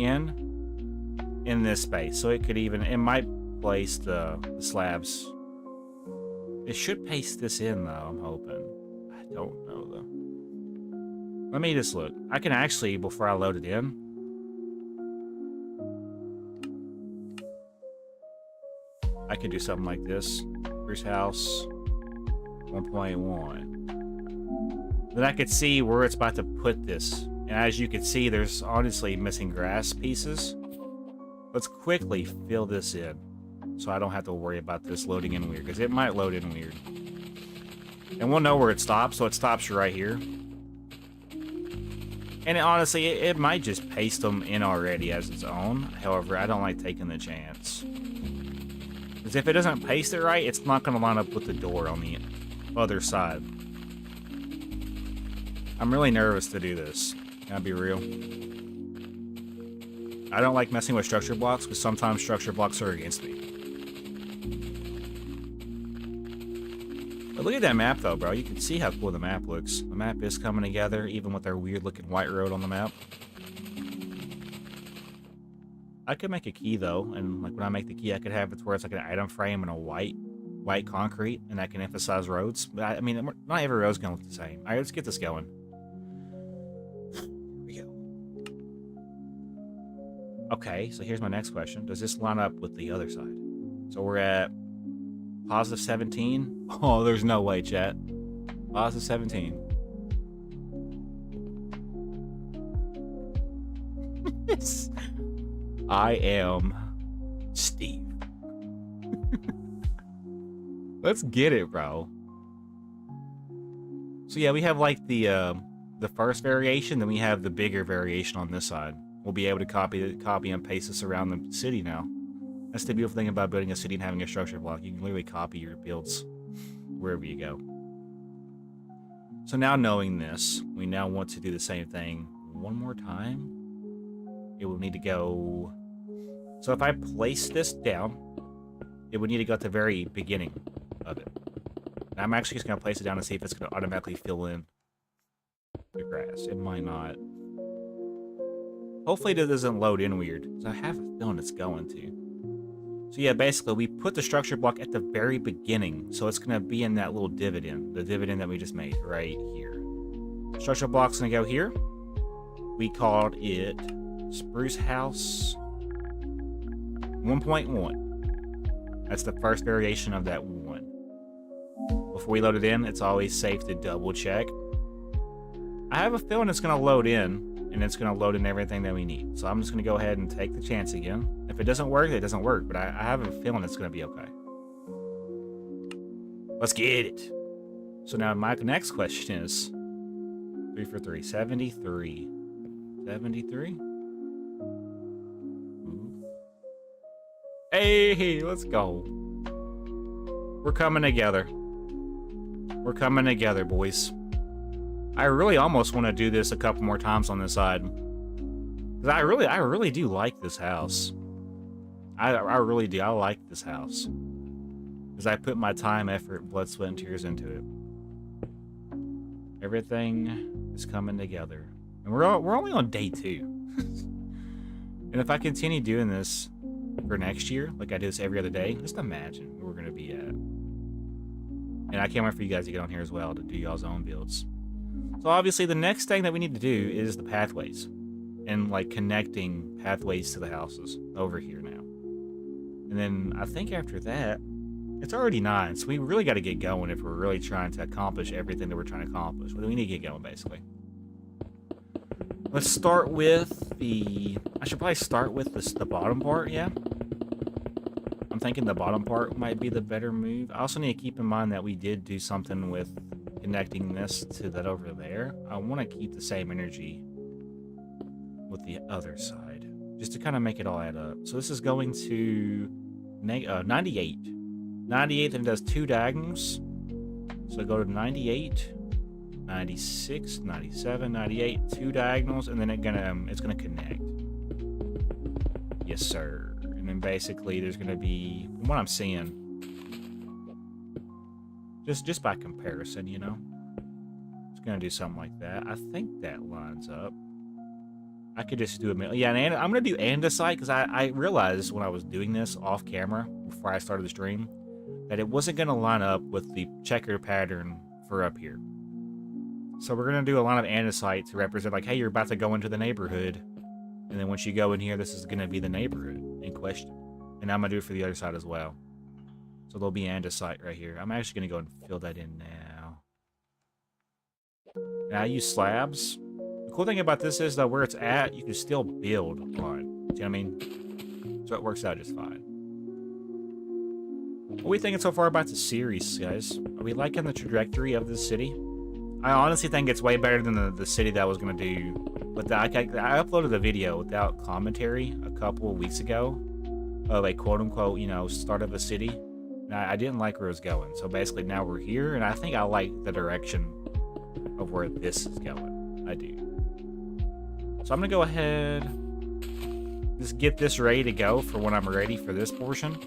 in this space. So it could even, it might place the slabs. It should paste this in though, I'm hoping. I don't know though. Let me just look. I can actually, before I load it in, I could do something like this. Spruce House 1.1. Then I could see where it's about to put this. And as you can see, there's honestly missing grass pieces. Let's quickly fill this in, so I don't have to worry about this loading in weird, because it might load in weird. And we'll know where it stops, so it stops right here. And honestly, it might just paste them in already as its own. However, I don't like taking the chance. Because if it doesn't paste it right, it's not going to line up with the door on the other side. I'm really nervous to do this. Can I be real? I don't like messing with structure blocks, because sometimes structure blocks are against me. But look at that map though, bro. You can see how cool the map looks. The map is coming together, even with our weird looking white road on the map. I could make a key though, and like when I make the key, I could have it where it's like an item frame and a white concrete, and I can emphasize roads. But I mean, not every road's gonna look the same. All right, let's get this going. Here we go. Okay, so here's my next question. Does this line up with the other side? So we're at positive 17. Oh, there's no way, chat. Positive 17. I am Steve. Let's get it, bro. So yeah, we have like the first variation, then we have the bigger variation on this side. We'll be able to copy and paste this around the city now. That's the beautiful thing about building a city and having a structure block. You can literally copy your builds wherever you go. So now knowing this, we now want to do the same thing one more time. It will need to go... So if I place this down, it would need to go at the very beginning of it. And I'm actually just going to place it down and see if it's going to automatically fill in the grass. It might not. Hopefully it doesn't load in weird, because I have a feeling it's going to. So yeah, basically we put the structure block at the very beginning, so it's going to be in that little dividend, the dividend that we just made right here. Structure block's going to go here. We called it Spruce House 1.1. That's the first variation of that one. Before we load it in, it's always safe to double check. I have a feeling it's going to load in, and it's going to load in everything that we need. So I'm just going to go ahead and take the chance again. If it doesn't work, it doesn't work, but I have a feeling it's going to be okay. Let's get it. So now my next question is 3 for 3, 73. 73? Ooh. Hey, let's go. We're coming together. We're coming together, boys. I really almost want to do this a couple more times on this side. Because I really do like this house. I really do. I like this house. Because I put my time, effort, blood, sweat, and tears into it. Everything is coming together. And we're only on day 2. And if I continue doing this for next year, like I do this every other day, just imagine where we're going to be at. And I can't wait for you guys to get on here as well to do y'all's own builds. So obviously the next thing that we need to do is the pathways. And like connecting pathways to the houses over here now. And then I think after that, it's already 9, so we really got to get going if we're really trying to accomplish everything that we're trying to accomplish. Well, we need to get going, basically. Let's start with the... I should probably start with the bottom part, yeah? I'm thinking the bottom part might be the better move. I also need to keep in mind that we did do something with connecting this to that over there. I want to keep the same energy with the other side, just to kind of make it all add up. So this is going to 98. 98, then it does 2 diagonals. So go to 98, 96, 97, 98, 2 diagonals, and then it's gonna connect. Yes, sir. And then basically there's gonna be, from what I'm seeing, just by comparison, you know, it's gonna do something like that. I think that lines up. I could just do a, yeah, and I'm gonna do andesite because I realized when I was doing this off camera before I started the stream that it wasn't going to line up with the checker pattern for up here. So we're going to do a line of andesite to represent, like, hey, you're about to go into the neighborhood. And then once you go in here, this is going to be the neighborhood in question. And I'm going to do it for the other side as well. So there'll be andesite right here. I'm actually going to go and fill that in now. And I use slabs. The cool thing about this is that where it's at, you can still build on. See what I mean? So it works out just fine. What are we thinking so far about the series, guys? Are we liking the trajectory of the city? I honestly think it's way better than the city that I was going to do. But I uploaded a video without commentary a couple of weeks ago of a quote-unquote, you know, start of a city. And I didn't like where it was going. So basically now we're here, and I think I like the direction of where this is going. I do. So I'm going to go ahead, just get this ready to go for when I'm ready for this portion.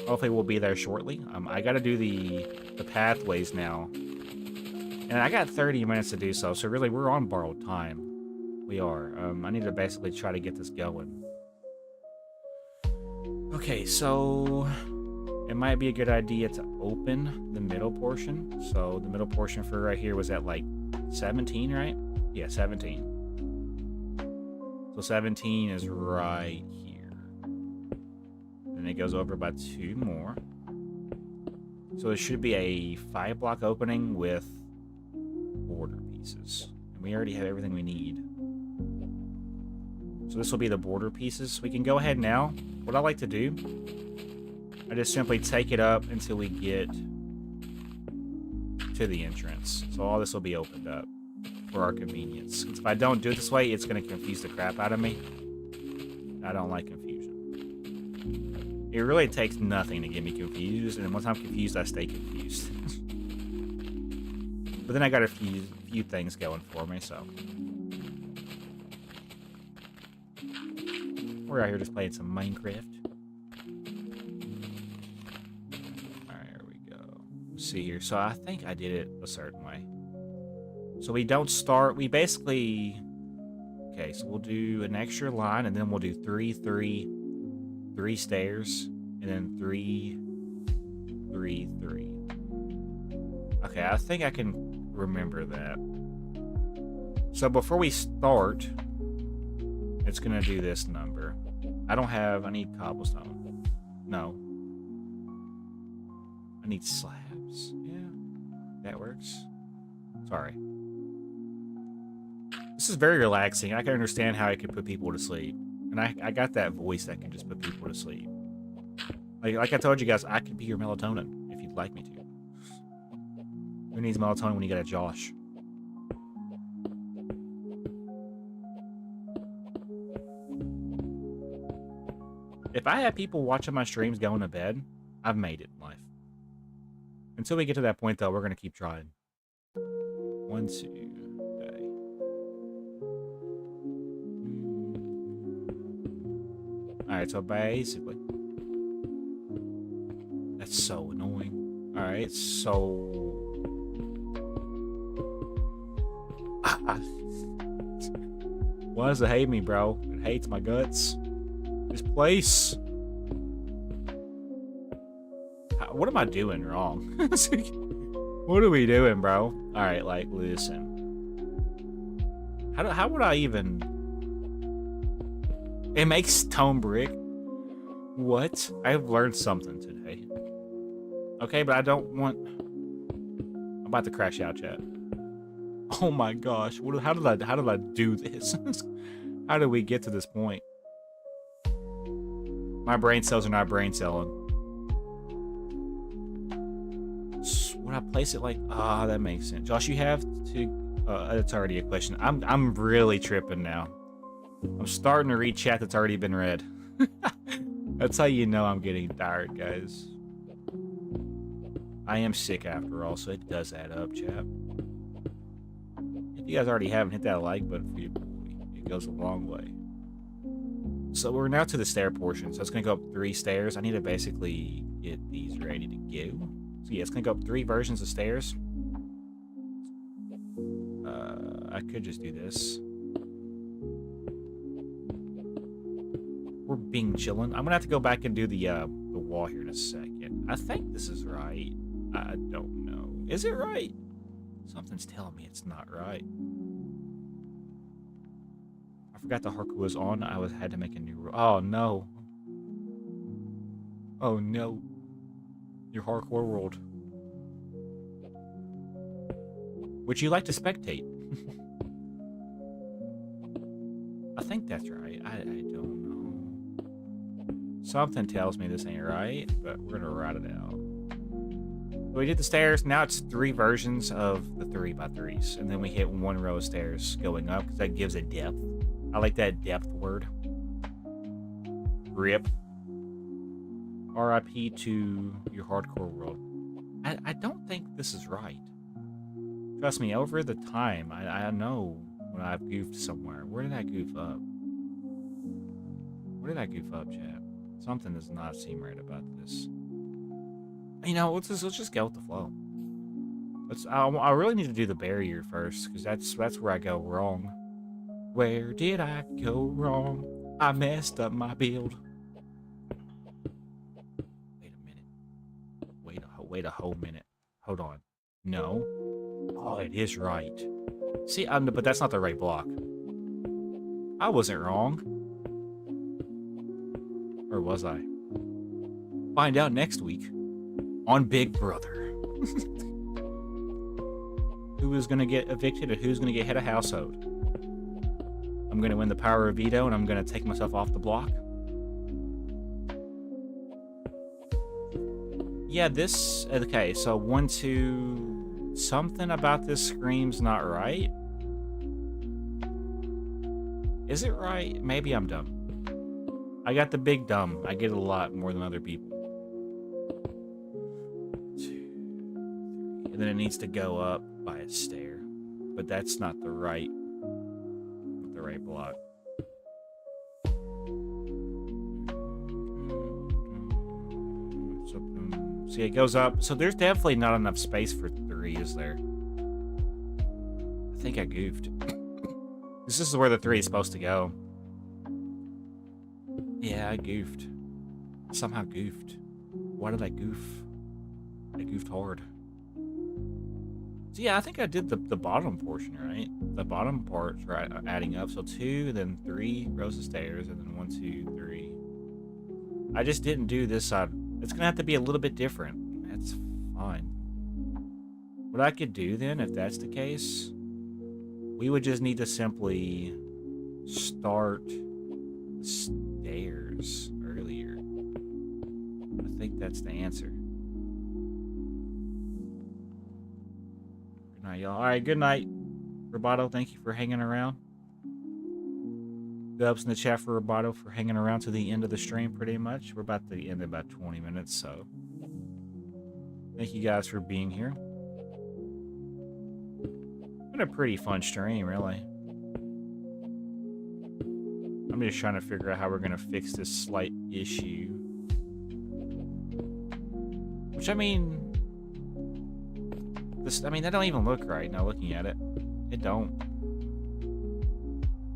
Hopefully we'll be there shortly. I got to do the pathways now. And I got 30 minutes to do so. So really, we're on borrowed time. We are. I need to basically try to get this going. Okay, so it might be a good idea to open the middle portion. So the middle portion for right here was at like 17, right? Yeah, 17. So 17 is right here. And it goes over by 2 more. So it should be a 5-block opening with border pieces. And we already have everything we need. So this will be the border pieces. We can go ahead now. What I like to do, I just simply take it up until we get to the entrance. So all this will be opened up for our convenience. If I don't do it this way, it's going to confuse the crap out of me. I don't like confusion. It really takes nothing to get me confused, and once I'm confused, I stay confused. But then I got a few things going for me, so. We're out here just playing some Minecraft. Alright, here we go. Let's see here. So I think I did it a certain way. So we don't start, we basically... Okay, so we'll do an extra line, and then we'll do 3 stairs, and then 3, 3, 3. Okay, I think I can remember that. So before we start, it's gonna do this number. I need cobblestone. No. I need slabs. Yeah, that works. Sorry. This is very relaxing. I can understand how it could put people to sleep. And I got that voice that can just put people to sleep. Like I told you guys, I could be your melatonin if you'd like me to. Who needs melatonin when you got a Josh? If I have people watching my streams going to bed, I've made it in life. Until we get to that point, though, we're going to keep trying. 1, 2... Alright, so basically... That's so annoying. Alright, so... Why does it hate me, bro? It hates my guts. This place. What am I doing wrong? What are we doing, bro? Alright, like, listen. How would I even... It makes stone brick? What? I've learned something today. Okay, but I don't want... I'm about to crash out, chat. Oh my gosh. How did I do this? How did we get to this point? My brain cells are not brain celling. Would I place it like... Ah, that makes sense. Josh, you have to... it's already a question. I'm really tripping now. I'm starting to read chat that's already been read. That's how you know I'm getting tired, guys. I am sick after all, so it does add up, chat. If you guys already haven't hit that like button for your boy, it goes a long way. So we're now to the stair portion. So it's going to go up 3 stairs. I need to basically get these ready to go. So yeah, it's going to go up 3 versions of stairs. I could just do this. We're being chillin'. I'm going to have to go back and do the wall here in a second. I think this is right. I don't know. Is it right? Something's telling me it's not right. I forgot the hardcore was on. I had to make a new rule. Oh, no. Oh, no. Your hardcore world. Would you like to spectate? I think that's right. I don't know. Something tells me this ain't right, but we're gonna write it out. So we did the stairs. Now it's 3 versions of the 3x3s, and then we hit 1 row of stairs going up because that gives it depth. I like that depth word. RIP. RIP to your hardcore world. I don't think this is right. Trust me, over the time, I know when I've goofed somewhere. Where did I goof up? Where did I goof up, chat? Something does not seem right about this. You know, let's just go with the flow. I really need to do the barrier first, because that's where I go wrong. Where did I go wrong? I messed up my build. Wait a minute. Wait a whole minute. Hold on. No. Oh, it is right. See, but that's not the right block. I wasn't wrong. Or was I? Find out next week on Big Brother. Who is going to get evicted and who's going to get head of household? I'm going to win the power of veto and I'm going to take myself off the block. Yeah, this... Okay, so 1, 2... Something about this screams not right. Is it right? Maybe I'm dumb. I got the big dumb. I get a lot more than other people. 2, 3. And then it needs to go up by a stair. But that's not the right block. So, see, it goes up. So there's definitely not enough space for 3, is there? I think I goofed. This is where the 3 is supposed to go. Yeah, I goofed. Somehow goofed. Why did I goof? I goofed hard. So yeah, I think I did the bottom portion, right? The bottom part's right, adding up. So 2, then 3 rows of stairs, and then 1, 2, 3. I just didn't do this side. It's gonna have to be a little bit different. That's fine. What I could do then, if that's the case, we would just need to simply start the stairs earlier. I think that's the answer. Good night, y'all. Alright, good night. Roboto, thank you for hanging around. Dubs in the chat for Roboto for hanging around to the end of the stream pretty much. We're about to end in about 20 minutes, so thank you guys for being here. Been a pretty fun stream, really. I'm just trying to figure out how we're gonna fix this slight issue. Which, I mean, that don't even look right now looking at it. It don't.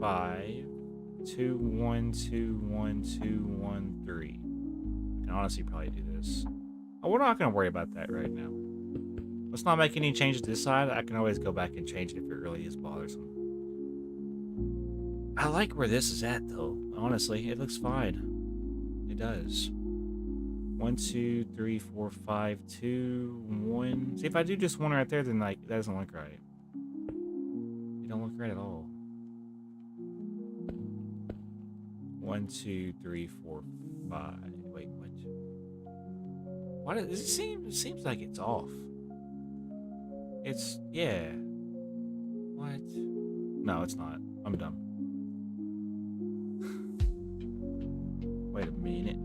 5 2 1 2 1 2 1 3. I can honestly probably do this. Oh, we're not gonna worry about that right now. Let's not make any changes this side. I can always go back and change it if it really is bothersome. I like where this is at though. Honestly, it looks fine. It does. 1 2 3 4 5 2 1. See, if I do just one right there, then like that doesn't look right. It don't look right at all. 1 2 3 4 5. Wait, what? Why does it seem? It seems like it's off. It's yeah. What? No, it's not. I'm dumb. Wait a minute.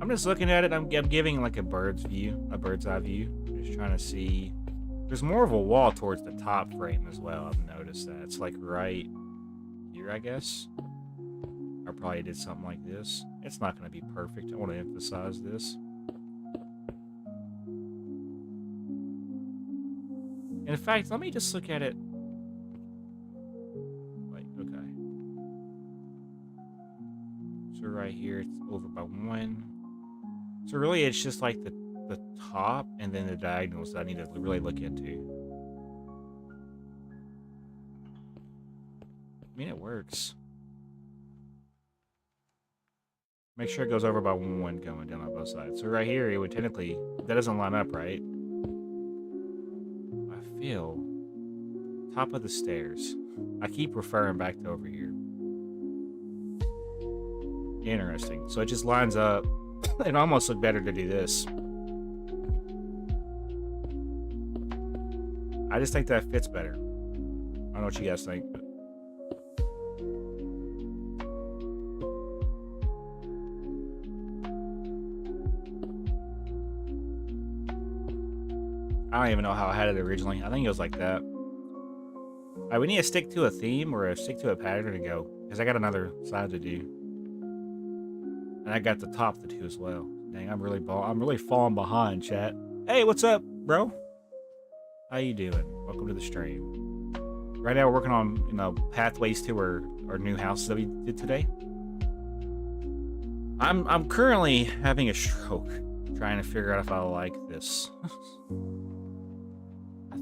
I'm just looking at it. I'm giving like a bird's eye view. Just trying to see. There's more of a wall towards the top frame as well. I've noticed that. It's like right here, I guess. I probably did something like this. It's not going to be perfect. I want to emphasize this. In fact, let me just look at it. Wait, okay. So right here, it's over by 1. So really, it's just like the top and then the diagonals that I need to really look into. I mean, it works. Make sure it goes over by 1 going down on both sides. So right here, it would technically, that doesn't line up, right? I feel top of the stairs. I keep referring back to over here. Interesting. So it just lines up. It almost looked better to do this. I just think that fits better. I don't know what you guys think, but I don't even know how I had it originally. I think it was like that. Alright, we need to stick to a theme or stick to a pattern and go. Because I got another side to do. And I got the top to do as well. Dang, I'm really falling behind, chat. Hey, what's up, bro? How you doing? Welcome to the stream. Right now we're working on, pathways to our new house that we did today. I'm currently having a stroke, trying to figure out if I like this. I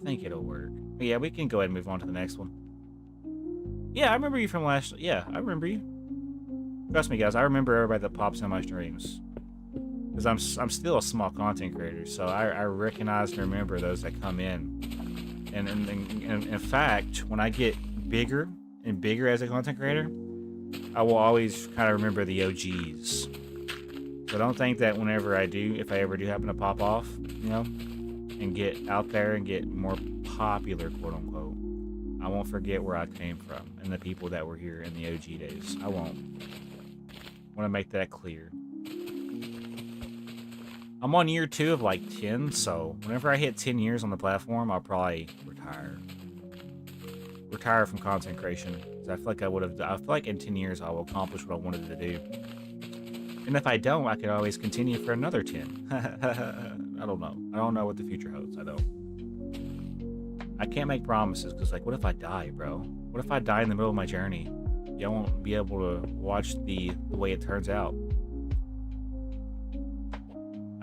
think it'll work. But yeah, we can go ahead and move on to the next one. Yeah, I remember you from last. Yeah, I remember you. Trust me, guys. I remember everybody that pops in my streams. Because I'm still a small content creator, so I recognize and remember those that come in. And in fact, when I get bigger and bigger as a content creator, I will always kind of remember the OGs. So don't think that whenever if I ever do happen to pop off, and get out there and get more popular, quote unquote, I won't forget where I came from and the people that were here in the OG days. I won't. I want to make that clear. I'm on year 2 of like 10, so whenever I hit 10 years on the platform, I'll probably retire. Retire from content creation. Because I feel like in 10 years I will accomplish what I wanted to do. And if I don't, I can always continue for another 10. I don't know. I don't know what the future holds. I don't. I can't make promises because, like, what if I die, bro? What if I die in the middle of my journey? Y'all won't be able to watch the way it turns out.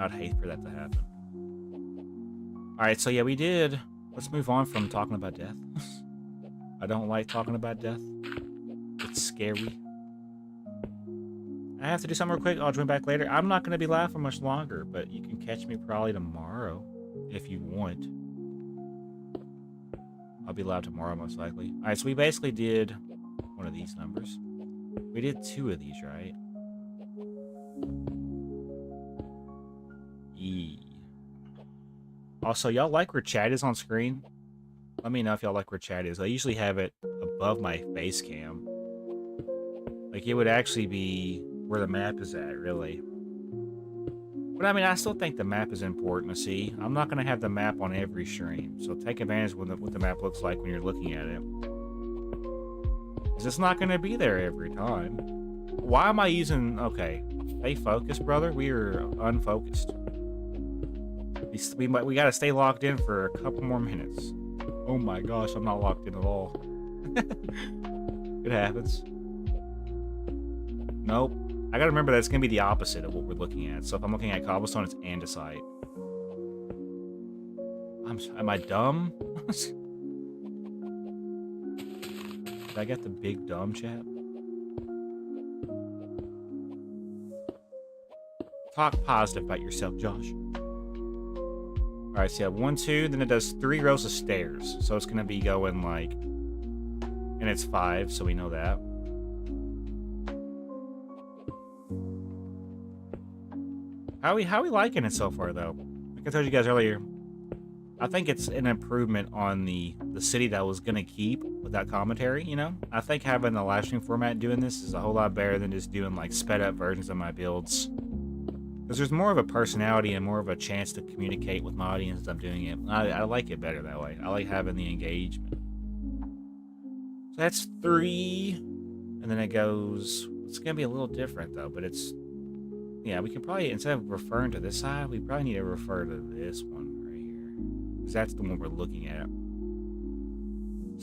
I'd hate for that to happen. Alright, so yeah, we did. Let's move on from talking about death. I don't like talking about death. It's scary. I have to do something real quick. I'll join back later. I'm not going to be live for much longer, but you can catch me probably tomorrow if you want. I'll be live tomorrow most likely. Alright, so we basically did one of these numbers. We did 2 of these, right? Also, y'all like where chat is on screen? Let me know if y'all like where chat is. I usually have it above my face cam. Like, it would actually be where the map is at, really. But I mean, I still think the map is important to see. I'm not going to have the map on every stream, so take advantage of what the map looks like when you're looking at it. Because it's not going to be there every time. Why am I using... Okay, stay focused, brother. We are unfocused. We gotta stay locked in for a couple more minutes. Oh my gosh, I'm not locked in at all. It happens. Nope. I gotta remember that it's gonna be the opposite of what we're looking at. So if I'm looking at cobblestone, it's andesite. Am I dumb? Did I get the big dumb chap? Talk positive about yourself, Josh. Alright, so you have 1, 2, then it does 3 rows of stairs. So it's gonna be going like... And it's 5, so we know that. How are we liking it so far, though? Like I told you guys earlier, I think it's an improvement on the city that I was gonna keep with that commentary, you know? I think having the live stream format doing this is a whole lot better than just doing like sped up versions of my builds. Because there's more of a personality and more of a chance to communicate with my audience as I'm doing it. I like it better that way. I like having the engagement. So that's 3. And then it goes... It's going to be a little different, though. But it's... Yeah, we could probably... Instead of referring to this side, we probably need to refer to this one right here. Because that's the one we're looking at.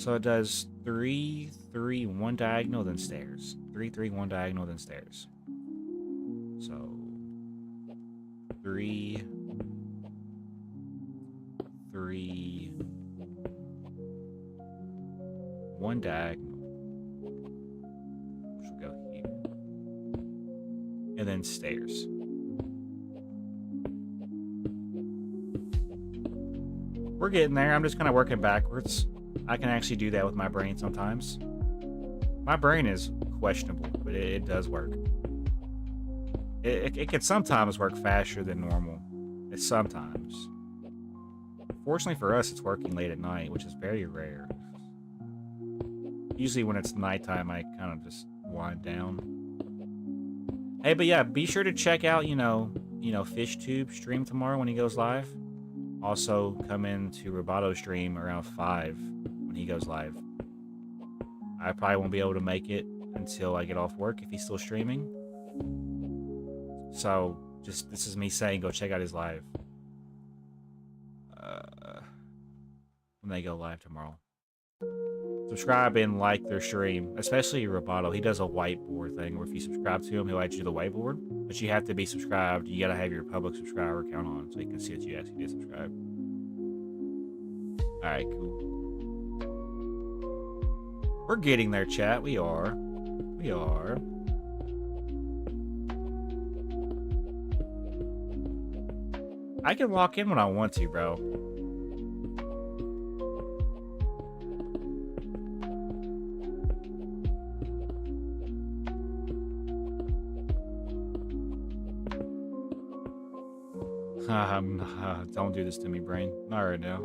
So it does 3, 3, 1 diagonal, then stairs. 3, 3, 1 diagonal, then stairs. So... 3, 3, 1 diagonal, which will go here, and then stairs. We're getting there. I'm just kind of working backwards. I can actually do that with my brain sometimes. My brain is questionable, but it does work. It can sometimes work faster than normal. It's sometimes. Fortunately for us, it's working late at night, which is very rare. Usually when it's nighttime, I kind of just wind down. Hey, but yeah, be sure to check out, you know, FishTube stream tomorrow when he goes live. Also, come in to Roboto stream around 5 when he goes live. I probably won't be able to make it until I get off work if he's still streaming. So, this is me saying, go check out his live. When they go live tomorrow. Subscribe and like their stream, especially Roboto. He does a whiteboard thing where if you subscribe to him, he'll add you to the whiteboard. But you have to be subscribed. You gotta have your public subscriber account on so you can see that you actually did subscribe. Alright, cool. We're getting there, chat. We are. We are. I can lock in when I want to, bro. Don't do this to me, brain. Not right now.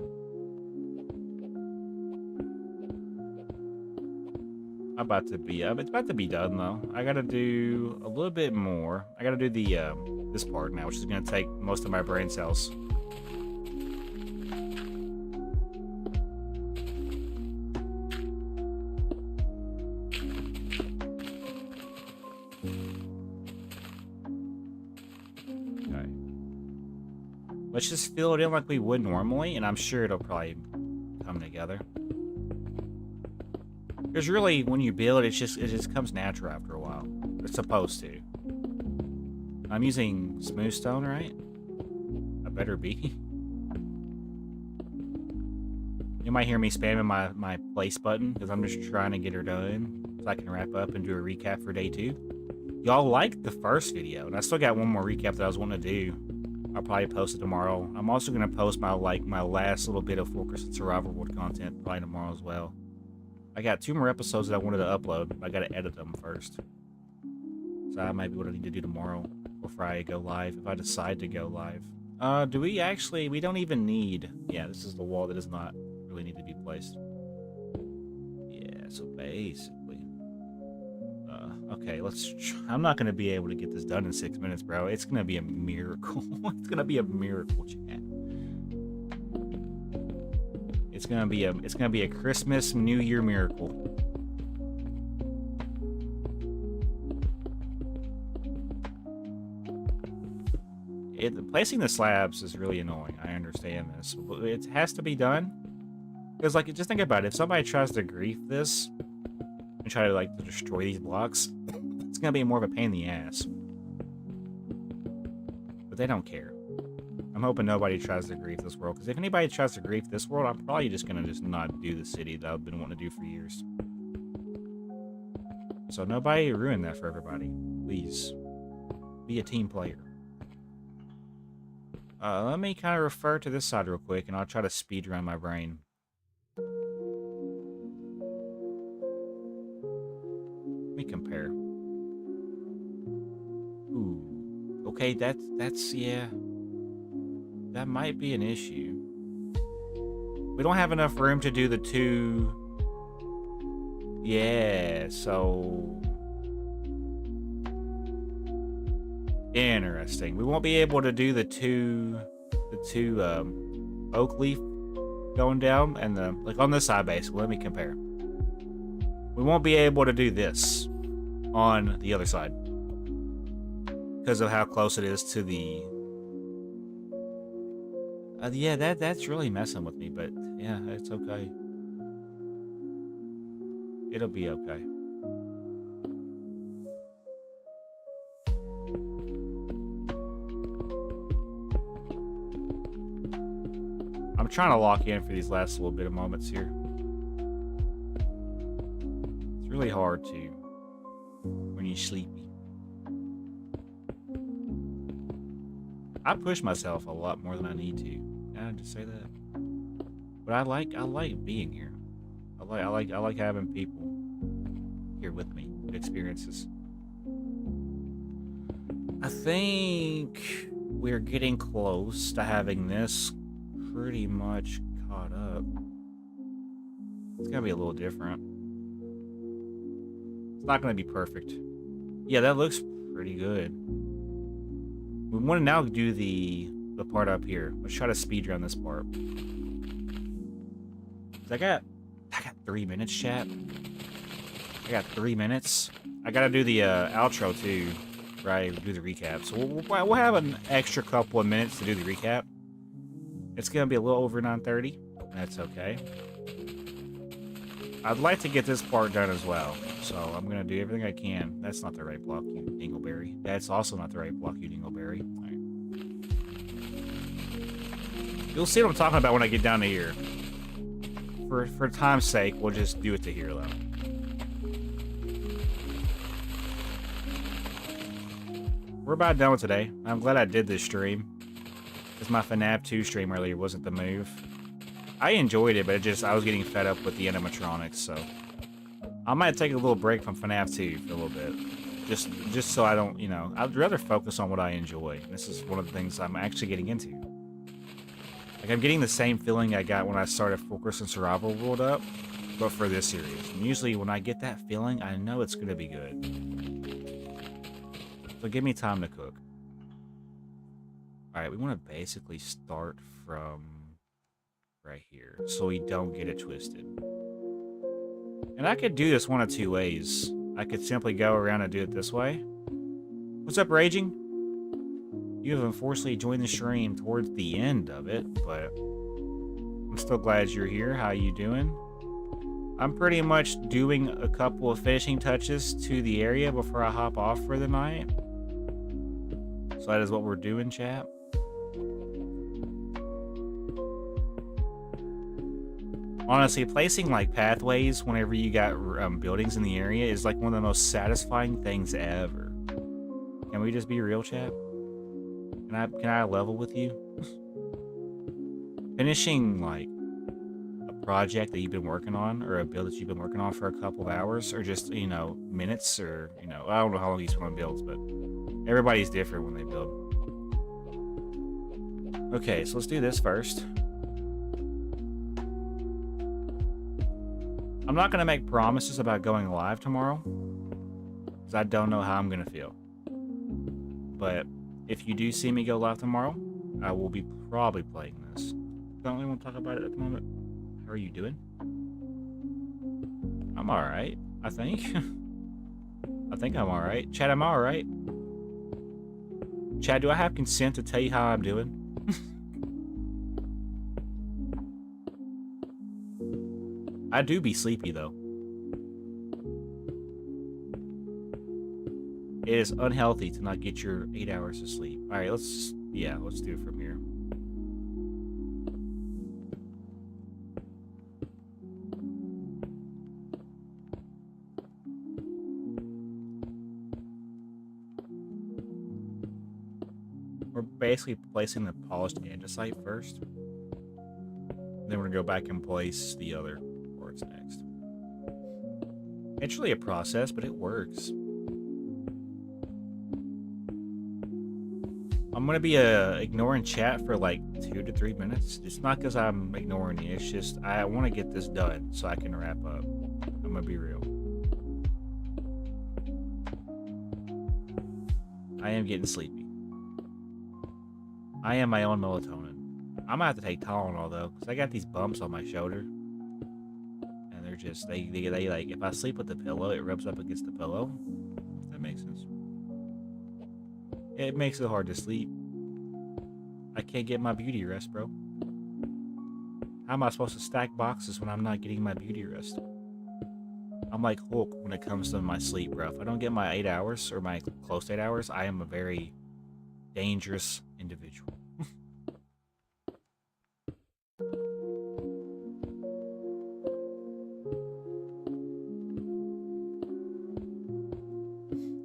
It's about to be done, though. I gotta do a little bit more. I gotta do the, this part now, which is gonna take most of my brain cells. Okay. Let's just fill it in like we would normally, and I'm sure it'll probably come together. Because really, when you build, it just comes natural after a while. It's supposed to. I'm using smooth stone, right? I better be. You might hear me spamming my place button, because I'm just trying to get her done, so I can wrap up and do a recap for day 2. Y'all liked the first video, and I still got one more recap that I was wanting to do. I'll probably post it tomorrow. I'm also going to post my last little bit of Fulkerson Survival World content probably tomorrow as well. I got 2 more episodes that I wanted to upload. I gotta edit them first. So that might be what I need to do tomorrow before I go live, if I decide to go live. Do we actually... We don't even need... Yeah, this is the wall that does not really need to be placed. Yeah, so basically... okay, let's... I'm not gonna be able to get this done in 6 minutes, bro. It's gonna be a miracle. It's gonna be a miracle, chat. It's gonna be a Christmas New Year miracle. Placing the slabs is really annoying. I understand this. But it has to be done. Because, like, just think about it. If somebody tries to grief this and try to, like, to destroy these blocks, it's going to be more of a pain in the ass. But they don't care. I'm hoping nobody tries to grief this world. Because if anybody tries to grief this world, I'm probably just going to just not do the city that I've been wanting to do for years. So nobody ruin that for everybody. Please. Be a team player. Let me kind of refer to this side real quick, and I'll try to speed run my brain. Let me compare. Ooh. Okay, that's, yeah. That might be an issue. We don't have enough room to do the 2... Yeah, so... Interesting. We won't be able to do the two oak leaf going down, and the, like, on this side, basically. Let me compare. We won't be able to do this on the other side because of how close it is to the... yeah, that's really messing with me, but yeah, it's okay. It'll be okay. I'm trying to lock in for these last little bit of moments here. It's really hard to when you're sleepy. I push myself a lot more than I need to. Can I just say that? But I like being here. I like having people here with me, experiences. I think we're getting close to having this pretty much caught up. It's gonna be a little different. It's not gonna be perfect. Yeah, that looks pretty good. We want to now do the part up here. Let's try to speed run this part. I got 3 minutes, chat. I got 3 minutes. I gotta do the outro too, right? Do the recap. So we'll have an extra couple of minutes to do the recap. It's gonna be a little over 9:30. That's okay. I'd like to get this part done as well, so I'm gonna do everything I can. That's not the right block, you dingleberry. That's also not the right block, you dingleberry. All right. You'll see what I'm talking about when I get down to here. For time's sake, we'll just do it to here, though. We're about done with today. I'm glad I did this stream. Because my FNAF 2 stream earlier wasn't the move. I enjoyed it, but I was getting fed up with the animatronics, so... I might take a little break from FNAF 2 for a little bit. Just so I don't, you know... I'd rather focus on what I enjoy. And this is one of the things I'm actually getting into. Like, I'm getting the same feeling I got when I started Fulkerson Survival World up, but for this series. And usually when I get that feeling, I know it's going to be good. So give me time to cook. Alright, we want to basically start from right here, so we don't get it twisted. And I could do this one of two ways. I could simply go around and do it this way. What's up, Raging? You have unfortunately joined the stream towards the end of it, but I'm still glad you're here. How you doing? I'm pretty much doing a couple of finishing touches to the area before I hop off for the night. So that is what we're doing, chat. Honestly, placing like pathways whenever you got buildings in the area is like one of the most satisfying things ever. Can we just be real, chat? Can I level with you? Finishing like a project that you've been working on, or a build that you've been working on for a couple of hours, or just, you know, minutes, or, you know, I don't know how long each one builds, but everybody's different when they build. Okay, so let's do this first. I'm not gonna make promises about going live tomorrow, because I don't know how I'm gonna feel. But if you do see me go live tomorrow, I will be probably playing this. Don't really want to talk about it at the moment. How are you doing? I'm alright, I think. I think I'm alright. Chat, I'm alright. Chad, do I have consent to tell you how I'm doing? I do be sleepy, though. It is unhealthy to not get your 8 hours of sleep. Alright, let's do it from here. We're basically placing the polished andesite first. Then we're gonna go back and place the other parts next. It's really a process, but it works. I'm gonna be ignoring chat for like 2 to 3 minutes. It's not because I'm ignoring you. It's just I want to get this done so I can wrap up. I'm gonna be real. I am getting sleepy. I am my own melatonin. I'm gonna have to take Tylenol though, because I got these bumps on my shoulder, and they're just they like if I sleep with the pillow, it rubs up against the pillow. If that makes sense. It makes it hard to sleep. I can't get my beauty rest, bro. How am I supposed to stack boxes when I'm not getting my beauty rest? I'm like Hulk when it comes to my sleep, bro. If I don't get my 8 hours or my close to 8 hours, I am a very dangerous individual.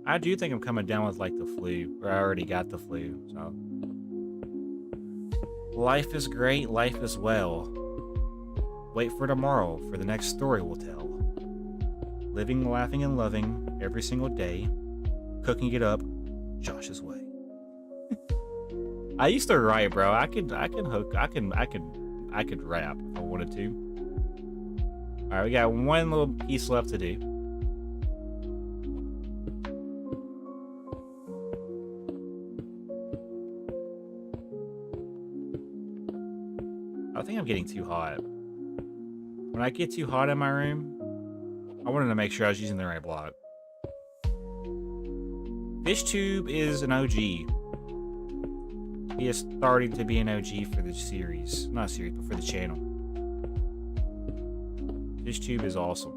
I do think I'm coming down with like the flu, or I already got the flu, so. Life is great, life is well. Wait for tomorrow for the next story we'll tell. Living, laughing, and loving every single day. Cooking it up Josh's way. I used to write, bro. I could rap if I wanted to. Alright, we got one little piece left to do. I think I'm getting too hot. When I get too hot in my room, I wanted to make sure I was using the right block. FishTube is an OG. He is starting to be an OG for the series. Not series, but for the channel. FishTube is awesome.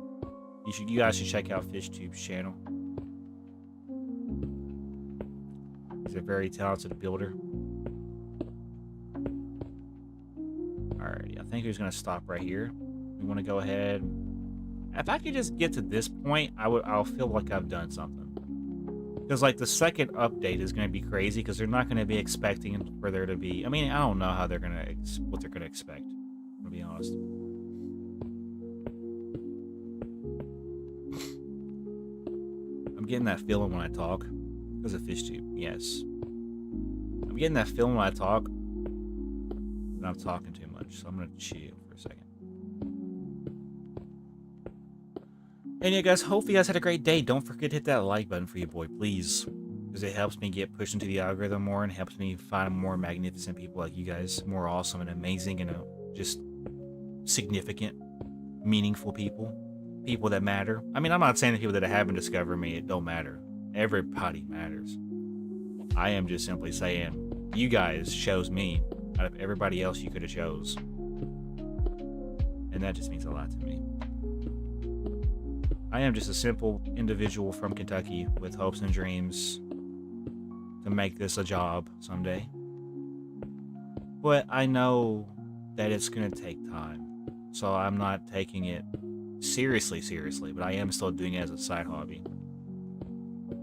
You guys should check out FishTube's channel. He's a very talented builder. Alrighty, I think he's gonna stop right here. We want to go ahead. If I could just get to this point, I'll feel like I've done something. Because like the second update is gonna be crazy because they're not gonna be expecting for there to be. I mean, I don't know how they're gonna what they're gonna expect. To be honest. I'm getting that feeling when I talk because of FishTube. Yes, I'm getting that feeling when I talk. And I'm talking too much, so I'm gonna chill for a second. And yeah, guys, hope you guys had a great day. Don't forget to hit that like button for you, boy, please. Because it helps me get pushed into the algorithm more and helps me find more magnificent people like you guys. More awesome and amazing and just significant, meaningful people. People that matter. I mean, I'm not saying the people that haven't discovered me, it don't matter. Everybody matters. I am just simply saying, you guys chose me out of everybody else you could have chose. And that just means a lot to me. I am just a simple individual from Kentucky with hopes and dreams to make this a job someday. But I know that it's going to take time. So I'm not taking it seriously, but I am still doing it as a side hobby.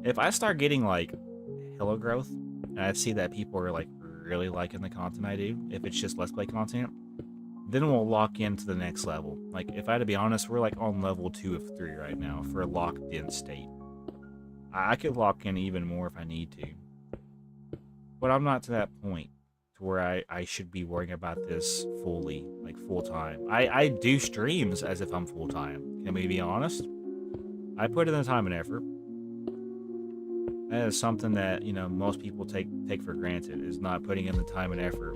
If I start getting like hella growth, and I see that people are like really liking the content I do, if it's just Let's Play content, then we'll lock into the next level. Like, if I had to be honest, we're like on level 2 of 3 right now for a locked in state. I could lock in even more if I need to. But I'm not to that point to where I should be worrying about this fully, like full time. I do streams as if I'm full time. Can we be honest? I put in the time and effort. That is something that, you know, most people take for granted, is not putting in the time and effort.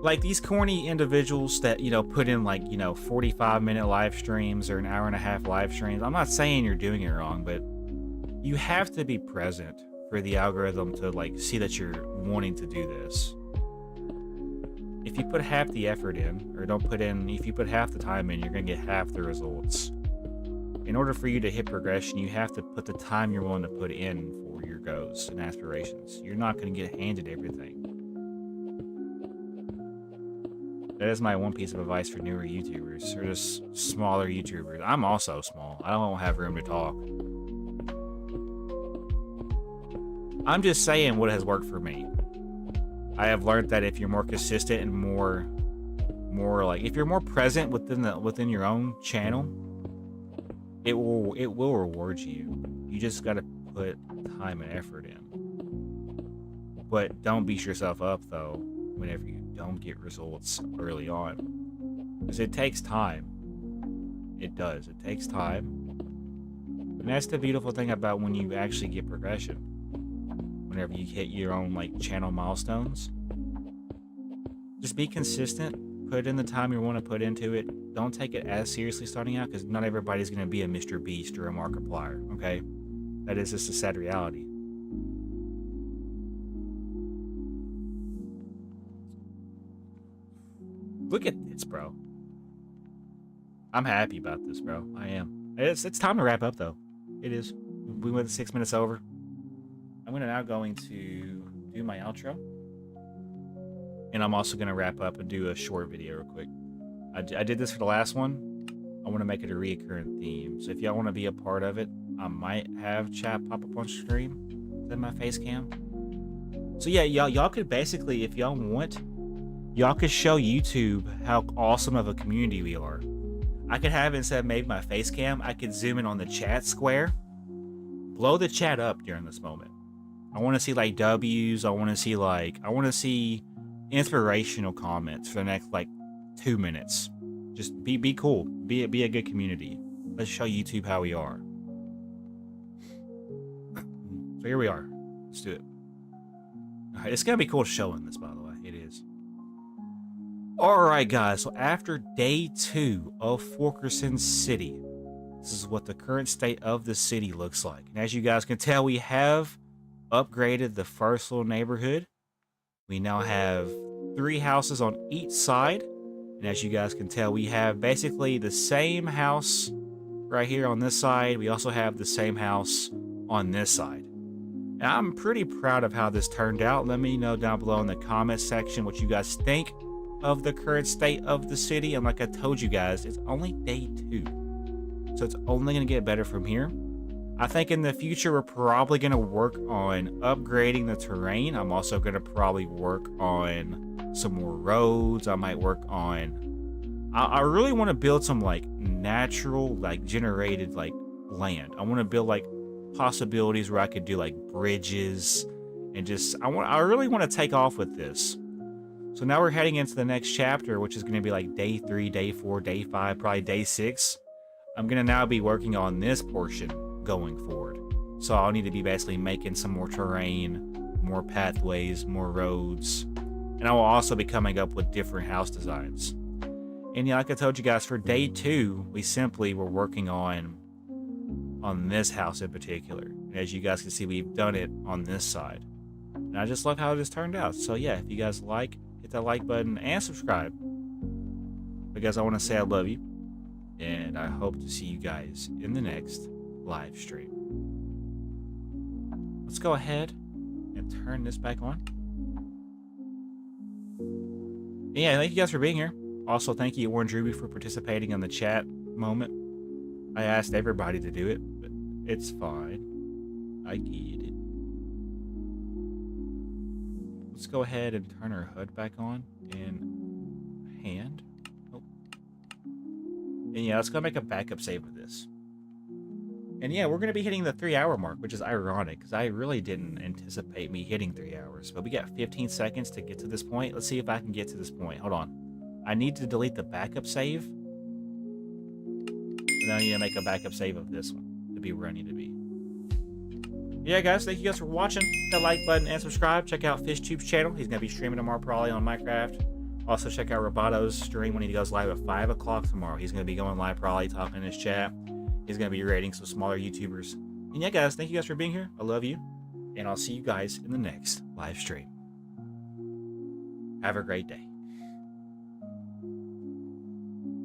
Like these corny individuals that, you know, put in like, you know, 45-minute live streams or an hour and a half live streams. I'm not saying you're doing it wrong, but you have to be present for the algorithm to like see that you're wanting to do this. If you put half the effort in, or don't put in, if you put half the time in, you're going to get half the results. In order for you to hit progression, you have to put the time you're willing to put in for your goals and aspirations. You're not going to get handed everything. That is my one piece of advice for newer YouTubers, or just smaller YouTubers. I'm also small. I don't have room to talk. I'm just saying what has worked for me. I have learned that if you're more consistent and more like, if you're more present within your own channel, it will reward you. You just gotta put time and effort in. But don't beat yourself up though whenever you don't get results early on, because it takes time. It does. It takes time, and that's the beautiful thing about when you actually get progression. Whenever you hit your own like channel milestones, just be consistent. Put in the time you want to put into it. Don't take it as seriously starting out, because not everybody's going to be a Mr. Beast or a Markiplier, okay? That is just a sad reality. Look at this, bro. I'm happy about this, bro. I am. It's time to wrap up, though. It is. We went 6 minutes over. I'm now going to do my outro. And I'm also going to wrap up and do a short video real quick. I did this for the last one. I want to make it a recurrent theme. So if y'all want to be a part of it, I might have chat pop up on stream. Is that my face cam? So yeah, y'all could basically, if y'all want, y'all could show YouTube how awesome of a community we are. I could have, instead of maybe my face cam, I could zoom in on the chat square. Blow the chat up during this moment. I want to see like W's. I want to see inspirational comments for the next like 2 minutes. Just be cool. Be a good community. Let's show YouTube how we are. So here we are. Let's do it. All right, it's gonna be cool showing this, by the way. It is. All right, guys. So after day 2 of Fulkerson City, this is what the current state of the city looks like. And as you guys can tell, we have upgraded the first little neighborhood. We now have 3 houses on each side. And as you guys can tell, we have basically the same house right here on this side. We also have the same house on this side. And I'm pretty proud of how this turned out. Let me know down below in the comments section what you guys think of the current state of the city. And like I told you guys, it's only day 2. So it's only going to get better from here. I think in the future, we're probably going to work on upgrading the terrain. I'm also going to probably work on some more roads. I might work on... I really want to build some, like, natural, like, generated, like, land. I want to build, like, possibilities where I could do, like, bridges. And just... I really want to take off with this. So now we're heading into the next chapter, which is going to be, like, day 3, day 4, day 5, probably day 6. I'm going to now be working on this portion going forward. So I'll need to be basically making some more terrain, more pathways, more roads, and I will also be coming up with different house designs. And yeah, like I told you guys, for day 2, we simply were working on this house in particular. And as you guys can see, we've done it on this side. And I just love how this turned out. So yeah, if you guys like, hit that like button and subscribe. Because I want to say I love you. And I hope to see you guys in the next live stream. Let's go ahead and turn this back on. And yeah, thank you guys for being here. Also, thank you, Orange Ruby, for participating in the chat moment. I asked everybody to do it, but it's fine. I get it. Let's go ahead and turn our HUD back on and hand. Oh. And yeah, let's go make a backup save of this. And yeah, we're going to be hitting the 3-hour mark, which is ironic because I really didn't anticipate me hitting 3 hours. But we got 15 seconds to get to this point. Let's see if I can get to this point. Hold on. I need to delete the backup save. And then I need to make a backup save of this one to be where I need to be. Yeah, guys, thank you guys for watching. Hit that like button and subscribe. Check out FishTube's channel. He's going to be streaming tomorrow probably on Minecraft. Also, check out Robato's stream when he goes live at 5 o'clock tomorrow. He's going to be going live probably talking in his chat. He's going to be rating some smaller YouTubers. And yeah, guys, thank you guys for being here. I love you. And I'll see you guys in the next live stream. Have a great day.